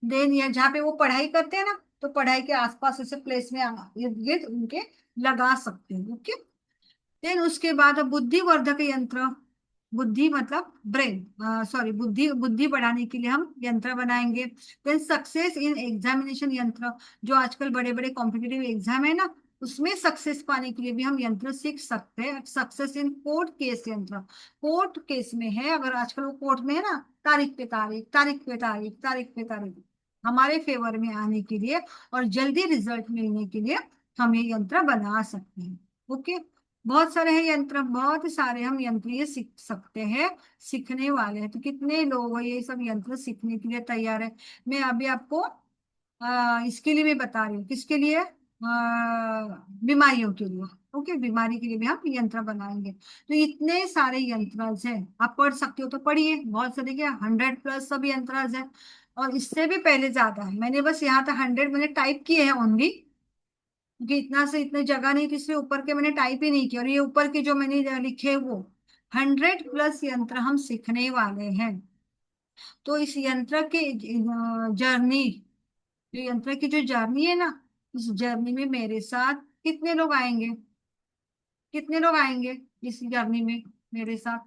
देन ये जहाँ पे वो पढ़ाई करते हैं ना, तो पढ़ाई के आसपास ऐसे प्लेस में इर्द गिर्द उनके लगा सकते हो। ओके, देन उसके बाद बुद्धिवर्धक यंत्र, बुद्धि मतलब ब्रेन, सॉरी, बुद्धि बुद्धि बढ़ाने के लिए हम यंत्र बनाएंगे। देन सक्सेस इन एग्जामिनेशन यंत्र, जो आजकल बड़े बड़े कॉम्पिटिटिव एग्जाम है ना, उसमें सक्सेस पाने के लिए भी हम यंत्र सीख सकते हैं। सक्सेस इन कोर्ट केस यंत्र, कोर्ट केस में है, अगर आजकल वो कोर्ट में है ना, तारीख पे तारीख, तारीख पे तारीख, तारीख पे तारीख, हमारे फेवर में आने के लिए और जल्दी रिजल्ट मिलने के लिए हम ये यंत्र बना सकते हैं। ओके, बहुत सारे हैं यंत्र, बहुत सारे हम यंत्र ये सीख सकते हैं, सीखने वाले हैं। तो कितने लोग हैं ये सब यंत्र सीखने के लिए तैयार है? मैं अभी आपको इसके लिए भी बता रही हूँ, किसके लिए? बीमारियों के लिए। ओके, बीमारी के लिए भी हम यंत्र बनाएंगे। तो इतने सारे यंत्र हैं, आप पढ़ सकते हो तो पढ़िए, बहुत सारे, क्या 100+ सब यंत्र हैं, और इससे भी पहले ज्यादा है। मैंने बस यहाँ तक 100 मैंने टाइप किए हैं ओनली, क्योंकि इतना से इतने जगह नहीं थी, इसलिए ऊपर के मैंने टाइप ही नहीं किया, और ये ऊपर के जो मैंने लिखे वो 100+ यंत्र हम सीखने वाले हैं। तो इस यंत्र के जर्नी, जो यंत्र की जो जर्नी है ना, इस जर्नी में मेरे साथ कितने लोग आएंगे? कितने लोग आएंगे इस जर्नी में मेरे साथ?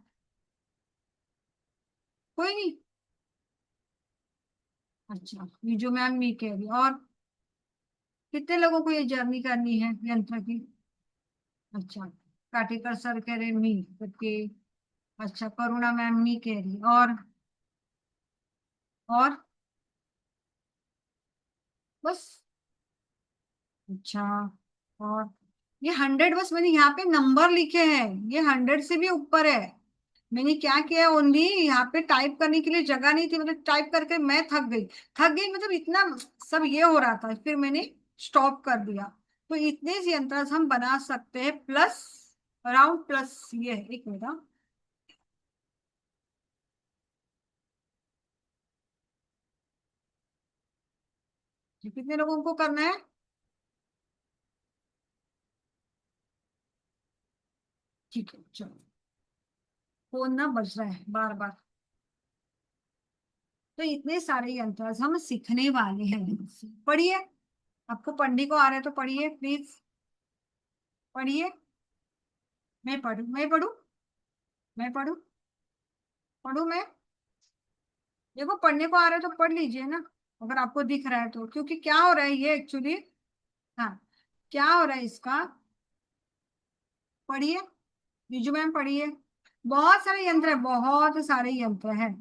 कोई नहीं? अच्छा, ये जो मैम नहीं कह रही, और कितने लोगों को ये जर्नी करनी है यंत्र की? अच्छा, काटेकर सर कह रहे मी, ओके। अच्छा, करुणा मैम नहीं कह रही, और और बस। अच्छा। और ये 100, बस मैंने यहाँ पे नंबर लिखे हैं, ये 100 से भी ऊपर है। मैंने क्या किया, ओनली यहाँ पे टाइप करने के लिए जगह नहीं थी, मतलब टाइप करके मैं थक गई। थक गई मतलब इतना सब ये हो रहा था, फिर मैंने स्टॉप कर दिया। तो इतने यंत्र हम बना सकते हैं, प्लस अराउंड प्लस ये एक मिनट हाँ। ये कितने लोगों को करना है? ठीक है चलो। फोन ना बज रहा है बार बार। तो इतने सारे यंत्र हम सीखने वाले हैं। पढ़िए। आपको पढ़ने को आ रहा है तो पढ़िए प्लीज। पढ़िए। मैं पढ़ू। मैं पढ़ू। पढ़ू मैं। देखो पढ़ने को आ रहा है तो पढ़ लीजिए ना, अगर आपको दिख रहा है तो, क्योंकि क्या हो रहा है ये एक्चुअली। हाँ। क्या हो रहा है इसका। पढ़िए। रिजू मैम पढ़िए। बहुत सारे यंत्र है, बहुत सारे यंत्र हैं।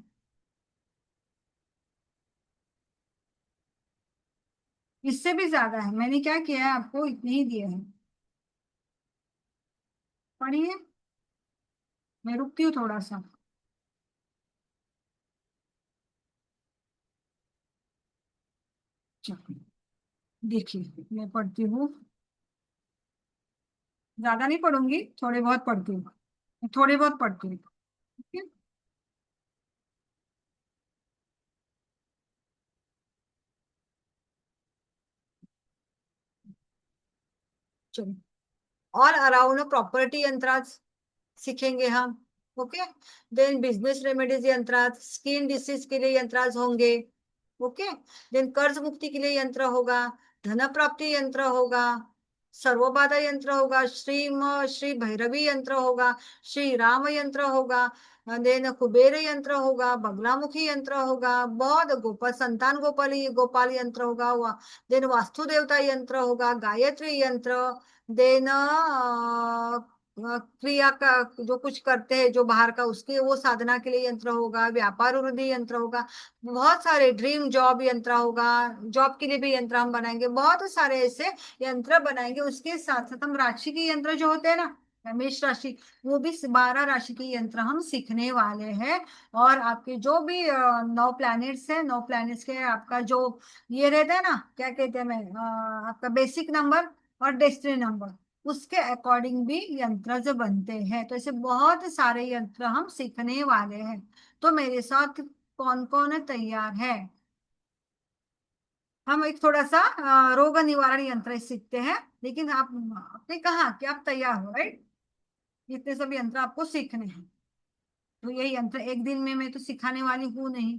इससे भी ज्यादा है, मैंने क्या किया है आपको इतने ही दिए हैं। पढ़िए। मैं रुकती हूँ थोड़ा सा। चलो, देखिए मैं पढ़ती हूँ। ज्यादा नहीं पढ़ूंगी, थोड़े बहुत पढ़ती हूँ। थोड़े बहुत पढ़ती हूँ। ठीक है? चलो। और अराउंड प्रॉपर्टी यंत्राज सीखेंगे हम। Okay. Then business remedies yantras, skin disease के लिए यंत्राज होंगे। ओके। देन कर्ज मुक्ति के लिए यंत्र होगा। धन प्राप्ति यंत्र होगा। सर्वबाधा यंत्र होगा। श्री भैरवी यंत्र होगा। श्री राम यंत्र होगा। देन कुबेर यंत्र होगा। बगलामुखी यंत्र होगा। बहुत गोपाल संतान गोपाली गोपाल यंत्र होगा। देन वास्तु देवता यंत्र होगा। गायत्री यंत्र। देन क्रिया का जो कुछ करते हैं जो बाहर का, उसके वो साधना के लिए यंत्र होगा। व्यापार वृद्धि यंत्र होगा। बहुत सारे ड्रीम जॉब यंत्र होगा। जॉब के लिए भी यंत्र हम बनाएंगे, बहुत सारे ऐसे यंत्र बनाएंगे। उसके साथ साथ हम राशि के यंत्र जो होते हैं ना, रमेश राशि, वो भी 12 राशि के यंत्र हम सीखने वाले हैं। और आपके जो भी 9 प्लैनेट्स है, 9 प्लैनेट्स के आपका जो ये रहता है ना, क्या कहते हैं मैं, आपका बेसिक नंबर और डेस्टिनी नंबर, उसके अकॉर्डिंग भी यंत्र जो बनते हैं। तो ऐसे बहुत सारे यंत्र हम सीखने वाले हैं। तो मेरे साथ कौन कौन तैयार है? हम एक थोड़ा सा रोग निवारण यंत्र सीखते हैं, लेकिन आप आपने कहा कि आप तैयार हो, राइट? इतने सब यंत्र आपको सीखने हैं। तो ये यंत्र एक दिन में मैं तो सिखाने वाली हूँ नहीं।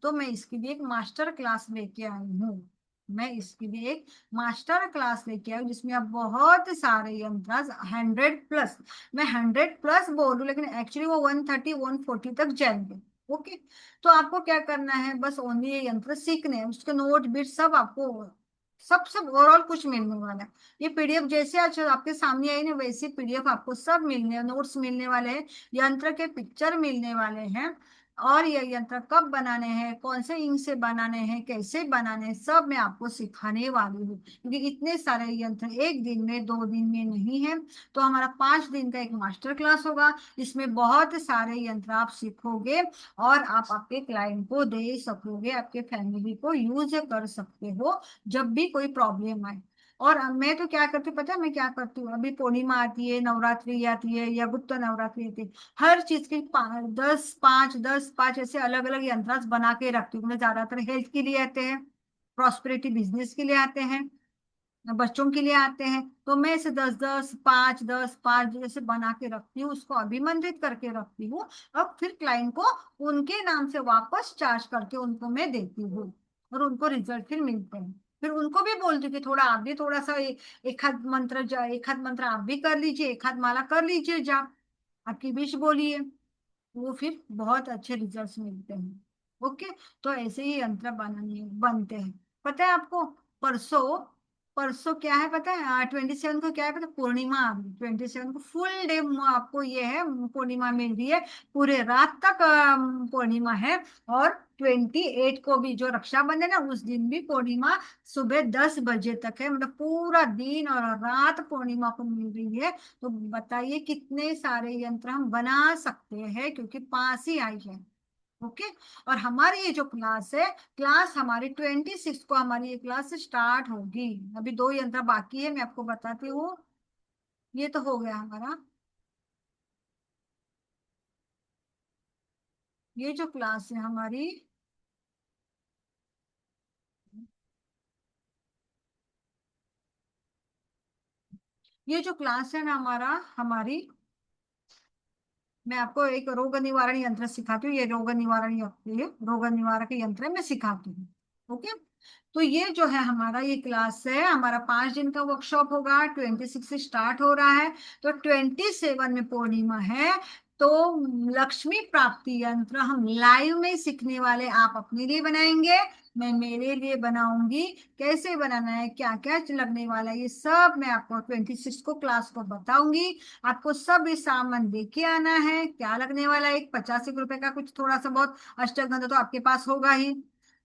तो मैं इसके लिए एक मास्टर क्लास लेके आई हूँ। मैं इसके लिए एक मास्टर क्लास लेके आई हूँ, जिसमें आप बहुत सारे यंत्र, 100 प्लस, मैं 100 प्लस बोलूँ लेकिन एक्चुअली वो 130 140 तक जाएंगे। ओके। तो आपको क्या करना है, बस ओनली ये यंत्र सीखने हैं, उसके नोट बिट सब आपको, सब ओवरऑल कुछ मिलने वाला है। ये पीडीएफ जैसे आज आपके सामने आई ना, वैसे पीडीएफ आपको सब मिलने, नोट्स मिलने वाले हैं, यंत्र के पिक्चर मिलने वाले हैं। और ये यंत्र कब बनाने हैं, कौन से इंक से बनाने हैं, कैसे बनाने हैं, सब मैं आपको सिखाने वाली हूँ, क्योंकि इतने सारे यंत्र एक दिन में 2 दिन में नहीं है। तो हमारा 5 दिन का एक मास्टर क्लास होगा, इसमें बहुत सारे यंत्र आप सीखोगे और आप आपके क्लाइंट को दे सकोगे, आपके फैमिली को यूज कर सकते हो जब भी कोई प्रॉब्लम आए। और मैं तो क्या करती हूँ पता है, मैं क्या करती हूँ, अभी पूर्णिमा आती है, नवरात्रि आती है या गुप्त नवरात्रि आती है, हर चीज के 10 5 ऐसे अलग अलग यंत्रास बना के रखती हूँ। मैं ज्यादातर हेल्थ के लिए आते हैं, प्रॉस्पेरिटी बिजनेस के लिए आते हैं, बच्चों के लिए आते हैं। तो मैं इसे 10 10 5 10 5 जैसे बना के रखती हूँ, उसको अभिमंत्रित करके रखती हूँ। अब फिर क्लाइंट को उनके नाम से वापस चार्ज करके उनको मैं देती हूँ, और उनको रिजल्ट फिर मिलते हैं। फिर उनको भी बोलती हूँ कि थोड़ा आप भी थोड़ा सा एक हाथ मंत्र आप भी कर लीजिए, एक हाथ माला कर लीजिए, जाप आपकी विश बोलिए, वो फिर बहुत अच्छे रिजल्ट्स मिलते हैं। ओके। तो ऐसे ही यंत्र बनते हैं। पता है आपको, परसों परसों क्या है पता है, 27 को क्या है पता है? पूर्णिमा आ रही है। 27 को फुल डे आपको ये है, पूर्णिमा मिल रही है, पूरे रात तक पूर्णिमा है। और 28 को भी जो रक्षाबंधन है उस दिन भी पूर्णिमा सुबह 10 बजे तक है, मतलब पूरा दिन और रात पूर्णिमा को मिल रही है। तो बताइए कितने सारे यंत्र हम बना सकते हैं, क्योंकि पास ही आई है। ओके। और हमारी ये जो क्लास है, क्लास हमारी 26 को हमारी ये क्लास स्टार्ट होगी। अभी 2 यंत्र बाकी है, मैं आपको बताती हूँ। ये तो हो गया हमारा, ये जो क्लास है हमारी, ये जो क्लास है ना हमारा हमारी, मैं आपको एक रोग निवारण यंत्र सिखाती हूँ। ये रोग निवारण यंत्र, ये रोग निवारक यंत्र है, मैं सिखाती हूँ। ओके। तो ये जो है हमारा ये क्लास है, हमारा 5 दिन का वर्कशॉप होगा। 26 से स्टार्ट हो रहा है, तो 27 में पूर्णिमा है। तो लक्ष्मी प्राप्ति यंत्र हम लाइव में सीखने वाले, आप अपने लिए बनाएंगे, मैं मेरे लिए बनाऊंगी। कैसे बनाना है, क्या क्या लगने वाला है, ये सब मैं आपको 26 को क्लास को बताऊंगी। आपको सब ये सामान लेके आना है। क्या लगने वाला है, एक 85 रुपए का कुछ थोड़ा सा बहुत अष्टगंध तो आपके पास होगा ही।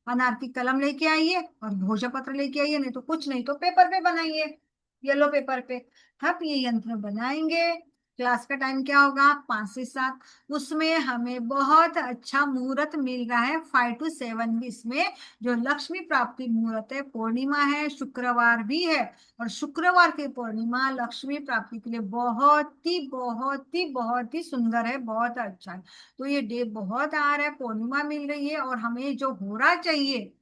अनार की कलम लेके आइए और भोजन पत्र लेके आइए, नहीं तो कुछ नहीं तो पेपर पे बनाइए, येलो पेपर पे। हम ये यंत्र बनाएंगे। क्लास का टाइम क्या होगा, 5 से 7। उसमें हमें बहुत अच्छा मुहूर्त मिल रहा है, 5 to 7 भी इसमें। जो लक्ष्मी प्राप्ति मुहूर्त है, पूर्णिमा है, शुक्रवार भी है। और शुक्रवार की पूर्णिमा लक्ष्मी प्राप्ति के लिए बहुत ही बहुत ही बहुत ही सुंदर है, बहुत अच्छा है। तो ये डे बहुत आ रहा है, पूर्णिमा मिल रही है, और हमें जो हो रहा चाहिए,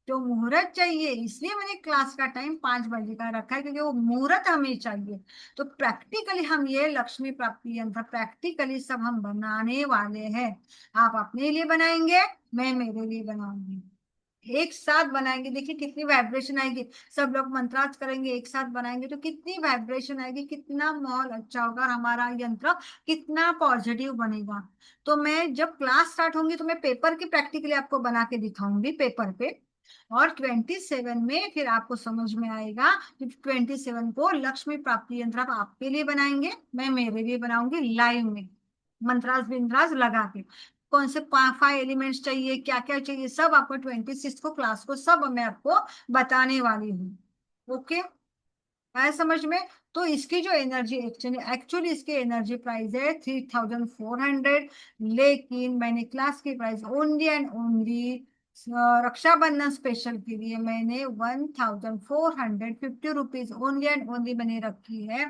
जो मुहूर्त चाहिए, इसलिए मैंने क्लास का टाइम 5 बजे का रखा है, क्योंकि वो मुहूर्त हमें चाहिए। तो प्रैक्टिकली हम ये लक्ष्मी प्राप्ति यंत्र प्रैक्टिकली सब हम बनाने वाले हैं। आप अपने लिए बनाएंगे, मैं मेरे लिए बनाऊंगी, एक साथ बनाएंगे। देखिए कितनी वाइब्रेशन आएगी, सब लोग मंत्रार्थ करेंगे, एक साथ बनाएंगे तो कितनी वाइब्रेशन आएगी, कितना माहौल अच्छा होगा, और हमारा यंत्र कितना पॉजिटिव बनेगा। तो मैं जब क्लास स्टार्ट होंगी तो मैं पेपर की प्रैक्टिकली आपको बना के दिखाऊंगी पेपर पे। और 27 में फिर आपको समझ में आएगा कि 27 को लक्ष्मी प्राप्ति यंत्र आप आपके लिए बनाएंगे, मैं मेरे लिए बनाऊंगी लाइव में, मंत्रास बिंद्रास लगा के। कौन से 5 एलिमेंट्स चाहिए, क्या क्या चाहिए, सब आपको 26 को क्लास को सब मैं आपको बताने वाली हूँ। ओके, आया समझ में। तो इसकी जो एनर्जी एक्चुअली एक्चुअली इसकी एनर्जी प्राइस है 3400, लेकिन मैंने क्लास की price only and only Rakshabandhan special के लिए मैंने 1450 रुपीज ओनली एंड ओनली मैंने रखी है,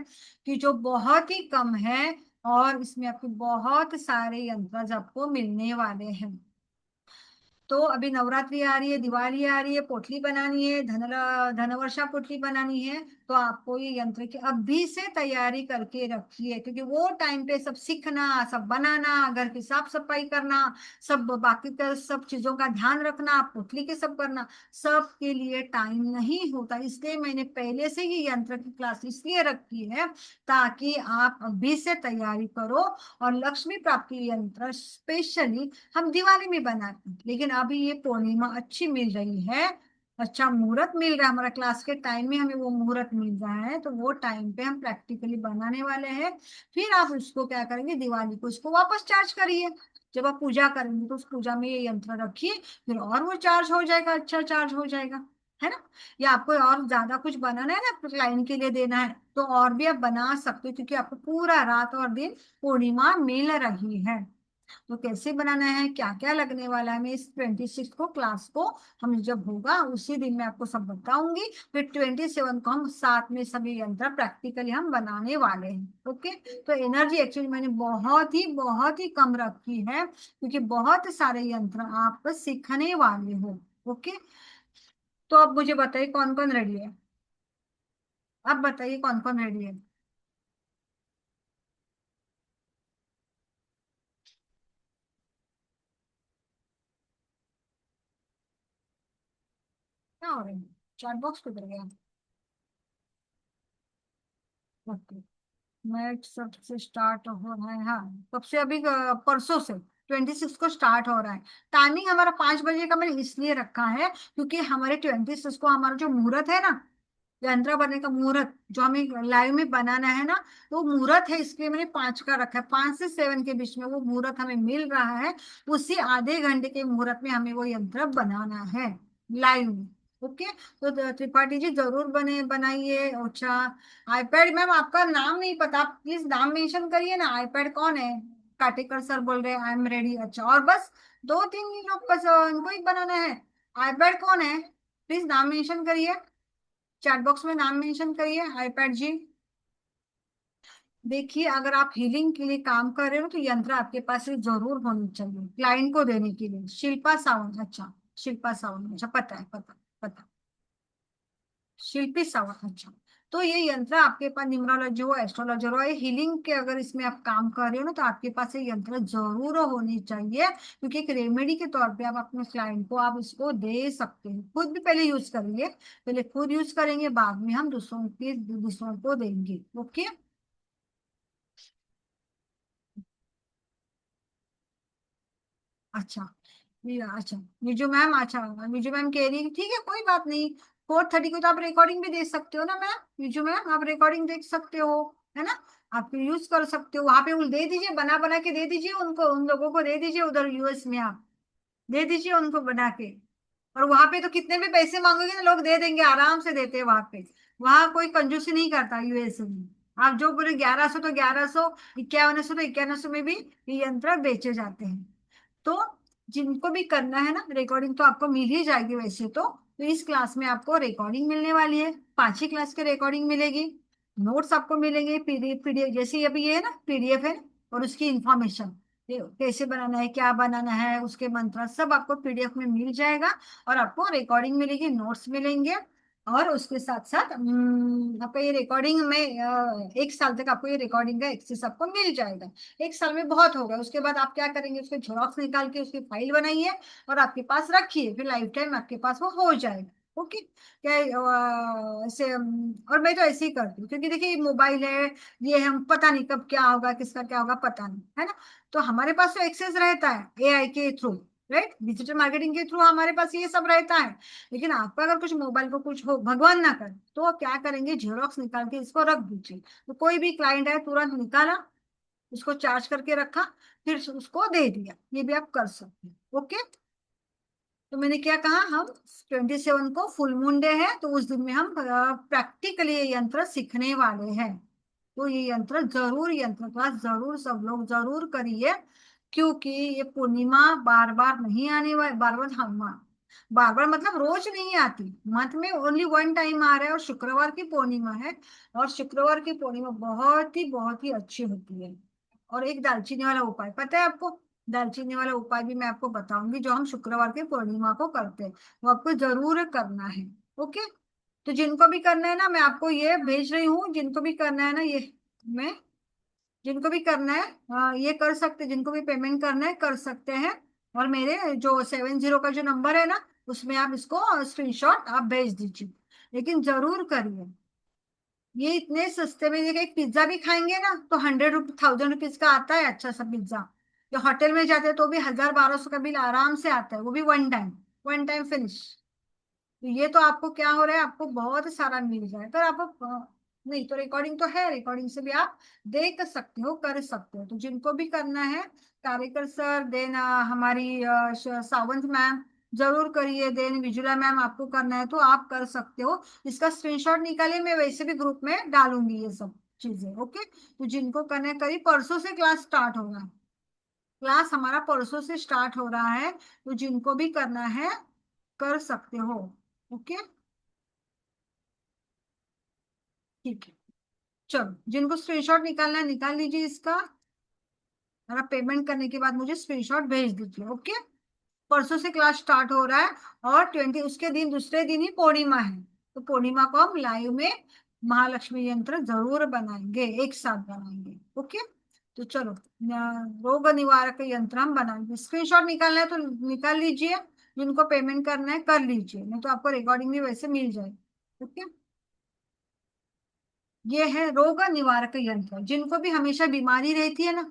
कि जो बहुत ही कम है। और इसमें आपको बहुत सारे यंत्र आपको मिलने वाले हैं। तो अभी नवरात्रि आ रही है, दिवाली आ रही है, पोटली बनानी है, धनवर्षा पोटली बनानी है। तो आपको ये यंत्र की अभी से तैयारी करके रखिए, क्योंकि वो टाइम पे सब सीखना, सब बनाना, घर की साफ सफाई करना, सब बाकी का सब चीजों का ध्यान रखना, पोटली के सब करना, सब के लिए टाइम नहीं होता। इसलिए मैंने पहले से ही यंत्र की क्लास इसलिए रखी है, ताकि आप अभी से तैयारी करो। और लक्ष्मी प्राप्ति यंत्र स्पेशली हम दिवाली में बनाते हैं, लेकिन अभी ये पूर्णिमा अच्छी मिल रही है, अच्छा मुहूर्त मिल रहा है, हमारा क्लास के टाइम में हमें वो मुहूर्त मिल रहा है, तो वो टाइम पे हम प्रैक्टिकली बनाने वाले हैं। फिर आप उसको क्या करेंगे, दिवाली को उसको वापस चार्ज करिए। जब आप पूजा करेंगे तो उस पूजा में ये यंत्र रखिए, फिर और वो चार्ज हो जाएगा, अच्छा चार्ज हो जाएगा, है ना। या आपको और ज्यादा कुछ बनाना है ना, क्लाइंट के लिए देना है, तो और भी आप बना सकते हो, क्योंकि आपको पूरा रात और दिन पूर्णिमा मिल रही है। तो कैसे बनाना है, क्या क्या लगने वाला है, मैं इस 26 को क्लास को हम जब होगा उसी दिन मैं आपको सब बताऊंगी। फिर 27 को हम साथ में सभी यंत्र प्रैक्टिकली हम बनाने वाले हैं। ओके। तो एनर्जी एक्चुअली मैंने बहुत ही कम रखी है, क्योंकि बहुत सारे यंत्र आप सीखने वाले हो। ओके। तो अब मुझे बताइए कौन कौन रेडी है, अब बताइए कौन कौन रेडी है। क्या हो रहा है, चैट बॉक्स किधर गया। ओके, मैच सबसे स्टार्ट हो रहा है, हाँ कब से, अभी परसों से 26 को स्टार्ट हो रहा है। टाइमिंग हमारा 5 बजे का मैंने इसलिए रखा है, क्योंकि हमारे 26 को हमारा जो मुहूर्त है ना, यंत्र बनने का मुहूर्त जो हमें लाइव में बनाना है ना, तो मुहूर्त है, इसलिए मैंने 5 का रखा है, 5 से 7 के बीच में वो मुहूर्त हमें मिल रहा है। उसी आधे घंटे के मुहूर्त में हमें वो यंत्र बनाना है लाइव में। ओके, तो त्रिपाठी जी जरूर बनाइए। अच्छा, आईपैड मैम आपका नाम नहीं पता, आप प्लीज नाम मेंशन करिए ना, आईपैड कौन है? काटेकर सर बोल रहे हैं आई एम रेडी। अच्छा, और बस 2-3 ही लोग बस इनको ही बनाना है। आईपैड कौन है? प्लीज नाम मेंशन करिए, चैट बॉक्स में नाम मेंशन करिए आईपैड जी। देखिए, अगर आप हीलिंग के लिए काम कर रहे हो तो यंत्र आपके पास ये जरूर होनी चाहिए क्लाइंट को देने के लिए। शिल्पा सावंत, अच्छा, शिल्पा सावंत, अच्छा, पता है, पता। शिल्पी सावंत, अच्छा। तो ये यंत्र आपके पास न्यूमरोलॉजी हो, एस्ट्रोलॉजर हो, ये हीलिंग के अगर इसमें आप काम कर रहे हो ना, तो आपके पास ये यंत्र जरूर होनी चाहिए, क्योंकि एक रेमेडी के तौर पे आप अपने क्लाइंट को आप इसको दे सकते हैं। खुद भी पहले यूज करेंगे, पहले खुद यूज करेंगे, बाद में हम दूसरों को देंगे। ओके। अच्छा, अच्छा, निजू मैम, अच्छा, निजू मैम कह रही है कि ठीक है कोई बात नहीं, 4:30 को तो आप रिकॉर्डिंग भी दे सकते हो ना मैम, निजू मैम आप रिकॉर्डिंग देख सकते हो, है ना? आप यूज कर सकते हो, वहां पे उन दे दीजिए, बना बना के दे दीजिए उनको, उन लोगों को दे दीजिए उधर यूएस में, आप दे दीजिए उनको बना के। और वहां पे तो कितने भी पैसे मांगोगे ना, लोग दे देंगे, आराम से देते हैं वहां पे। वहां कोई कंजूसी नहीं करता यूएस में। आप जो बोले 1100 तो 1100, 5100 तो 5100 में भी ये यंत्र बेचे जाते हैं। तो जिनको भी करना है ना रिकॉर्डिंग, तो आपको मिल ही जाएगी वैसे तो इस क्लास में आपको रिकॉर्डिंग मिलने वाली है, 5 ही क्लास की रिकॉर्डिंग मिलेगी। नोट्स आपको मिलेंगे, पीडीएफ, पीडीएफ जैसे अभी ये है ना पीडीएफ है, और उसकी इंफॉर्मेशन, ये कैसे बनाना है, क्या बनाना है, उसके मंत्र सब आपको पीडीएफ में मिल जाएगा। और आपको रिकॉर्डिंग मिलेगी, नोट्स मिलेंगे। और उसके साथ साथ आपका ये रिकॉर्डिंग में 1 साल तक आपको ये रिकॉर्डिंग का एक्सेस आपको मिल जाएगा। 1 साल में बहुत होगा, उसके बाद आप क्या करेंगे, उसके झेरॉक्स निकाल के उसकी फाइल बनाइए और आपके पास रखिए, फिर लाइफ टाइम आपके पास वो हो जाएगा। ओके, क्या ऐसे और मैं तो ऐसे ही करती हूँ, क्योंकि देखिए मोबाइल है, ये हम पता नहीं कब क्या होगा, किसका क्या होगा पता नहीं, है ना? तो हमारे पास तो एक्सेस रहता है एआई के थ्रू, राइट, डिजिटल मार्केटिंग के थ्रू हमारे पास ये सब रहता है। लेकिन आपका अगर कुछ मोबाइल को कुछ हो, भगवान ना करे, तो आप क्या करेंगे, जेरोक्स निकाल के इसको रख दीजिए। तो कोई भी क्लाइंट है तुरंत निकाला, उसको चार्ज करके रखा, फिर उसको दे दिया, ये भी आप कर सकते हैं। ओके, तो मैंने क्या कहा, हम 27 को फुल मून डे है, तो उस दिन में हम प्रैक्टिकली ये यंत्र सीखने वाले हैं। तो ये यंत्र जरूर, यंत्र क्लास जरूर सब लोग जरूर करिए, क्योंकि ये पूर्णिमा बार बार नहीं आने वाली, बार बार, हाँ, बार बार मतलब रोज नहीं आती, मंथ में ओनली 1 टाइम आ रहा है, और शुक्रवार की पूर्णिमा है। और शुक्रवार की पूर्णिमा बहुत ही अच्छी होती है। और एक दालचीनी वाला उपाय पता है आपको? दालचीनी वाला उपाय भी मैं आपको बताऊंगी, जो हम शुक्रवार के पूर्णिमा को करते हैं, वो आपको जरूर करना है। ओके, तो जिनको भी करना है ना, मैं आपको ये भेज रही हूँ, जिनको भी करना है ना, ये मैं, जिनको भी करना है ये कर सकते, जिनको भी पेमेंट करना है कर सकते हैं। और मेरे जो 70 का जो नंबर है ना, उसमें आप इसको स्क्रीनशॉट आप भेज दीजिए, लेकिन जरूर करिए। ये इतने सस्ते में, देखिए एक पिज्जा भी खाएंगे ना तो 1000 रुपीज का आता है, अच्छा सा पिज्जा। जो होटल में जाते हैं तो भी 1000-1200 का बिल आराम से आता है, वो भी 1 टाइम, 1 टाइम फिनिश। तो ये तो आपको क्या हो रहा है, आपको बहुत सारा मिल जाएगा। अगर आप नहीं तो रिकॉर्डिंग तो है, रिकॉर्डिंग से भी आप देख सकते हो, कर सकते हो। तो जिनको भी करना है, कारिकर सर, देन हमारी सावंत मैम, जरूर करिए। देन विजुला मैम, आपको करना है तो आप कर सकते हो। इसका स्क्रीनशॉट निकालिए, मैं वैसे भी ग्रुप में डालूंगी ये सब चीजें। ओके, तो जिनको करना है करिए, परसों से क्लास स्टार्ट होगा, क्लास हमारा परसों से स्टार्ट हो रहा है। तो जिनको भी करना है कर सकते हो। ओके, ठीक है, चलो, जिनको स्क्रीनशॉट निकालना है निकाल लीजिए इसका, और आप पेमेंट करने के बाद मुझे स्क्रीनशॉट भेज दीजिए। ओके, परसों से क्लास स्टार्ट हो रहा है, और 20 उसके दिन, दूसरे दिन ही पूर्णिमा है। तो पूर्णिमा को हम लाइव में महालक्ष्मी यंत्र जरूर बनाएंगे, एक साथ बनाएंगे। ओके, तो चलो, रोग निवारक यंत्र हम बनाएंगे। स्क्रीनशॉट निकालना है तो निकाल लीजिए, जिनको पेमेंट करना है कर लीजिए, नहीं तो आपको रिकॉर्डिंग भी वैसे मिल जाएगी। ओके, ये है रोग निवारक यंत्र, जिनको भी हमेशा बीमारी रहती है ना,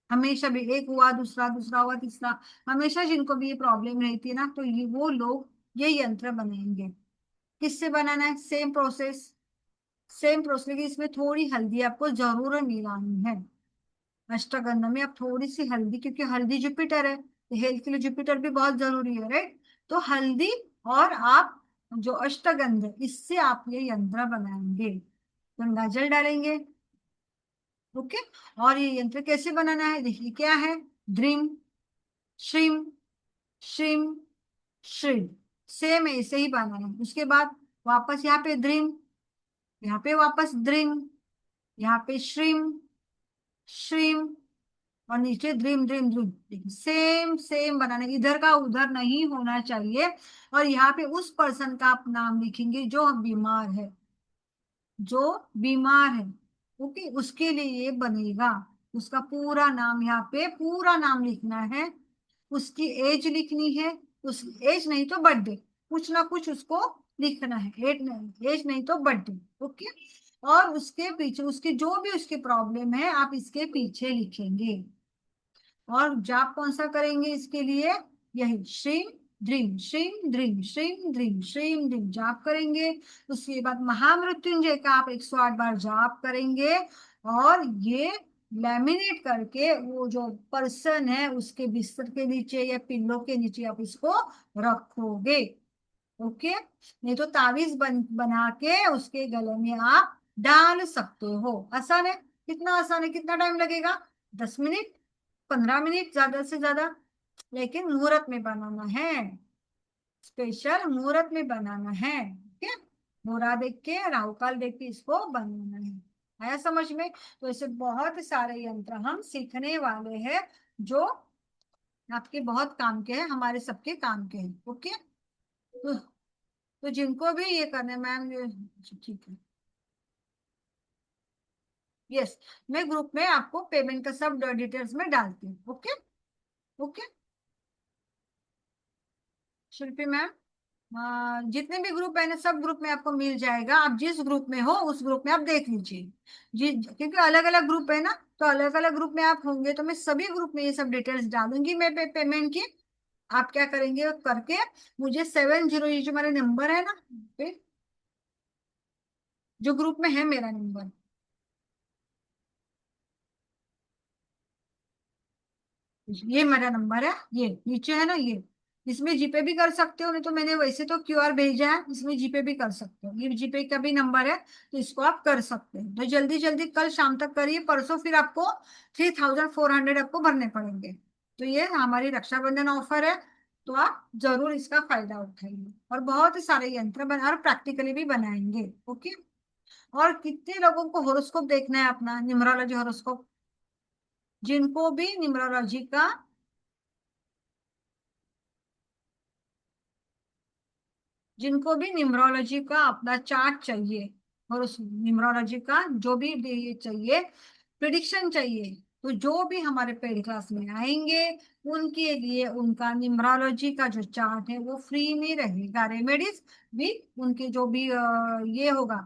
हमेशा भी एक हुआ, दूसरा, दूसरा हुआ, तीसरा, हमेशा जिनको भी ये प्रॉब्लम रहती है ना, तो ये वो लोग ये यंत्र बनाएंगे। किससे बनाना है, सेम प्रोसेस, सेम प्रोसेस, लेकिन इसमें थोड़ी हल्दी आपको जरूर मिलानी है। अष्टगंध में आप थोड़ी सी हल्दी, क्योंकि हल्दी जुपिटर है, हेल्थ के लिए जुपिटर भी बहुत जरूरी है, राइट। तो हल्दी और आप जो अष्टगंध है, इससे आप ये यंत्र बनाएंगे। गंगा जल डालेंगे, ओके। और ये यंत्र कैसे बनाना है, देखिए क्या है, ड्रीम, श्रीम, श्रीम, श्रीम, सेम ऐसे ही बनाना है। उसके बाद वापस यहाँ पे द्रिम, यहाँ पे वापस द्रिम, यहाँ पे श्रीम, श्रीम, और नीचे ड्रीम, ड्रीम, ड्रीम, देखिए सेम सेम बनाने, इधर का उधर नहीं होना चाहिए। और यहाँ पे उस पर्सन का आप नाम लिखेंगे जो बीमार है, जो बीमार है, ओके, उसके लिए ये बनेगा। उसका पूरा नाम, यहाँ पे पूरा नाम लिखना है, उसकी एज लिखनी है, उस एज नहीं तो बर्थडे, कुछ ना कुछ उसको लिखना है, एज नहीं तो बर्थडे, ओके। और उसके पीछे उसकी जो भी उसकी प्रॉब्लम है आप इसके पीछे लिखेंगे। और जाप कौन सा करेंगे इसके लिए, यही श्रीम ड्रीम, श्रीम ड्रीम, श्रीम ड्रीम, श्रीम ड्रीम जाप करेंगे। उसके बाद महामृत्युंजय का आप 108 बार जाप करेंगे। और ये लैमिनेट करके वो जो पर्सन है उसके बिस्तर के नीचे या पिल्लो के नीचे आप इसको रखोगे, ओके। नहीं तो तावीज बना के उसके गले में आप डाल सकते हो। आसान है, कितना आसान है, कितना टाइम लगेगा, 10 मिनट, 15 मिनट ज्यादा से ज्यादा। लेकिन मुहूर्त में बनाना है, स्पेशल मुहूर्त में बनाना है, ठीक है। मुहूर्त देख के, राहु काल देख के इसको बनाना है। आया समझ में। तो ऐसे बहुत सारे यंत्र हम सीखने वाले हैं जो आपके बहुत काम के हैं, हमारे सबके काम के हैं, ओके। तो जिनको भी ये करने, मैम ठीक है, यस, मैं ग्रुप में आपको पेमेंट का सब डिटेल्स में डालती हूँ, ओके। ओके शिल्पी मैम, जितने भी ग्रुप है ना, सब ग्रुप में आपको मिल जाएगा। आप जिस ग्रुप में हो उस ग्रुप में आप देख लीजिए जी, क्योंकि अलग अलग ग्रुप है ना, तो अलग अलग ग्रुप में आप होंगे, तो मैं सभी ग्रुप में ये सब डिटेल्स डालूंगी मैं पेमेंट की। आप क्या करेंगे करके, मुझे 70, ये जो मेरा नंबर है ना पे, जो ग्रुप में है मेरा नंबर, ये मेरा नंबर है, ये नीचे है ना, ये इसमें जीपे भी कर सकते हो, नहीं तो मैंने वैसे तो क्यूआर भेजा है, इसमें जीपे भी कर सकते हो, ये जीपे का भी नंबर है, तो इसको आप कर सकते हो। तो जल्दी जल्दी कल शाम तक करिए, परसों फिर आपको 3400 आपको भरने पड़ेंगे। तो ये हमारी रक्षाबंधन ऑफर है, तो आप जरूर इसका फायदा उठाइए। और बहुत ही सारे यंत्र बना और प्रैक्टिकली भी बनाएंगे, ओके। और कितने लोगों को होरोस्कोप देखना है अपना, न्यूमरोलॉजी होरोस्कोप, जिनको भी न्यूमरोलॉजी का, जिनको भी न्यूमरोलॉजी का अपना चार्ट चाहिए, और उस न्यूमरोलॉजी का जो भी ये चाहिए, प्रिडिक्शन चाहिए, तो जो भी हमारे पेड क्लास में आएंगे उनके लिए उनका न्यूमरोलॉजी का जो चार्ट है वो फ्री में रहेगा। रेमेडीज भी उनके जो भी ये होगा,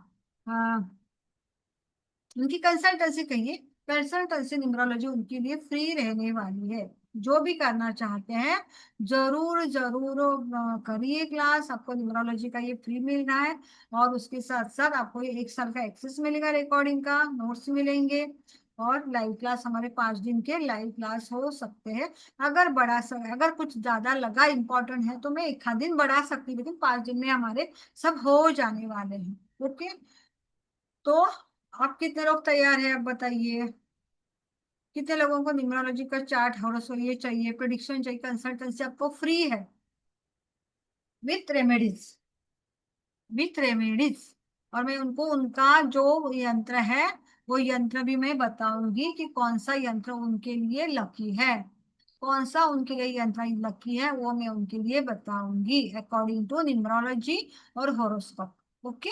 उनकी कंसल्टेंसी कहिए, कंसल्टेंसी न्यूमरोलॉजी उनके लिए फ्री रहने वाली है। जो भी करना चाहते हैं जरूर जरूर करिए क्लास, आपको न्यूमरोलॉजी का ये फ्री मिल रहा है। और उसके साथ साथ आपको ये 1 साल का एक्सेस मिलेगा, रिकॉर्डिंग का नोट्स मिलेंगे। और लाइव क्लास, हमारे 5 दिन के लाइव क्लास हो सकते हैं। अगर अगर कुछ ज्यादा लगा इम्पोर्टेंट है तो मैं एक आध दिन बढ़ा सकती हूँ, लेकिन 5 दिन में हमारे सब हो जाने वाले हैं, ओके। तो आप कितने लोग तैयार हैं, आप बताइए, कितने लोगों को न्यूमरोलॉजी का चार्ट हॉरोस्कोप ये चाहिए, प्रिडिक्शन चाहिए, कंसल्टेंसी आपको फ्री है, विथ रेमेडीज, विथ रेमेडीज। और मैं उनको उनका जो यंत्र है वो यंत्र भी मैं बताऊंगी कि कौन सा यंत्र उनके लिए लकी है, कौन सा उनके लिए यंत्र लकी है, वो मैं उनके लिए बताऊंगी अकॉर्डिंग टू न्यूमरोलॉजी और हॉरोस्कोप, ओके।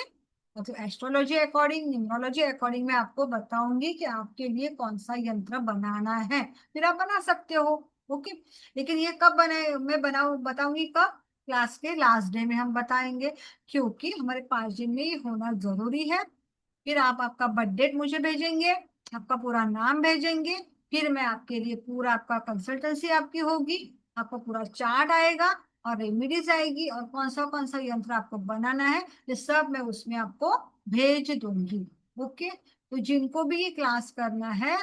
मतलब एस्ट्रोलॉजी अकॉर्डिंग, न्यूमरोलॉजी अकॉर्डिंग मैं आपको बताऊंगी कि आपके लिए कौन सा यंत्र बनाना है, फिर आप बना सकते हो, ओके। लेकिन ये कब बनाए, मैं बनाऊ बताऊंगी कब, क्लास के लास्ट डे में हम बताएंगे, क्योंकि हमारे 5 दिन में ये होना जरूरी है। फिर आप आपका बर्थ डेट मुझे भेजेंगे, आपका पूरा नाम भेजेंगे, फिर मैं आपके लिए पूरा आपका कंसल्टेंसी आपकी होगी, आपका पूरा चार्ट आएगा, और रेमेडीज आएगी, और कौन सा यंत्र आपको बनाना है, ये सब मैं उसमें आपको भेज दूंगी। ओके, तो जिनको भी ये क्लास करना है,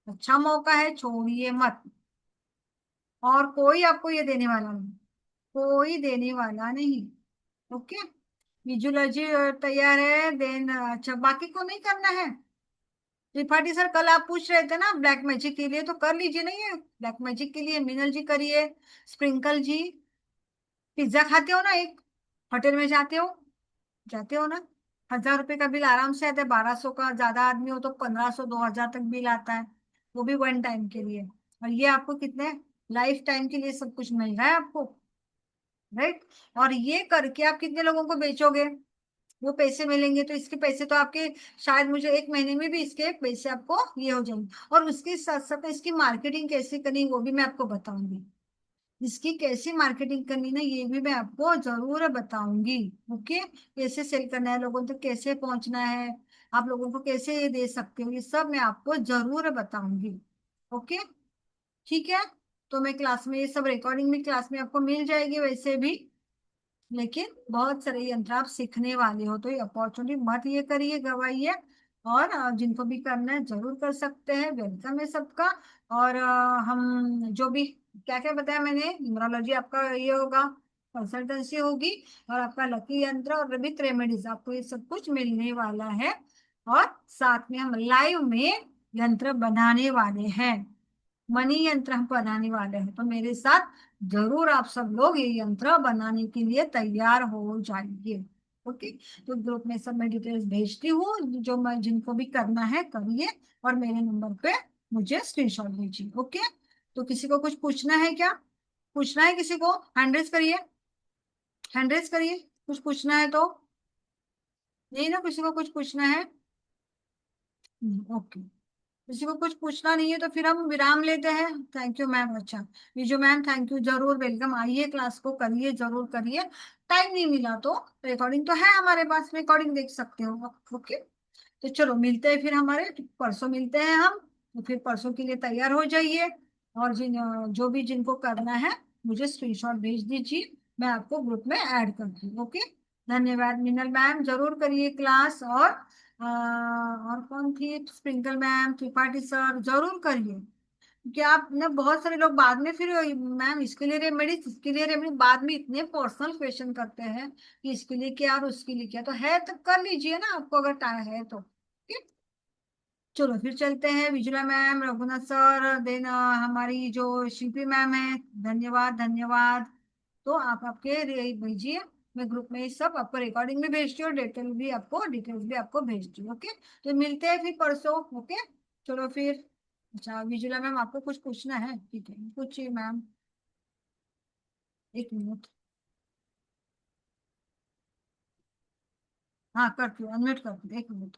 अच्छा मौका है, छोड़िए मत। और कोई आपको ये देने वाला नहीं, कोई देने वाला नहीं। ओके, विजुअलॉजी तैयार है, देन अच्छा बाकी को नहीं करना है। त्रिपाठी सर, कल आप पूछ रहे थे ना ब्लैक मैजिक के लिए, तो कर लीजिए ना ये ब्लैक मैजिक के लिए, मीनल जी करिए, स्प्रिंकल जी। पिज्जा खाते हो ना, एक होटल में जाते हो ना, 1,000 रुपए का बिल आराम से आता है, 1,200 का ज्यादा आदमी हो तो 1,500 2,000 तक बिल आता है, वो भी वन टाइम के लिए। और ये आपको कितने लाइफ टाइम के लिए सब कुछ मिल रहा है आपको, राइट। और ये करके आप कितने लोगों को बेचोगे, वो पैसे मिलेंगे, तो इसके पैसे तो आपके शायद मुझे 1 महीने में भी इसके पैसे आपको ये हो जाएंगे। और उसके साथ साथ इसकी मार्केटिंग कैसे करनी वो भी मैं आपको बताऊंगी, इसकी कैसे मार्केटिंग करनी ना ये भी मैं आपको जरूर बताऊंगी। ओके, कैसे सेल करना है, लोगों तक कैसे पहुंचना है, आप लोगों को कैसे ये दे सकते हो, ये सब मैं आपको जरूर बताऊंगी। ओके, ठीक है। तो मैं क्लास में ये सब रिकॉर्डिंग भी क्लास में आपको मिल जाएगी वैसे भी, लेकिन बहुत सारे यंत्र आप सीखने वाले हो, तो ये अपॉर्चुनिटी मत ये करिए, गवाइए। और जिनको भी करना है जरूर कर सकते हैं, वेलकम है सबका। और हम जो भी क्या क्या बताया मैंने, न्यूमरोलॉजी आपका ये होगा, कंसल्टेंसी होगी, और आपका लकी यंत्र और विथ रेमेडीज, आपको ये सब कुछ मिलने वाला है। और साथ में हम लाइव में यंत्र बनाने वाले हैं, मनी यंत्र हम बनाने वाले हैं, तो मेरे साथ जरूर आप सब लोग ये यंत्र बनाने के लिए तैयार हो जाइए। ओके, तो ग्रुप में सब मैं डिटेल्स भेजती हूँ, जो मैं जिनको भी करना है करिए, और मेरे नंबर पे मुझे स्क्रीनशॉट भेजिए। ओके, तो किसी को कुछ पूछना है क्या, पूछना है किसी को, हैंड रेज करिए, हैंड रेज करिए, कुछ पूछना है तो। नहीं ना, किसी को कुछ पूछना है। ओके, किसी को कुछ पूछना नहीं है तो फिर हम विराम लेते हैं। थैंक यू मैम, अच्छा विजू मैम थैंक यू, जरूर वेलकम, आइए क्लास को करिए, जरूर करिए। टाइम नहीं मिला तो रिकॉर्डिंग तो है हमारे पास, रिकॉर्डिंग देख सकते हो आप। ओके, तो चलो मिलते हैं फिर, हमारे परसों मिलते हैं हम, तो फिर परसों के लिए तैयार हो जाइए। और जो भी जिनको करना है मुझे स्क्रीनशॉट भेज दीजिए, मैं आपको ग्रुप में ऐड करती हूँ। ओके, धन्यवाद मिनल मैम, जरूर करिए क्लास। और कौन थी, स्प्रिंकल मैम, त्रिपाठी सर, जरूर करिए। क्योंकि आप ना बहुत सारे लोग बाद में फिर मैम इसके लिए रेमेडीज, इसके लिए रेमेडी, बाद में इतने पर्सनल क्वेश्चन करते हैं कि इसके लिए क्या और उसके लिए क्या, तो है तो कर लीजिए ना आपको अगर टाइम है तो। ठीक? चलो फिर चलते हैं, विजुला मैम, रघुनाथ सर, देन हमारी जो शिल्पी मैम है, धन्यवाद धन्यवाद। तो आप आपके भेजिए, मैं ग्रुप में ये सब आपको रिकॉर्डिंग भी भेजती हूँ, डिटेल्स भी आपको भेजती हूँ। ओके, तो मिलते हैं फिर परसों। ओके, चलो फिर। अच्छा विजुला मैम, आपको कुछ पूछना है, ठीक है पूछिए मैम, 1 मिनट। हाँ करती हूँ, अनम्यूट करती हूँ, 1 मिनट।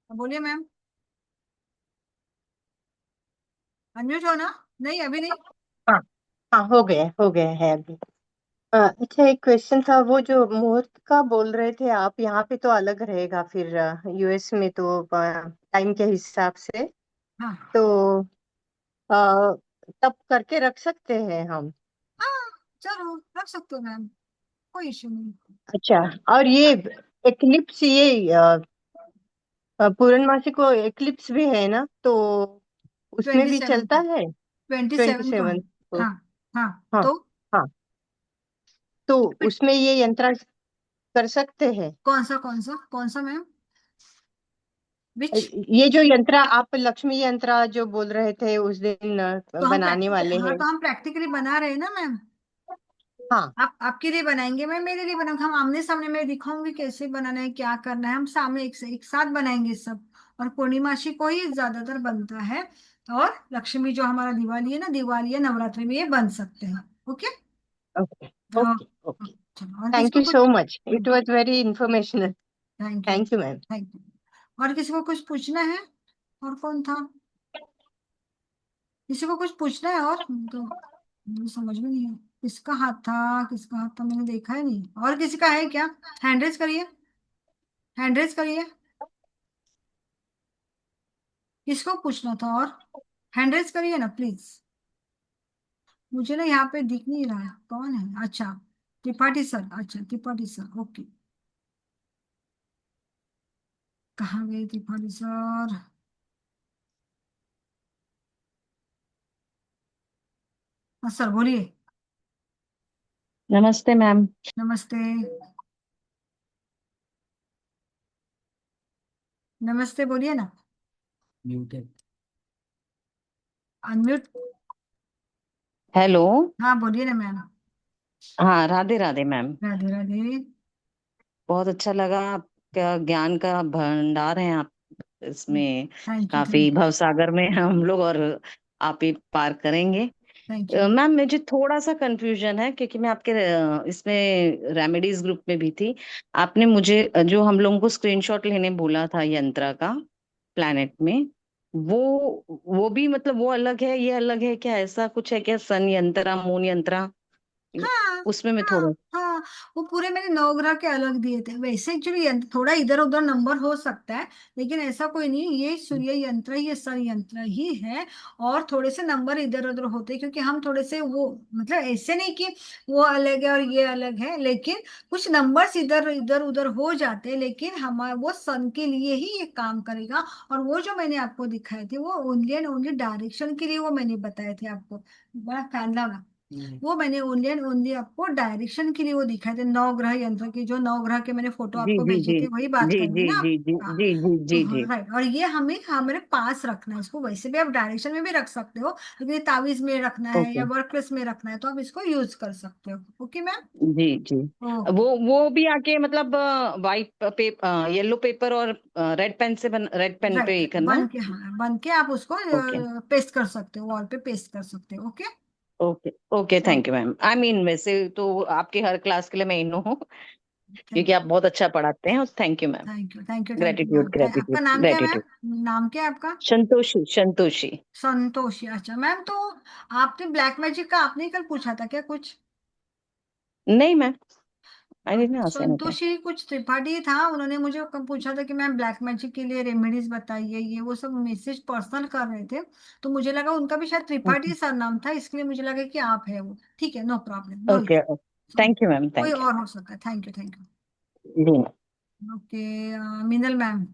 बोलिए मैम, अनम्यूट हो ना, नहीं अभी नहीं। हाँ हाँ, हो गया है अभी। अच्छा, एक क्वेश्चन था, वो जो मुहूर्त का बोल रहे थे आप, यहाँ पे तो अलग रहेगा फिर, यूएस में तो टाइम के हिसाब से, हाँ तो अ, तब करके रख सकते हैं हम। हाँ, जरूर रख सकते हो मैम, कोई इशू नहीं। अच्छा, और ये एक्लिप्स, ये पूर्णमासी को एक्लिप्स भी है ना, तो उसमें ट्वेंटी भी सेवन चलता को, है? ट्वेंटी ट्वेंटी सेवन को है। सेवन को। हाँ हाँ, हाँ तो हाँ, तो उसमें ये यंत्र कर सकते हैं? कौन सा मैम, विच। ये जो यंत्र आप लक्ष्मी यंत्र जो बोल रहे थे उस दिन तो हम बनाने प्रैक्टिकली, वाले हाँ हैं। तो हम प्रैक्टिकली बना रहे हैं ना मैम। हाँ। आप आपके लिए बनाएंगे, मैं मेरे लिए बनाऊंगा, हम आमने सामने मैं दिखाऊंगी कैसे बनाना है, क्या करना है, हम सामने एक साथ बनाएंगे सब। और पूर्णिमाशी को ही ज्यादातर बनता है, और लक्ष्मी जो हमारा दिवाली है ना, दिवाली या नवरात्रि में ये बन सकते हैं। ओके। ओके हाँ, ओके ओके। चलो और थैंक किसको यू कुछ, so much, it was very informational. Thank you, thank you ma'am. Thank you. और किसी को कुछ पूछना है, और कौन था, किसी को कुछ पूछना है, और तो मुझे समझ में नहीं है किसका हाथ था, किसका हाथ था, मैंने देखा ही नहीं, और किसी का है क्या, हैंड रेज करिए, हैंड रेज करिए। किसको पूछना था? और हैंड रेज करिए ना प्लीज। मुझे ना यहाँ पे दिख नहीं रहा है कौन है। अच्छा, त्रिपाठी सर। अच्छा, त्रिपाठी सर, ओके। कहाँ गए त्रिपाठी सर? हाँ सर, बोलिए। नमस्ते मैम। नमस्ते। नमस्ते, बोलिए ना। म्यूटेड। अनम्यूट। हेलो। हाँ, बोलिए ना मैम। हाँ, राधे राधे मैम। राधे राधे। बहुत अच्छा लगा, आपका ज्ञान का भंडार है आप इसमें। थैंक यू, काफी थैंक यू। भवसागर में हैं हम लोग, और आप ही पार करेंगे। Thank you. मैम मुझे थोड़ा सा कंफ्यूजन है, क्योंकि मैं आपके इसमें रेमेडीज ग्रुप में भी थी। आपने मुझे जो हम लोगों को स्क्रीनशॉट लेने बोला था यंत्र का, प्लैनेट में, वो भी मतलब वो अलग है, ये अलग है क्या? ऐसा कुछ है क्या? सन यंत्रा, मून यंत्रा, हाँ उसमें मैं हाँ थोड़ा। हाँ, वो पूरे मैंने नवग्रह के अलग दिए थे। वैसे एक्चुअली थोड़ा इधर उधर नंबर हो सकता है, लेकिन ऐसा कोई नहीं, ये सूर्य यंत्र, ये सन यंत्र ही है। और थोड़े से नंबर इधर उधर होते हैं, क्योंकि हम थोड़े से वो, मतलब ऐसे नहीं कि वो अलग है और ये अलग है, लेकिन कुछ नंबर्स इधर इधर उधर हो जाते हैं, लेकिन हमारा वो सन के लिए ही ये काम करेगा। और वो जो मैंने आपको दिखाए थे वो ओनली एंड ओनली डायरेक्शन के लिए वो मैंने बताए थे आपको। बड़ा फैन लगा। वो मैंने ओनली एंड ओनली आपको डायरेक्शन के लिए वो दिखाए थे। नौ ग्रह यंत्र की, जो नौ ग्रह के मैंने फोटो जी आपको जी भेजे जी थे, वही बात जी करेंगे जी ना आप? जी जी हाँ। जी जी तो जी हाँ जी। राइट, और ये हमें हमारे पास रखना है इसको। वैसे भी आप डायरेक्शन में भी रख सकते हो, लेकिन ये ताबीज में रखना है या ओके। वर्क प्लेस में रखना है तो आप इसको यूज कर सकते हो। Okay ma'am. जी जी। ओके। वो भी आके मतलब वाइट पेपर, येलो पेपर और रेड पेन से रेड पेन पे राइट, ही करना बन है। के, हाँ बन के आप उसको ओके पेस्ट कर सकते हो, वॉल पे पेस्ट कर सकते हो। Okay. Okay okay, thank you ma'am. I mean वैसे तो आपके हर क्लास के लिए मैं इन हूँ, थैंक क्योंकि आप बहुत अच्छा पढ़ाते हैं। Thank you ma'am. Thank you, thank you, thank you gratitude ma'am. Gratitude आपका नाम क्या है ग्रेटिट्यूड। मैम? नाम क्या है आपका? संतोषी संतोषी। संतोषी। अच्छा मैम, तो आपने ब्लैक मैजिक का आपने कल पूछा था क्या कुछ? नहीं ma'am, I did not say anything. Santoshi कुछ त्रिपाठी था, उन्होंने मुझे कब पूछा था कि मैम ब्लैक मैजिक के लिए रेमेडीज बताइए, ये वो सब मैसेज पर्सनल कर रहे थे। तो मुझे लगा उनका भी शायद त्रिपाठी सर नाम था, इसलिए मुझे लगा कि आप है वो। ठीक है, no problem, no okay, issue. Thank you ma'am, कोई थैंक और हो सकता है। Thank you, thank you. You. Okay. Meenal ma'am.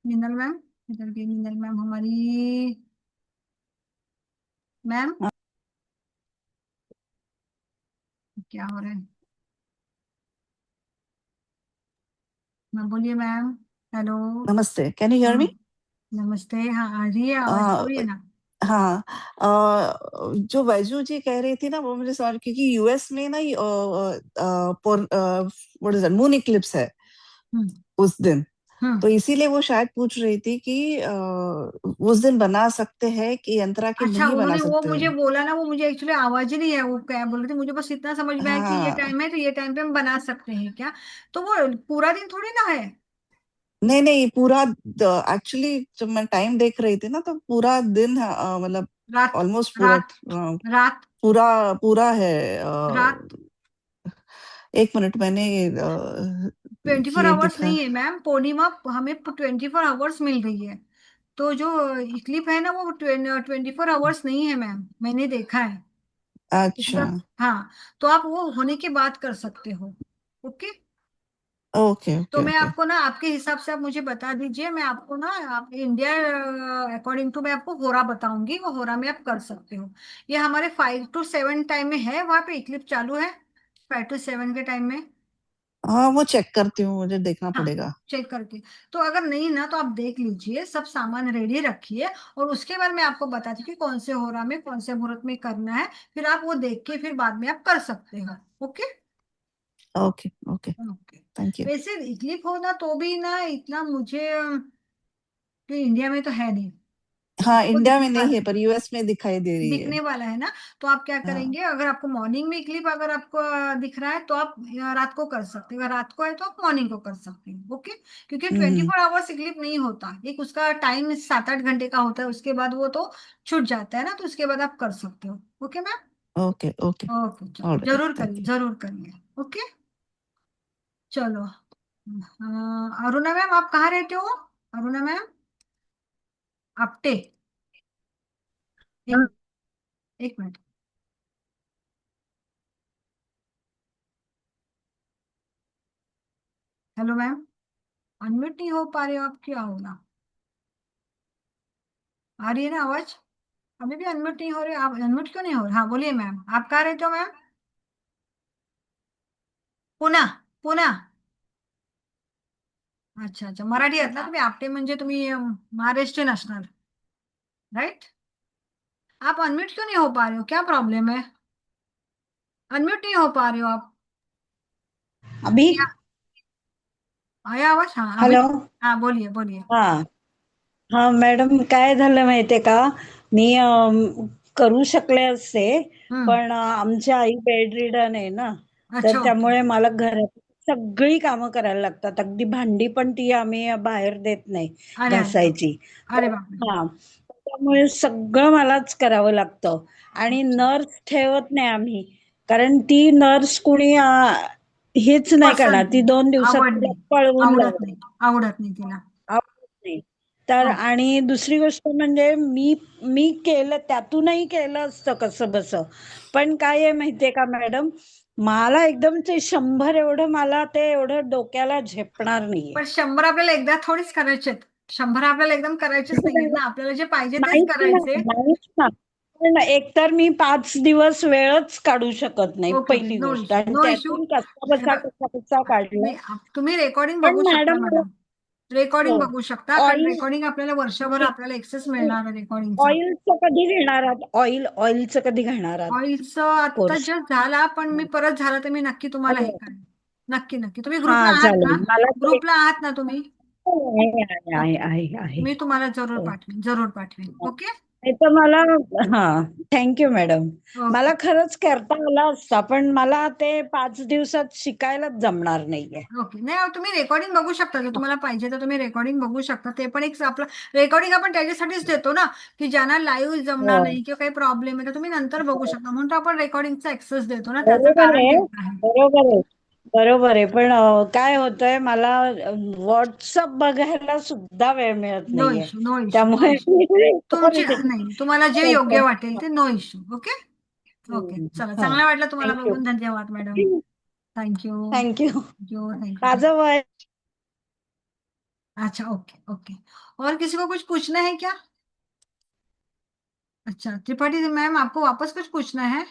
Meenal ma'am, इधर की मीनल मैम हमारी। मैम, क्या हो रहा है? मैम बोलिए मैम। हेलो। नमस्ते, कैन यू हियर हाँ, मी? नमस्ते। हाँ, आ रही है आवाज, बोलिए ना। हाँ। जो वैजू जी कह रही थी ना, वो मुझे सवाल, क्योंकि यूएस में ना व्हाट इज मून इक्लिप्स है हम्म। उस दिन। हम्म। तो इसीलिए वो शायद पूछ रही थी कि उस दिन बना सकते हैं कि अंतरा के अच्छा, नहीं बना उन्होंने वो सकते मुझे हैं। बोला ना, वो मुझे एक्चुअली आवाज ही नहीं है वो क्या बोल रहे थे। मुझे बस इतना समझ में आया कि ये हाँ, टाइम है तो ये टाइम पे हम बना सकते हैं क्या? तो वो पूरा दिन थोड़ी ना है। नहीं नहीं, पूरा एक्चुअली जब मैं टाइम देख रही थी ना, तो पूरा दिन मतलब रात। ऑलमोस्ट पूरा रात। रात। पूरा पूरा है। रात। 1 मिनट, मैंने 24 ये आवर्स दिखा। नहीं है मैम, पूर्णिमा हमें 24 आवर्स मिल रही है। तो जो इक्लिप है ना वो 24 आवर्स नहीं है मैम, मैंने देखा है। अच्छा। एकदम हाँ। तो आप वो होने की बात कर सकते हो। ओके। ओके तो ओके मैं ओके। आपको ना आपके हिसाब से आप मुझे बता दीजिए, मैं आपको ना आप इंडिया अकॉर्डिंग टू मैं आपको होरा बताऊंगी, वो होरा में आप कर सकते हो। ये हमारे 5 to 7 टाइम में है, वहां पे इक्लिप चालू है 5 to 7 के टाइम में। हाँ, वो चेक करती हूँ, मुझे देखना हाँ, पड़ेगा। चेक करके। तो अगर नहीं ना तो आप देख लीजिए, सब सामान रेडी रखिए, और उसके बाद मैं आपको बताती हूँ कि कौन से होरा में कौन से मुहूर्त में करना है। फिर आप वो देख के फिर बाद में आप कर सकते हो। Okay. Okay okay. Okay. Thank you. वैसे इक्लिप होना तो भी ना इतना मुझे कि इंडिया में तो है नहीं, हाँ, आपको इंडिया में दिखने नहीं वाला है, पर यूएस में दिखाई दे रही है। दिखने वाला है ना। तो आप क्या हाँ। करेंगे, अगर आपको मॉर्निंग में क्लिप अगर आपको दिख रहा है तो आप रात को कर सकते हो, अगर रात को है तो आप मॉर्निंग को कर सकते हो। ओके। क्योंकि ट्वेंटी हम्म। फोर आवर्स क्लिप नहीं होता, एक उसका टाइम 7-8 घंटे का होता है, उसके बाद वो तो छूट जाता है ना, तो उसके बाद आप कर सकते हो। Okay ma'am. Okay okay. Okay, चलो ऑलराइट, जरूर थैंक करिए, यू। जरूर करिए। ओके। चलो। अरुणा मैम, आप कहाँ रहते हो? अरुणा मैम। आपटे। हाँ, एक एक मिनट। हेलो मैम, अनम्यूट नहीं हो पा रहे हो आप, क्या होगा? आ रही है ना आवाज? अभी भी अनम्यूट नहीं हो रहे आप, अनम्यूट क्यों नहीं हो रहे? हाँ बोलिए मैम, आप कहाँ रहते हो मैम? पुणे, पुणे। अच्छा अच्छा, मराठी आहेत ना तुम्ही? आपटे म्हणजे तुम्ही महाराष्ट्रीयन असणार, राइट? आप अनम्यूट क्यों नहीं हो पा रहे हो, क्या प्रॉब्लम है? अनम्यूट नहीं हो पा रहे हो आप? अभी क्या आया आवाज? हाँ अभी। हॅलो. हाँ बोलिए बोलिए। हा हा मॅडम, काय झालं माहितीये का, मी करू शकले असते, हम्म। पण आमची आई बेड रिडन आहे ना, तर अच्छा ओके। त्यामुळे मला घरात सगळी कामं करायला लागतात. अगदी भांडी पण ती आम्ही बाहेर देत नाही अरे अरे बाप, घासायची. अरे तर बापरे। हा, त्यामुळे सगळं मलाच करावं लागतं. आणि अच्छा, नर्स ठेवत नाही आम्ही, कारण ती नर्स कुणी हेच नाही करणार. पसंत ती नाही, 2 दिवसात आवड तिला नाही, पळवून आवडत लावते. नाही, आवडत नाही तिला। आवडत नाही. तर ओके। आणि दुसरी गोष्ट म्हणजे मी मी केलं, त्यातूनही केलं असतं कसं बसं. पण काय आहे माहितीये का मॅडम, मला एकदम ते 100 एवढं मला ते एवढं डोक्याला झेपणार नाहीये. पण 100 आपल्याला एकदा थोडीच करायचे आहेत, 100 आपल्याला एकदम करायचेच नाहीये ना, आपल्याला जे पाहिजे तेच नाहीच ना, करायचे। नाहीच ना. पण एकतर मी 5 दिवस वेळच काढू शकत नाही, ओके ओके, पहिली नो गोष्ट. इश्यू आणि नो इश्यू। त्यातून कसा काढला. नाही तुम्ही रेकॉर्डिंग पण बघू शकता मॅडम, मॅडम, रेकॉर्डिंग बघू शकता, कारण ऑइल रेकॉर्डिंग आपल्याला वर्षभर आपल्याला एक्सेस मिळणार आहे रेकॉर्डिंगचा। ऑइलचं कधी घेणार आहात? ऑइलचं कधी घेणार आहात ऑइलचं आता कोर्स? जस्ट झाला, पण मी परत झाला तर मी नक्की तुम्हाला हे करेन। नक्की नक्की, तुम्ही हा, ग्रुपला आहात ना? चालेल. मला ते ग्रुपला आहात ना तुम्ही? आहे आहे आहे ओके, आहे आहे. मी तुम्हाला जरूर हो. पाठवेन, जरूर पाठवेन। ओके नाही तर मला, हा, थँक्यू मॅडम. ओके मला खरंच करता आला असता, पण मला ते 5 दिवसात शिकायलाच जमणार नाहीये. ओके, नाही अहो, तुम्ही रेकॉर्डिंग बघू शकता, जर तुम्हाला पाहिजे तर तुम्ही रेकॉर्डिंग बघू शकता। ते पण एक आपलं रेकॉर्डिंग आपण त्याच्यासाठीच देतो ना, की ज्यांना लाईव्ह जमणार हो. नाही किंवा काही प्रॉब्लेम आहे तर तुम्ही नंतर बघू शकता, म्हणून तर आपण रेकॉर्डिंगचा एक्सेस देतो ना, त्याचं बरोबर कारण आहे, तेच आहे। बरोबर आहे, बरोबर आहे. पण काय होतंय, मला व्हॉट्सअप बघायला सुद्धा वेळ मिळत नो नाहीये. इश्यू, नो इश्यू, नो त्यामुळे इश्यू। तुमची नाही, तुम्हाला जे योग्य वाटेल ते, नो इश्यू। ओके ओके, चला, हो. चांगलं वाटलं तुम्हाला थँक्यू. बघून, धन्यवाद madam. Thank you thank you. Thank you thank you. माझं वय अच्छा ओके ओके, और किसी को कुछ पूछना है क्या? अच्छा त्रिपाठी मैम, आपको वापस कुछ पूछना है?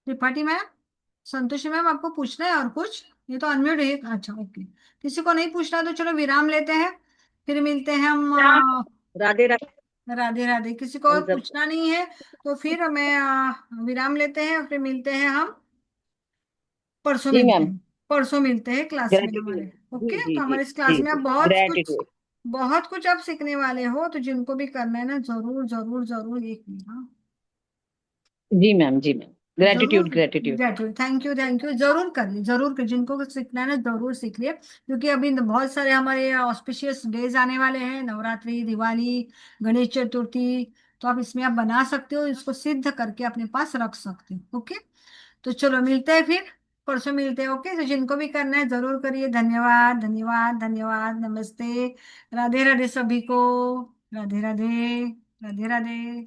त्रिपाठी मैम, संतोषी मैम, आपको पूछना है और कुछ? ये तो अनम्यूट है। अच्छा ओके, किसी को नहीं पूछना तो चलो विराम लेते हैं, फिर मिलते हैं हम। राधे राधे. राधे राधे, किसी को और पूछना नहीं है तो फिर मैं विराम लेते हैं और फिर मिलते हैं हम, परसों जी मिलते मैम, हैं, परसों मिलते हैं क्लास में हमारे। ग्रेटिट्यूड। जी ओके, जी तो जी हमारे इस क्लास जी में आप जी, ग्रेटिट्यूड। बहुत कुछ आप सीखने वाले हो, तो जिनको भी करना है ना, जरूर जरूर जरूर एक हाँ, जी मैम, जी मैम, जरूर। Gratitude gratitude. थैंक यू, जरूर करिए, जरूर करिए, जिनको सीखना है ना जरूर सीखिए, क्योंकि अभी बहुत सारे हमारे ऑस्पिशियस डेज आने वाले हैं, नवरात्रि, दिवाली, गणेश चतुर्थी, तो आप इसमें आप बना सकते हो, इसको सिद्ध करके अपने पास रख सकते हो। ओके, तो चलो मिलते हैं फिर, परसों मिलते हैं। ओके, तो जिनको भी करना है जरूर करिए। धन्यवाद धन्यवाद धन्यवाद, नमस्ते, राधे राधे सभी को, राधे राधे, राधे राधे।